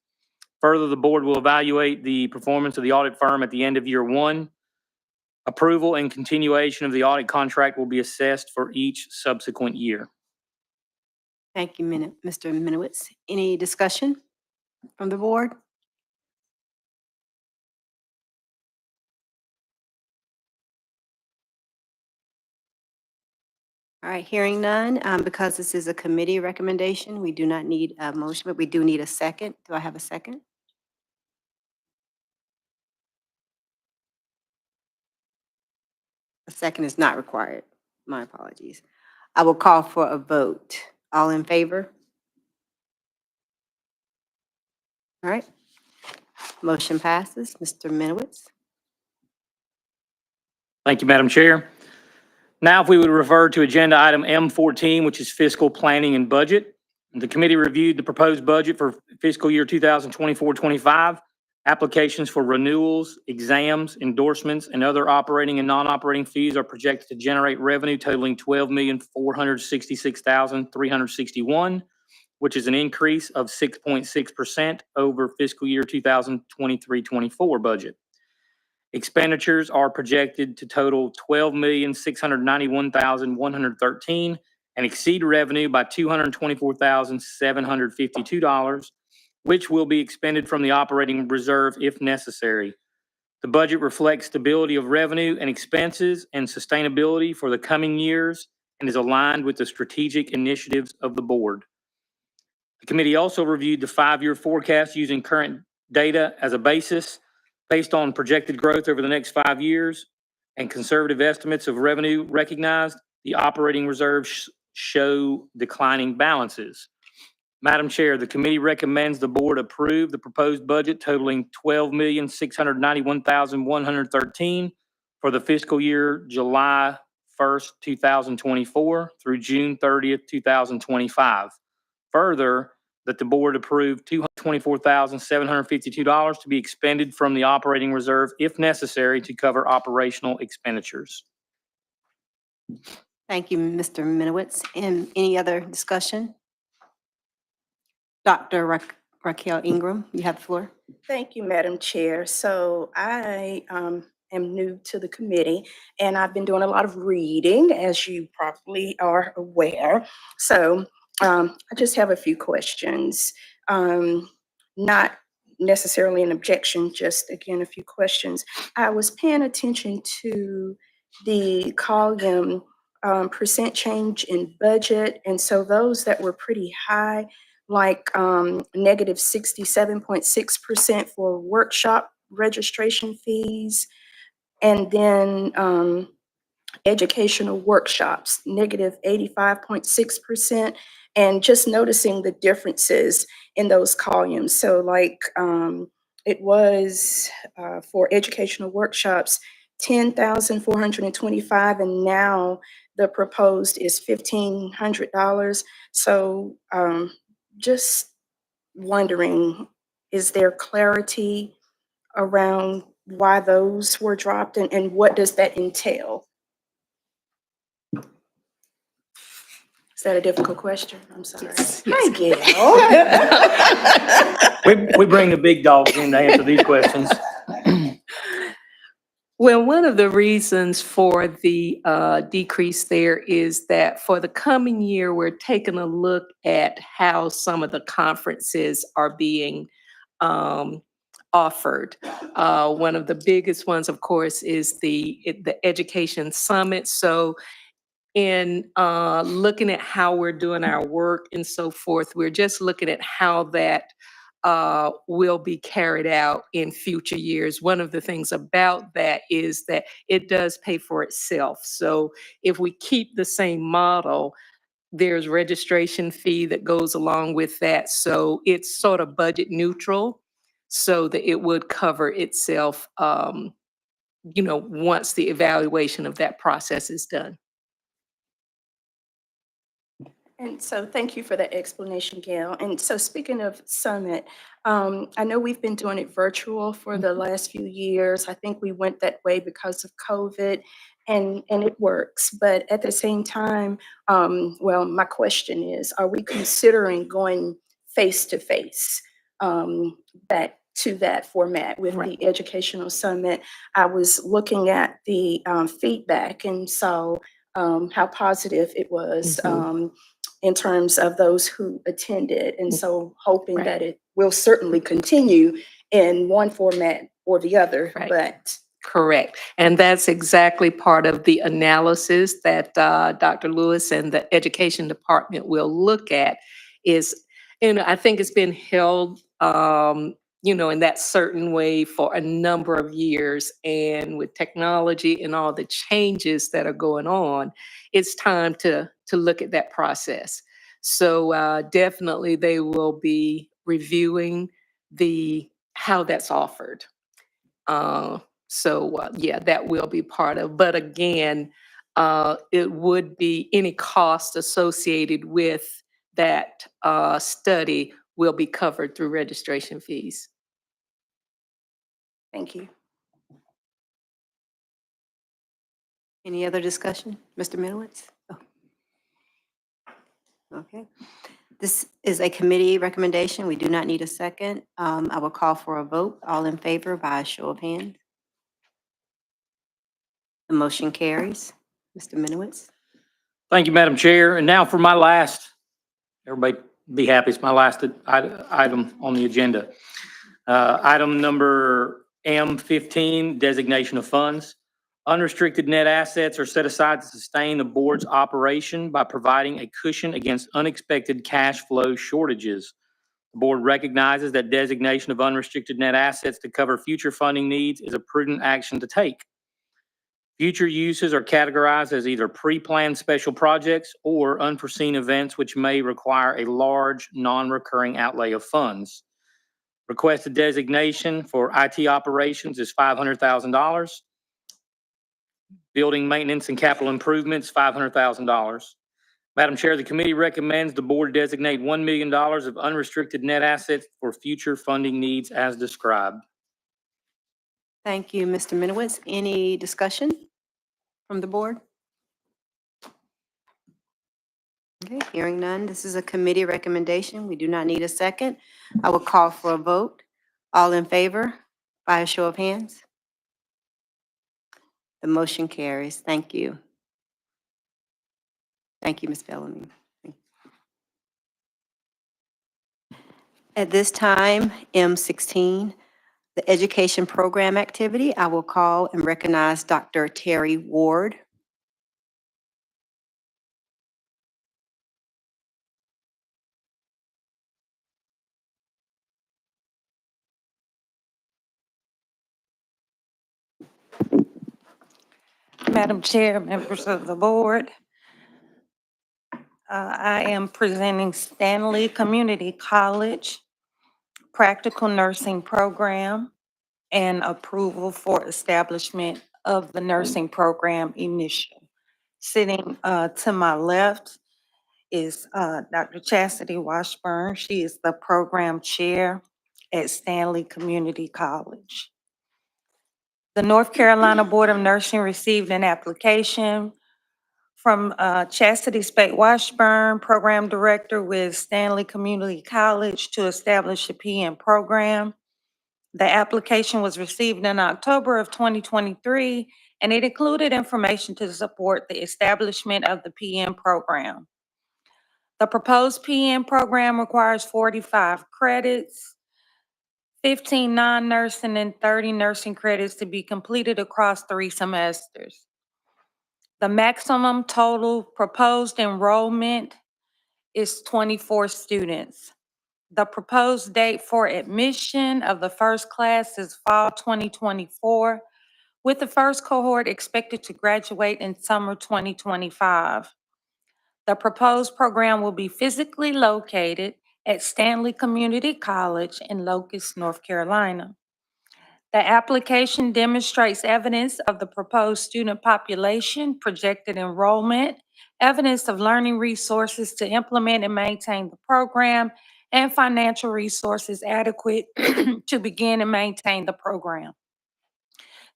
Further, the board will evaluate the performance of the audit firm at the end of year 1. Approval and continuation of the audit contract will be assessed for each subsequent year. Thank you, Mr. Minowitz. Any discussion from the board? All right, hearing none, because this is a committee recommendation, we do not need a motion, but we do need a second. Do I have a second? second is not required. My apologies. I will call for a vote. All in favor? All right. Motion passes. Mr. Minowitz? Thank you, Madam Chair. Now, if we would refer to agenda item M14, which is fiscal planning and budget. The committee reviewed the proposed budget for fiscal year 2024-25. Applications for renewals, exams, endorsements, and other operating and non-operating fees are projected to generate revenue totaling $12,466,361, which is an increase of 6.6% over fiscal year 2023-24 budget. Expenditures are projected to total $12,691,113 and exceed revenue by $224,752, which will be expended from the operating reserve if necessary. The budget reflects stability of revenue and expenses and sustainability for the coming years and is aligned with the strategic initiatives of the board. The committee also reviewed the 5-year forecast using current data as a basis. Based on projected growth over the next 5 years and conservative estimates of revenue recognized, the operating reserves show declining balances. Madam Chair, the committee recommends the board approve the proposed budget totaling $12,691,113 for the fiscal year July 1st, 2024 through June 30th, 2025. Further, that the board approve $224,752 to be expended from the operating reserve if necessary to cover operational expenditures. Thank you, Mr. Minowitz. And any other discussion? Dr. Raquel Ingram, you have the floor. Thank you, Madam Chair. So I am new to the committee, and I've been doing a lot of reading, as you probably are aware. So I just have a few questions. Not necessarily an objection, just again, a few questions. I was paying attention to the column percent change in budget, and so those that were pretty high, like negative 67.6% for workshop registration fees, and then educational workshops, negative 85.6%, and just noticing the differences in those columns. So like it was for educational workshops, 10,425, and now the proposed is $1,500. So just wondering, is there clarity around why those were dropped, and what does that entail? Is that a difficult question? I'm sorry. Yes. Hi, Gail. We bring the big dogs in to answer these questions. Well, one of the reasons for the decrease there is that for the coming year, we're taking a look at how some of the conferences are being offered. One of the biggest ones, of course, is the Education Summit. So in looking at how we're doing our work and so forth, we're just looking at how that will be carried out in future years. One of the things about that is that it does pay for itself. So if we keep the same model, there's registration fee that goes along with that. So it's sort of budget neutral so that it would cover itself, once the evaluation of that process is done. And so thank you for that explanation, Gail. And so speaking of Summit, I know we've been doing it virtual for the last few years. I think we went that way because of COVID, and it works. But at the same time, well, my question is, are we considering going face-to-face back to that format with the Educational Summit? I was looking at the feedback and saw how positive it was. In terms of those who attended. And so hoping that it will certainly continue in one format or the other, but. Correct. And that's exactly part of the analysis that Dr. Lewis and the Education Department will look at is, I think it's been held, in that certain way for a number of years. And with technology and all the changes that are going on, it's time to look at that process. So definitely they will be reviewing how that's offered. Yeah, that will be part of, but again, it would be any cost associated with that study will be covered through registration fees. Thank you. Any other discussion? Mr. Minowitz? Oh. Okay. This is a committee recommendation. We do not need a second. I will call for a vote. All in favor by a show of hands. The motion carries. Mr. Minowitz? Thank you, Madam Chair. And now for my last, everybody be happy, it's my last item on the agenda. Item number M15, designation of funds. Unrestricted net assets are set aside to sustain the board's operation by providing a cushion against unexpected cash flow shortages. The board recognizes that designation of unrestricted net assets to cover future funding needs is a prudent action to take. Future uses are categorized as either pre-planned special projects or unforeseen events which may require a large non-recurring outlay of funds. Requested designation for IT operations is $500,000. Building maintenance and capital improvements, $500,000. Madam Chair, the committee recommends the board designate $1 million of unrestricted net assets for future funding needs as described. Thank you, Mr. Minowitz. Any discussion from the board? Okay, hearing none. This is a committee recommendation. We do not need a second. I will call for a vote. All in favor by a show of hands. The motion carries. Thank you. Thank you, Ms. Bellamy. At this time, M16, the education program activity, I will call and recognize Dr. Terry Ward. Madam Chair, members of the board, I am presenting Stanley Community College Practical Nursing Program and approval for establishment of the nursing program initial. Sitting to my left is Dr. Chastity Washburn. She is the program chair at Stanley Community College. The North Carolina Board of Nursing received an application from Chastity Spate Washburn, Program Director with Stanley Community College, to establish a PM program. The application was received in October of 2023, and it included information to support the establishment of the PM program. The proposed PM program requires 45 credits, 15 non-nursing and 30 nursing credits to be completed across 3 semesters. The maximum total proposed enrollment is 24 students. The proposed date for admission of the first class is fall 2024, with the first cohort expected to graduate in summer 2025. The proposed program will be physically located at Stanley Community College in Locust, North Carolina. The application demonstrates evidence of the proposed student population, projected enrollment, evidence of learning resources to implement and maintain the program, and financial resources adequate to begin and maintain the program.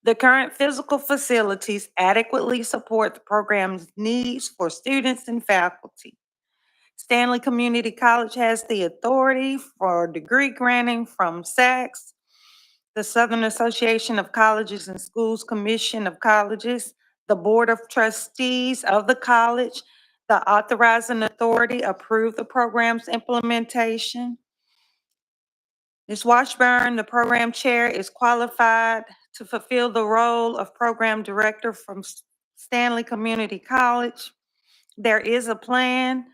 The current physical facilities adequately support the program's needs for students and faculty. Stanley Community College has the authority for degree granting from SACS, the Southern Association of Colleges and Schools Commission of Colleges, the Board of Trustees of the college. The authorizing authority approved the program's implementation. Ms. Washburn, the program chair, is qualified to fulfill the role of program director from Stanley Community College. There is a plan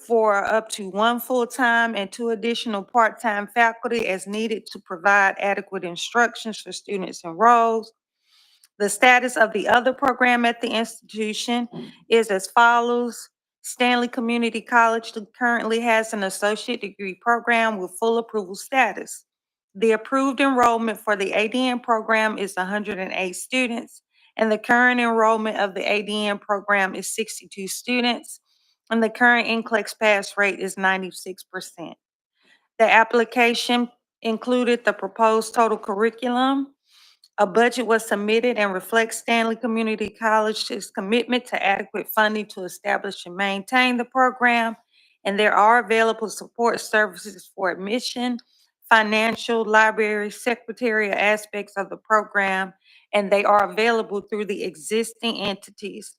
for up to 1 full-time and 2 additional part-time faculty as needed to provide adequate instructions for students enrolled. The status of the other program at the institution is as follows. Stanley Community College currently has an associate degree program with full approval status. The approved enrollment for the ADN program is 108 students, and the current enrollment of the ADN program is 62 students, and the current NCLEX pass rate is 96%. The application included the proposed total curriculum. A budget was submitted and reflects Stanley Community College's commitment to adequate funding to establish and maintain the program. And there are available support services for admission, financial, library, secretarial aspects of the program, and they are available through the existing entities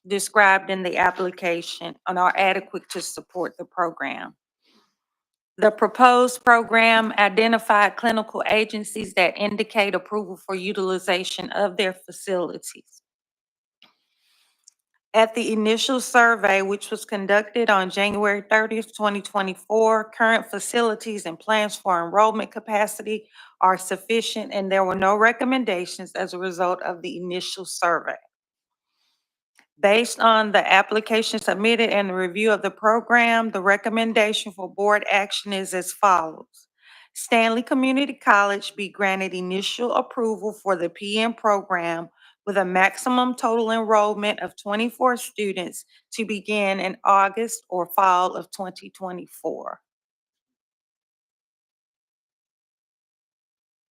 described in the application and are adequate to support the program. The proposed program identified clinical agencies that indicate approval for utilization of their facilities. At the initial survey, which was conducted on January 30th, 2024, current facilities and plans for enrollment capacity are sufficient, and there were no recommendations as a result of the initial survey. Based on the application submitted and the review of the program, the recommendation for board action is as follows. Stanley Community College be granted initial approval for the PM program with a maximum total enrollment of 24 students to begin in August or fall of 2024.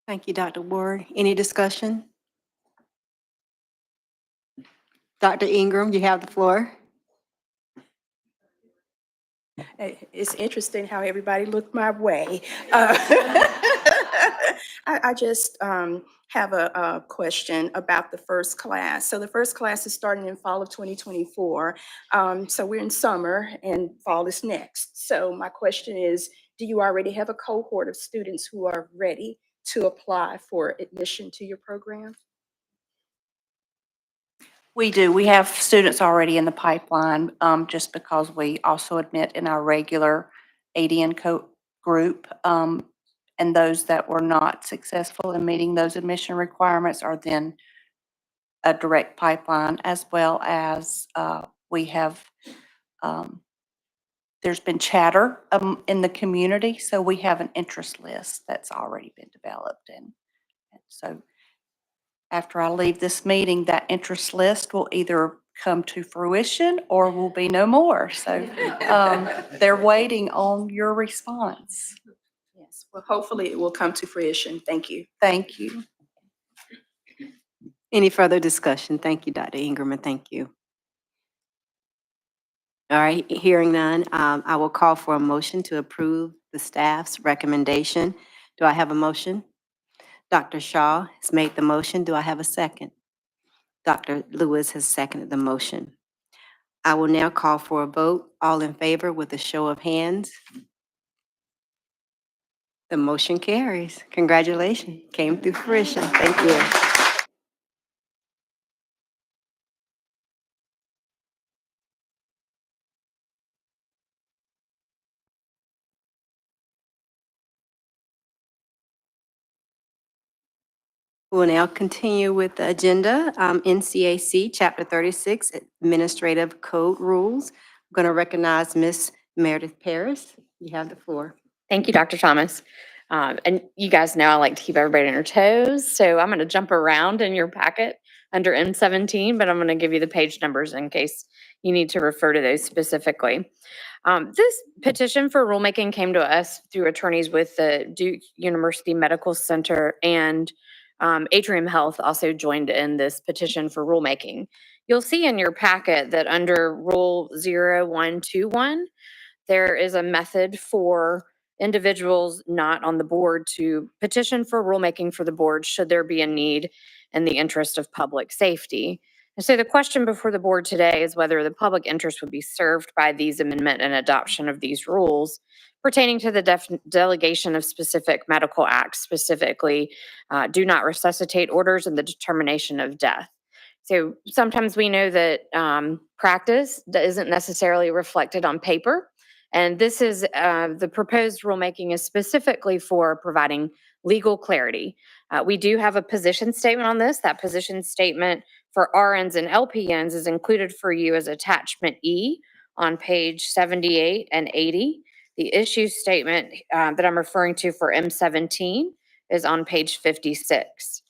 Thank you, Dr. Ward. Any discussion? Dr. Ingram, you have the floor. It's interesting how everybody looked my way. I just have a question about the first class. So the first class is starting in fall of 2024. So we're in summer and fall is next. So my question is, do you already have a cohort of students who are ready to apply for admission to your program? We do. We have students already in the pipeline, just because we also admit in our regular ADN group. And those that were not successful in meeting those admission requirements are then a direct pipeline, as well as we have, there's been chatter in the community. So we have an interest list that's already been developed. And so after I leave this meeting, that interest list will either come to fruition or will be no more. So they're waiting on your response. Yes, well, hopefully it will come to fruition. Thank you. Thank you. Any further discussion? Thank you, Dr. Ingram, and thank you. All right, hearing none, I will call for a motion to approve the staff's recommendation. Do I have a motion? Dr. Shaw has made the motion. Do I have a second? Dr. Lewis has seconded the motion. I will now call for a vote. All in favor with a show of hands. The motion carries. Congratulations. Came through fruition. Thank you. We'll now continue with the agenda. NCAC Chapter 36, Administrative Code Rules. I'm going to recognize Ms. Meredith Paris. You have the floor. Thank you, Dr. Thomas. And you guys know I like to keep everybody on their toes, so I'm going to jump around in your packet under M17, but I'm going to give you the page numbers in case you need to refer to those specifically. This petition for rulemaking came to us through attorneys with the Duke University Medical Center, and Atrium Health also joined in this petition for rulemaking. You'll see in your packet that under Rule 0121, there is a method for individuals not on the board to petition for rulemaking for the board should there be a need in the interest of public safety. And so the question before the board today is whether the public interest would be served by these amendment and adoption of these rules pertaining to the delegation of specific medical acts, specifically do not resuscitate orders and the determination of death. So sometimes we know that practice that isn't necessarily reflected on paper. And this is, the proposed rulemaking is specifically for providing legal clarity. We do have a position statement on this. That position statement for RNs and LPNs is included for you as attachment E on page 78 and 80. The issue statement that I'm referring to for M17 is on page 56.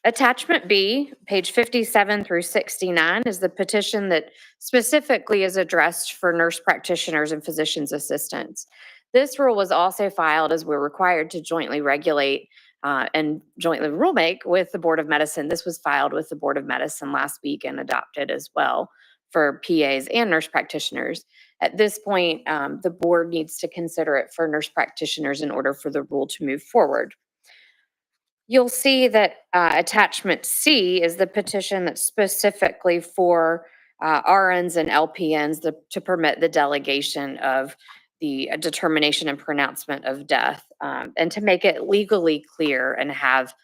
Attachment B, page 57 through 69, is the petition that specifically is addressed for nurse practitioners and physician's assistants. This rule was also filed as we're required to jointly regulate and jointly rulemake with the Board of Medicine. This was filed with the Board of Medicine last week and adopted as well for PAs and nurse practitioners. At this point, the board needs to consider it for nurse practitioners in order for the rule to move forward. You'll see that attachment C is the petition that's specifically for RNs and LPNs to permit the delegation of the determination and pronouncement of death, and to make it legally clear and have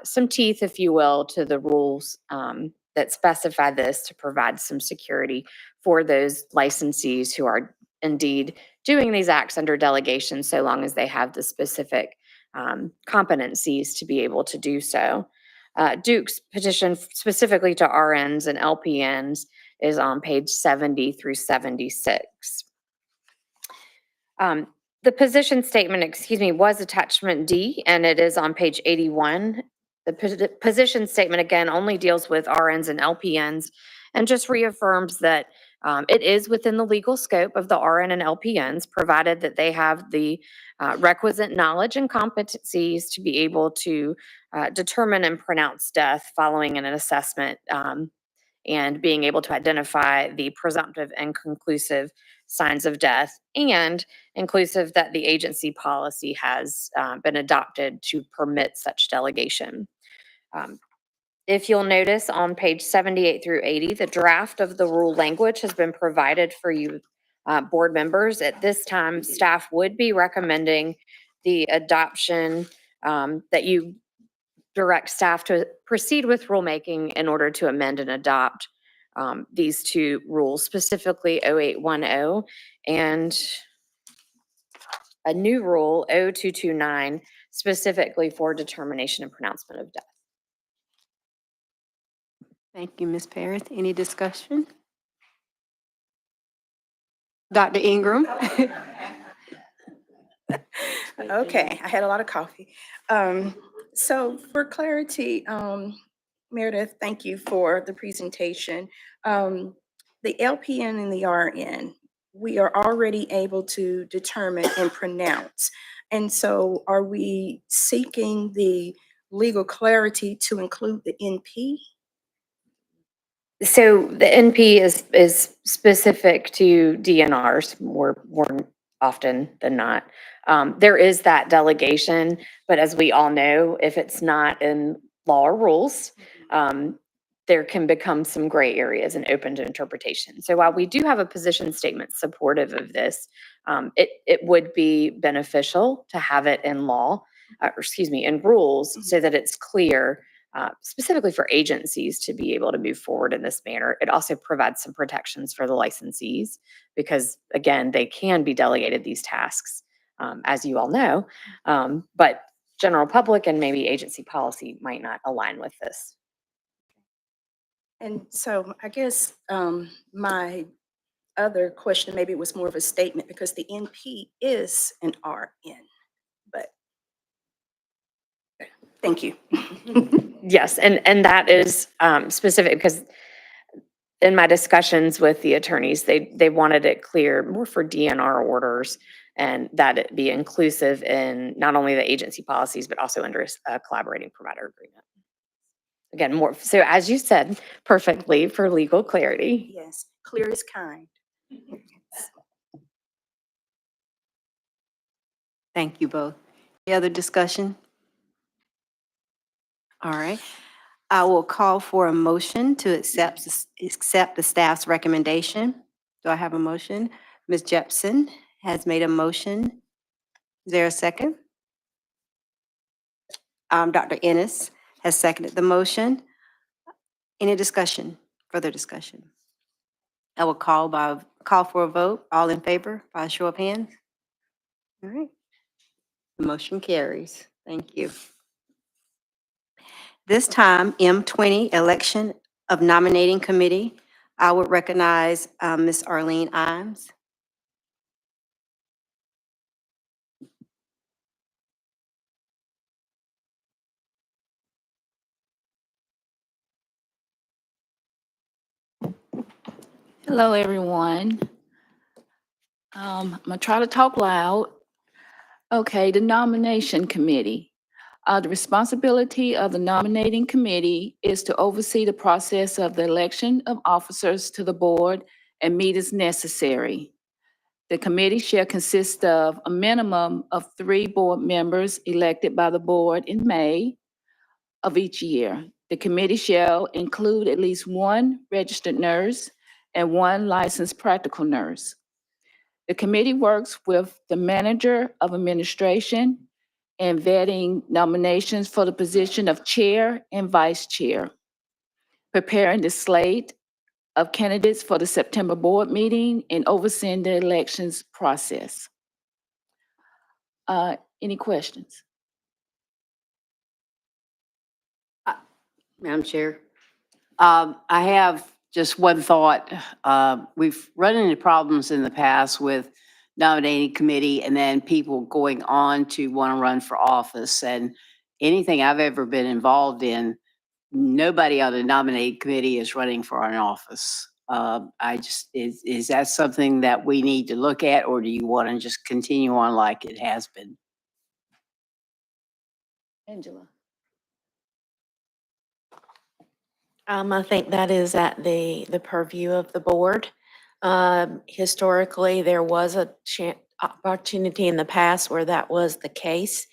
some teeth, if you will, to the rules that specify this to provide some security for those licensees who are indeed doing these acts under delegation, so long as they have the specific competencies to be able to do so. Duke's petition specifically to RNs and LPNs is on page 70 through 76. The position statement, was attachment D, and it is on page 81. The position statement, again, only deals with RNs and LPNs and just reaffirms that it is within the legal scope of the RN and LPNs, provided that they have the requisite knowledge and competencies to be able to determine and pronounce death following an assessment, and being able to identify the presumptive and conclusive signs of death, and inclusive that the agency policy has been adopted to permit such delegation. If you'll notice on page 78 through 80, the draft of the rule language has been provided for you board members. At this time, staff would be recommending the adoption, that you direct staff to proceed with rulemaking in order to amend and adopt these two rules, specifically 0810 and a new rule 0229, specifically for determination and pronouncement of death. Thank you, Ms. Paris. Any discussion? Dr. Ingram? Okay, I had a lot of coffee. So for clarity, Meredith, thank you for the presentation. The LPN and the RN, we are already able to determine and pronounce. And so are we seeking the legal clarity to include the NP? So the NP is specific to DNRs more often than not. There is that delegation, but as we all know, if it's not in law or rules, there can become some gray areas and open to interpretation. So while we do have a position statement supportive of this, it would be beneficial to have it in law, in rules, so that it's clear, specifically for agencies to be able to move forward in this manner. It also provides some protections for the licensees because, again, they can be delegated these tasks, as you all know, but general public and maybe agency policy might not align with this. And so I guess my other question, maybe it was more of a statement because the NP is an RN, but thank you. Yes, and that is specific because in my discussions with the attorneys, they wanted it clear more for DNR orders and that it be inclusive in not only the agency policies, but also under a collaborating provider agreement. Again, more, so as you said, perfectly for legal clarity. Yes, clear is kind. Thank you both. Any other discussion? All right. I will call for a motion to accept the staff's recommendation. Do I have a motion? Ms. Jepson has made a motion. Is there a second? Dr. Ennis has seconded the motion. Any discussion, further discussion? I will call for a vote. All in favor by a show of hands? All right. The motion carries. Thank you. This time, M20, Election of Nominating Committee. I would recognize Ms. Arlene Imes. Hello, everyone. I'm gonna try to talk loud. Okay, the nomination committee. The responsibility of the nominating committee is to oversee the process of the election of officers to the board and meet as necessary. The committee shall consist of a minimum of 3 board members elected by the board in May of each year. The committee shall include at least 1 registered nurse and 1 licensed practical nurse. The committee works with the manager of administration and vetting nominations for the position of chair and vice chair, preparing the slate of candidates for the September board meeting and overseeing the elections process. Any questions? Madam Chair. I have just one thought. We've run into problems in the past with nominating committee and then people going on to want to run for office. And anything I've ever been involved in, nobody on the nominating committee is running for an office. Is that something that we need to look at, or do you want to just continue on like it has been? Angela. I think that is at the purview of the board. Historically, there was a opportunity in the past where that was the case,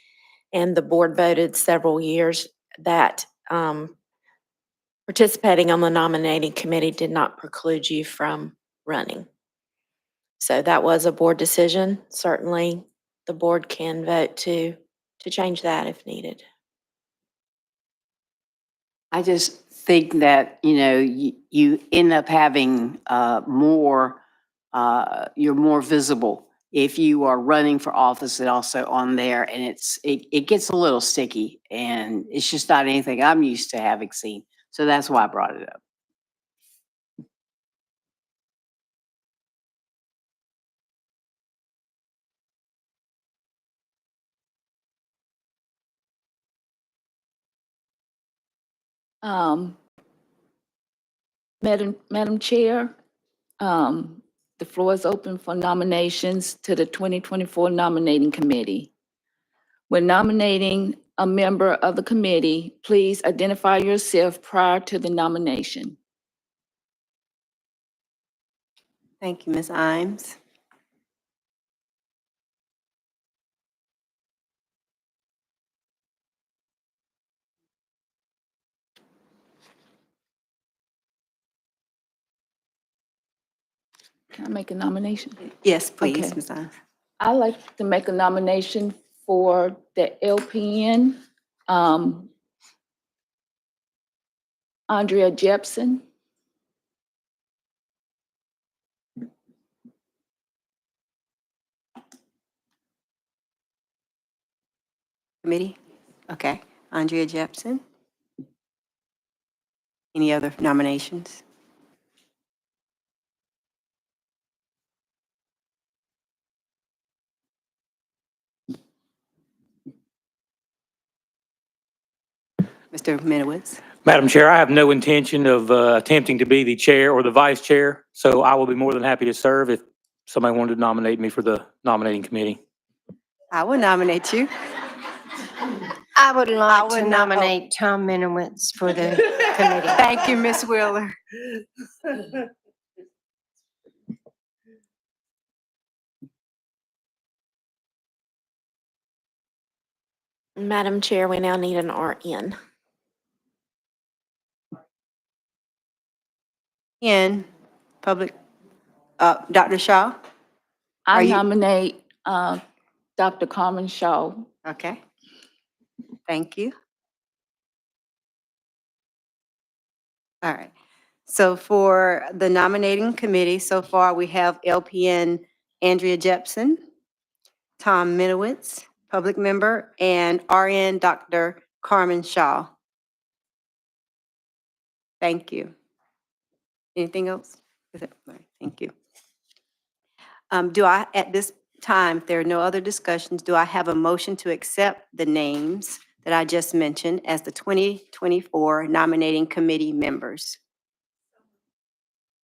and the board voted several years that participating on the nominating committee did not preclude you from running. So that was a board decision. Certainly, the board can vote to change that if needed. I just think that, you end up having more, you're more visible if you are running for office and also on there, and it gets a little sticky, and it's just not anything I'm used to having seen. So that's why I brought it up. Madam Chair, the floor is open for nominations to the 2024 nominating committee. When nominating a member of the committee, please identify yourself prior to the nomination. Thank you, Ms. Imes. Can I make a nomination? Yes, please, Okay. Ms. Imes. I'd like to make a nomination for the LPN, Andrea Jepson. Committee? Okay. Andrea Jepson. Any other nominations? Mr. Minowitz? Madam Chair, I have no intention of attempting to be the chair or the vice chair, so I will be more than happy to serve if somebody wanted to nominate me for the nominating committee. I will nominate you. I would like would to not- oh. nominate Tom Minowitz for the committee. Thank you, Ms. Wheeler. Madam Chair, we now need an RN. In public, Dr. Shaw? Are I you- nominate Dr. Carmen Shaw. Okay. Thank you. All right. So for the nominating committee, so far we have LPN Andrea Jepson, Tom Minowitz, public member, and RN Dr. Carmen Shaw. Thank you. Anything else? Is it- all right, thank you. Do I, at this time, if there are no other discussions, do I have a motion to accept the names that I just mentioned as the 2024 nominating committee members?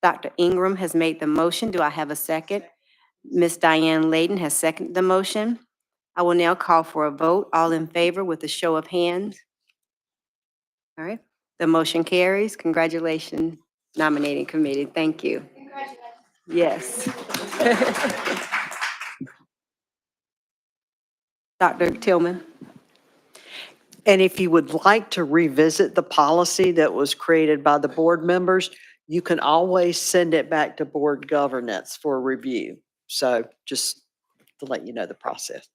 Dr. Ingram has made the motion. Do I have a second? Ms. Diane Layden has seconded the motion. I will now call for a vote. All in favor with a show of hands. All right, the motion carries. Congratulations, nominating committee. Thank you. Yes. Dr. Tillman? And if you would like to revisit the policy that was created by the board members, you can always send it back to board governance for review. So just to let you know the process.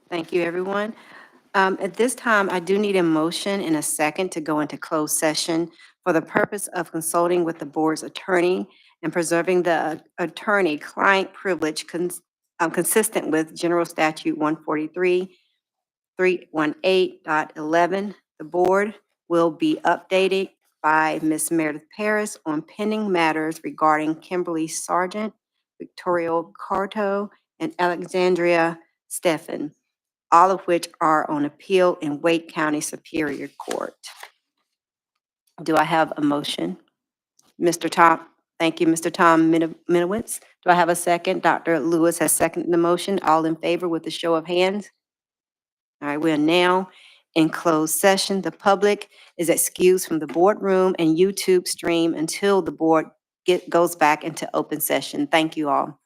Thank you, everyone. At this time, I do need a motion and a second to go into closed session for the purpose of consulting with the board's attorney and preserving the attorney-client privilege consistent with General Statute 143.318.11. The board will be updated by Ms. Meredith Paris on pending matters regarding Kimberly Sargent, Victoria Carto, and Alexandria Steffen, all of which are on appeal in Wake County Superior Court. Do I have a motion? Mr. Tom, thank you, Mr. Tom Minowitz. Do I have a second? Dr. Lewis has seconded the motion. All in favor with a show of hands? All right, we are now in closed session. The public is excused from the boardroom and YouTube stream until the board goes back into open session. Thank you all.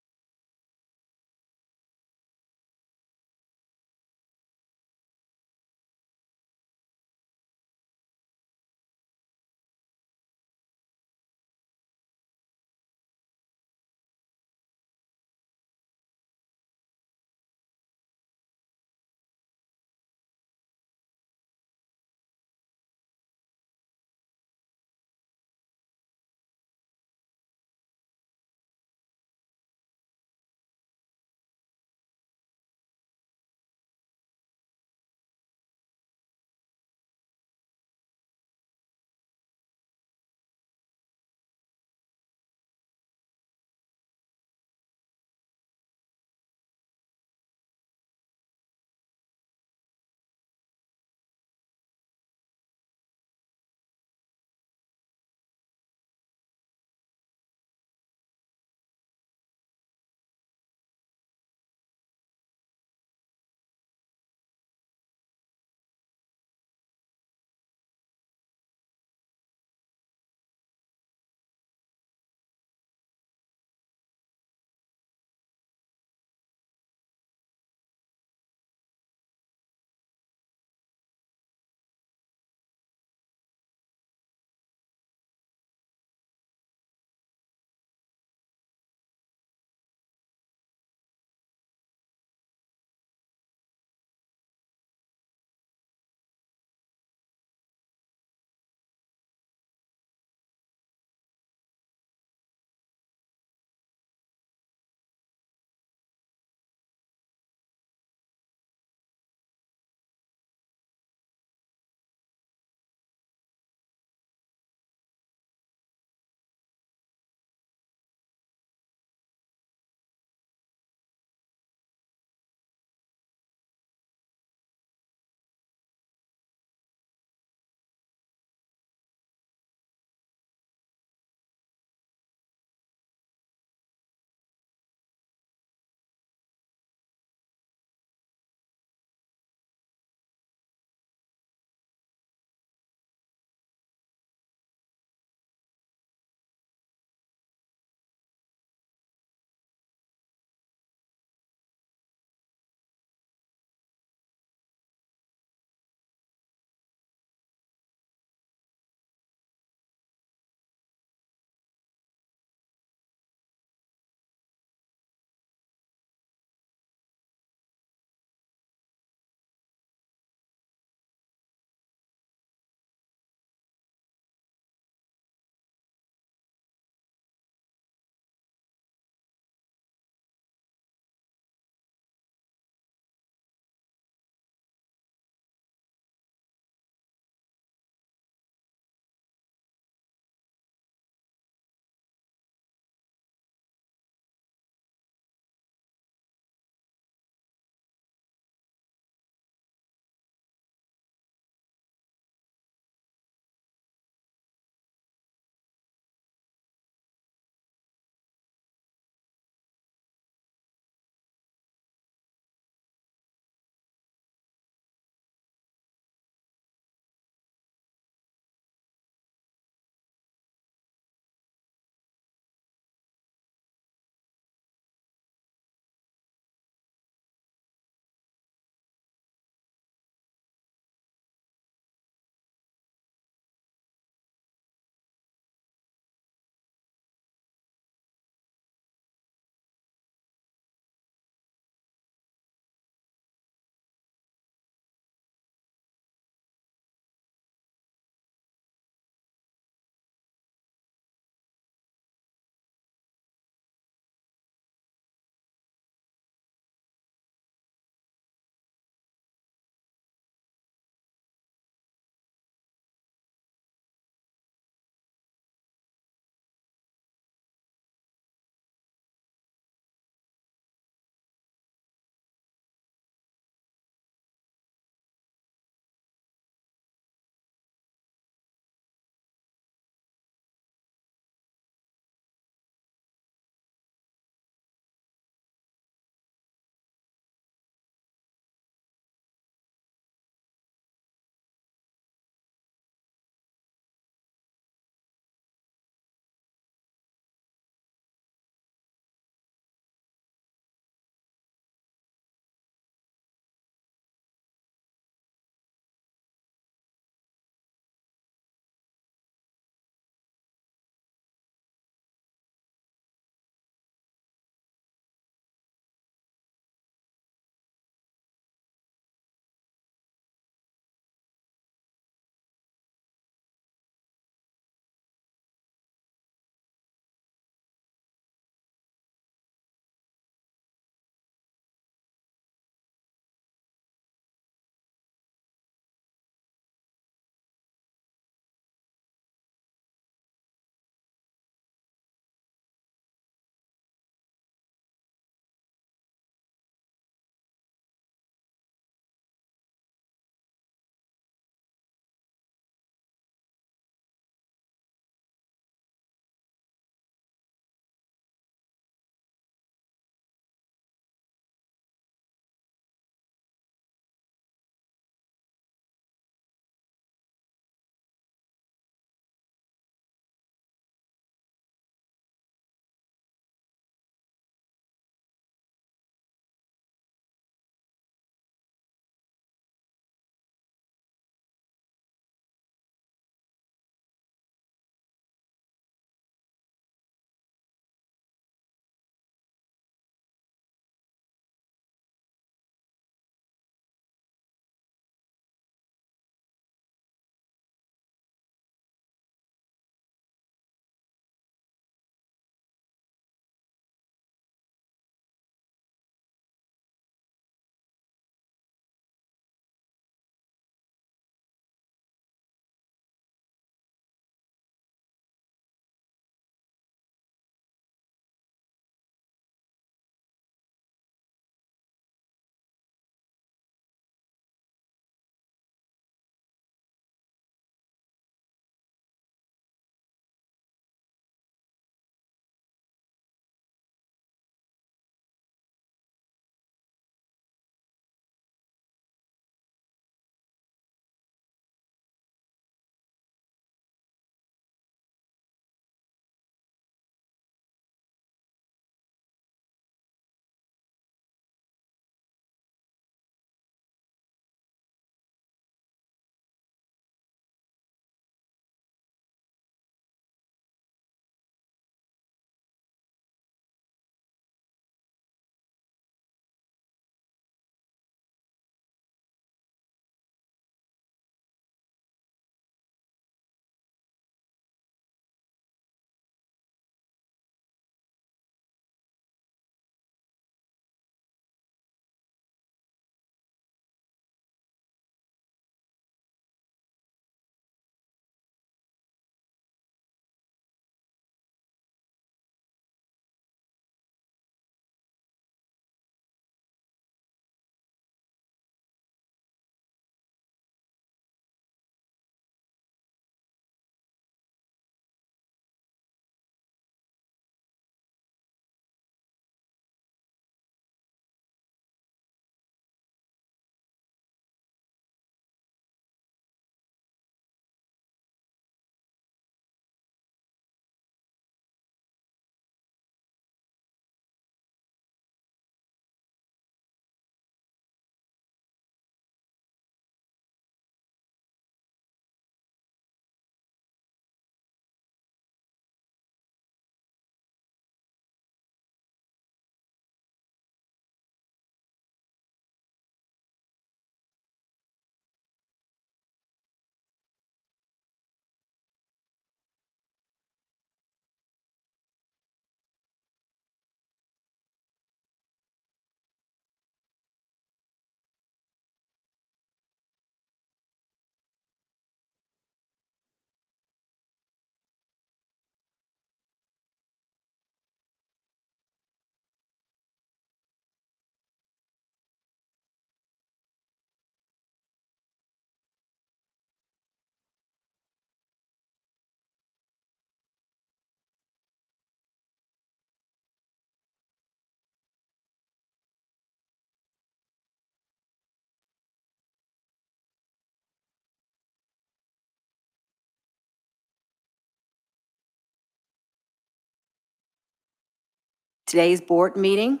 today's board meeting.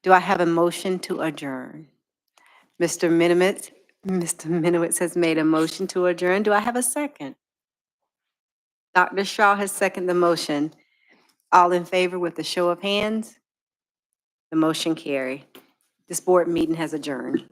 Do I have a motion to adjourn? Mr. Minowitz has made a motion to adjourn. Do I have a second? Dr. Shaw has seconded the motion. All in favor with a show of hands? The motion carried. This board meeting has adjourned.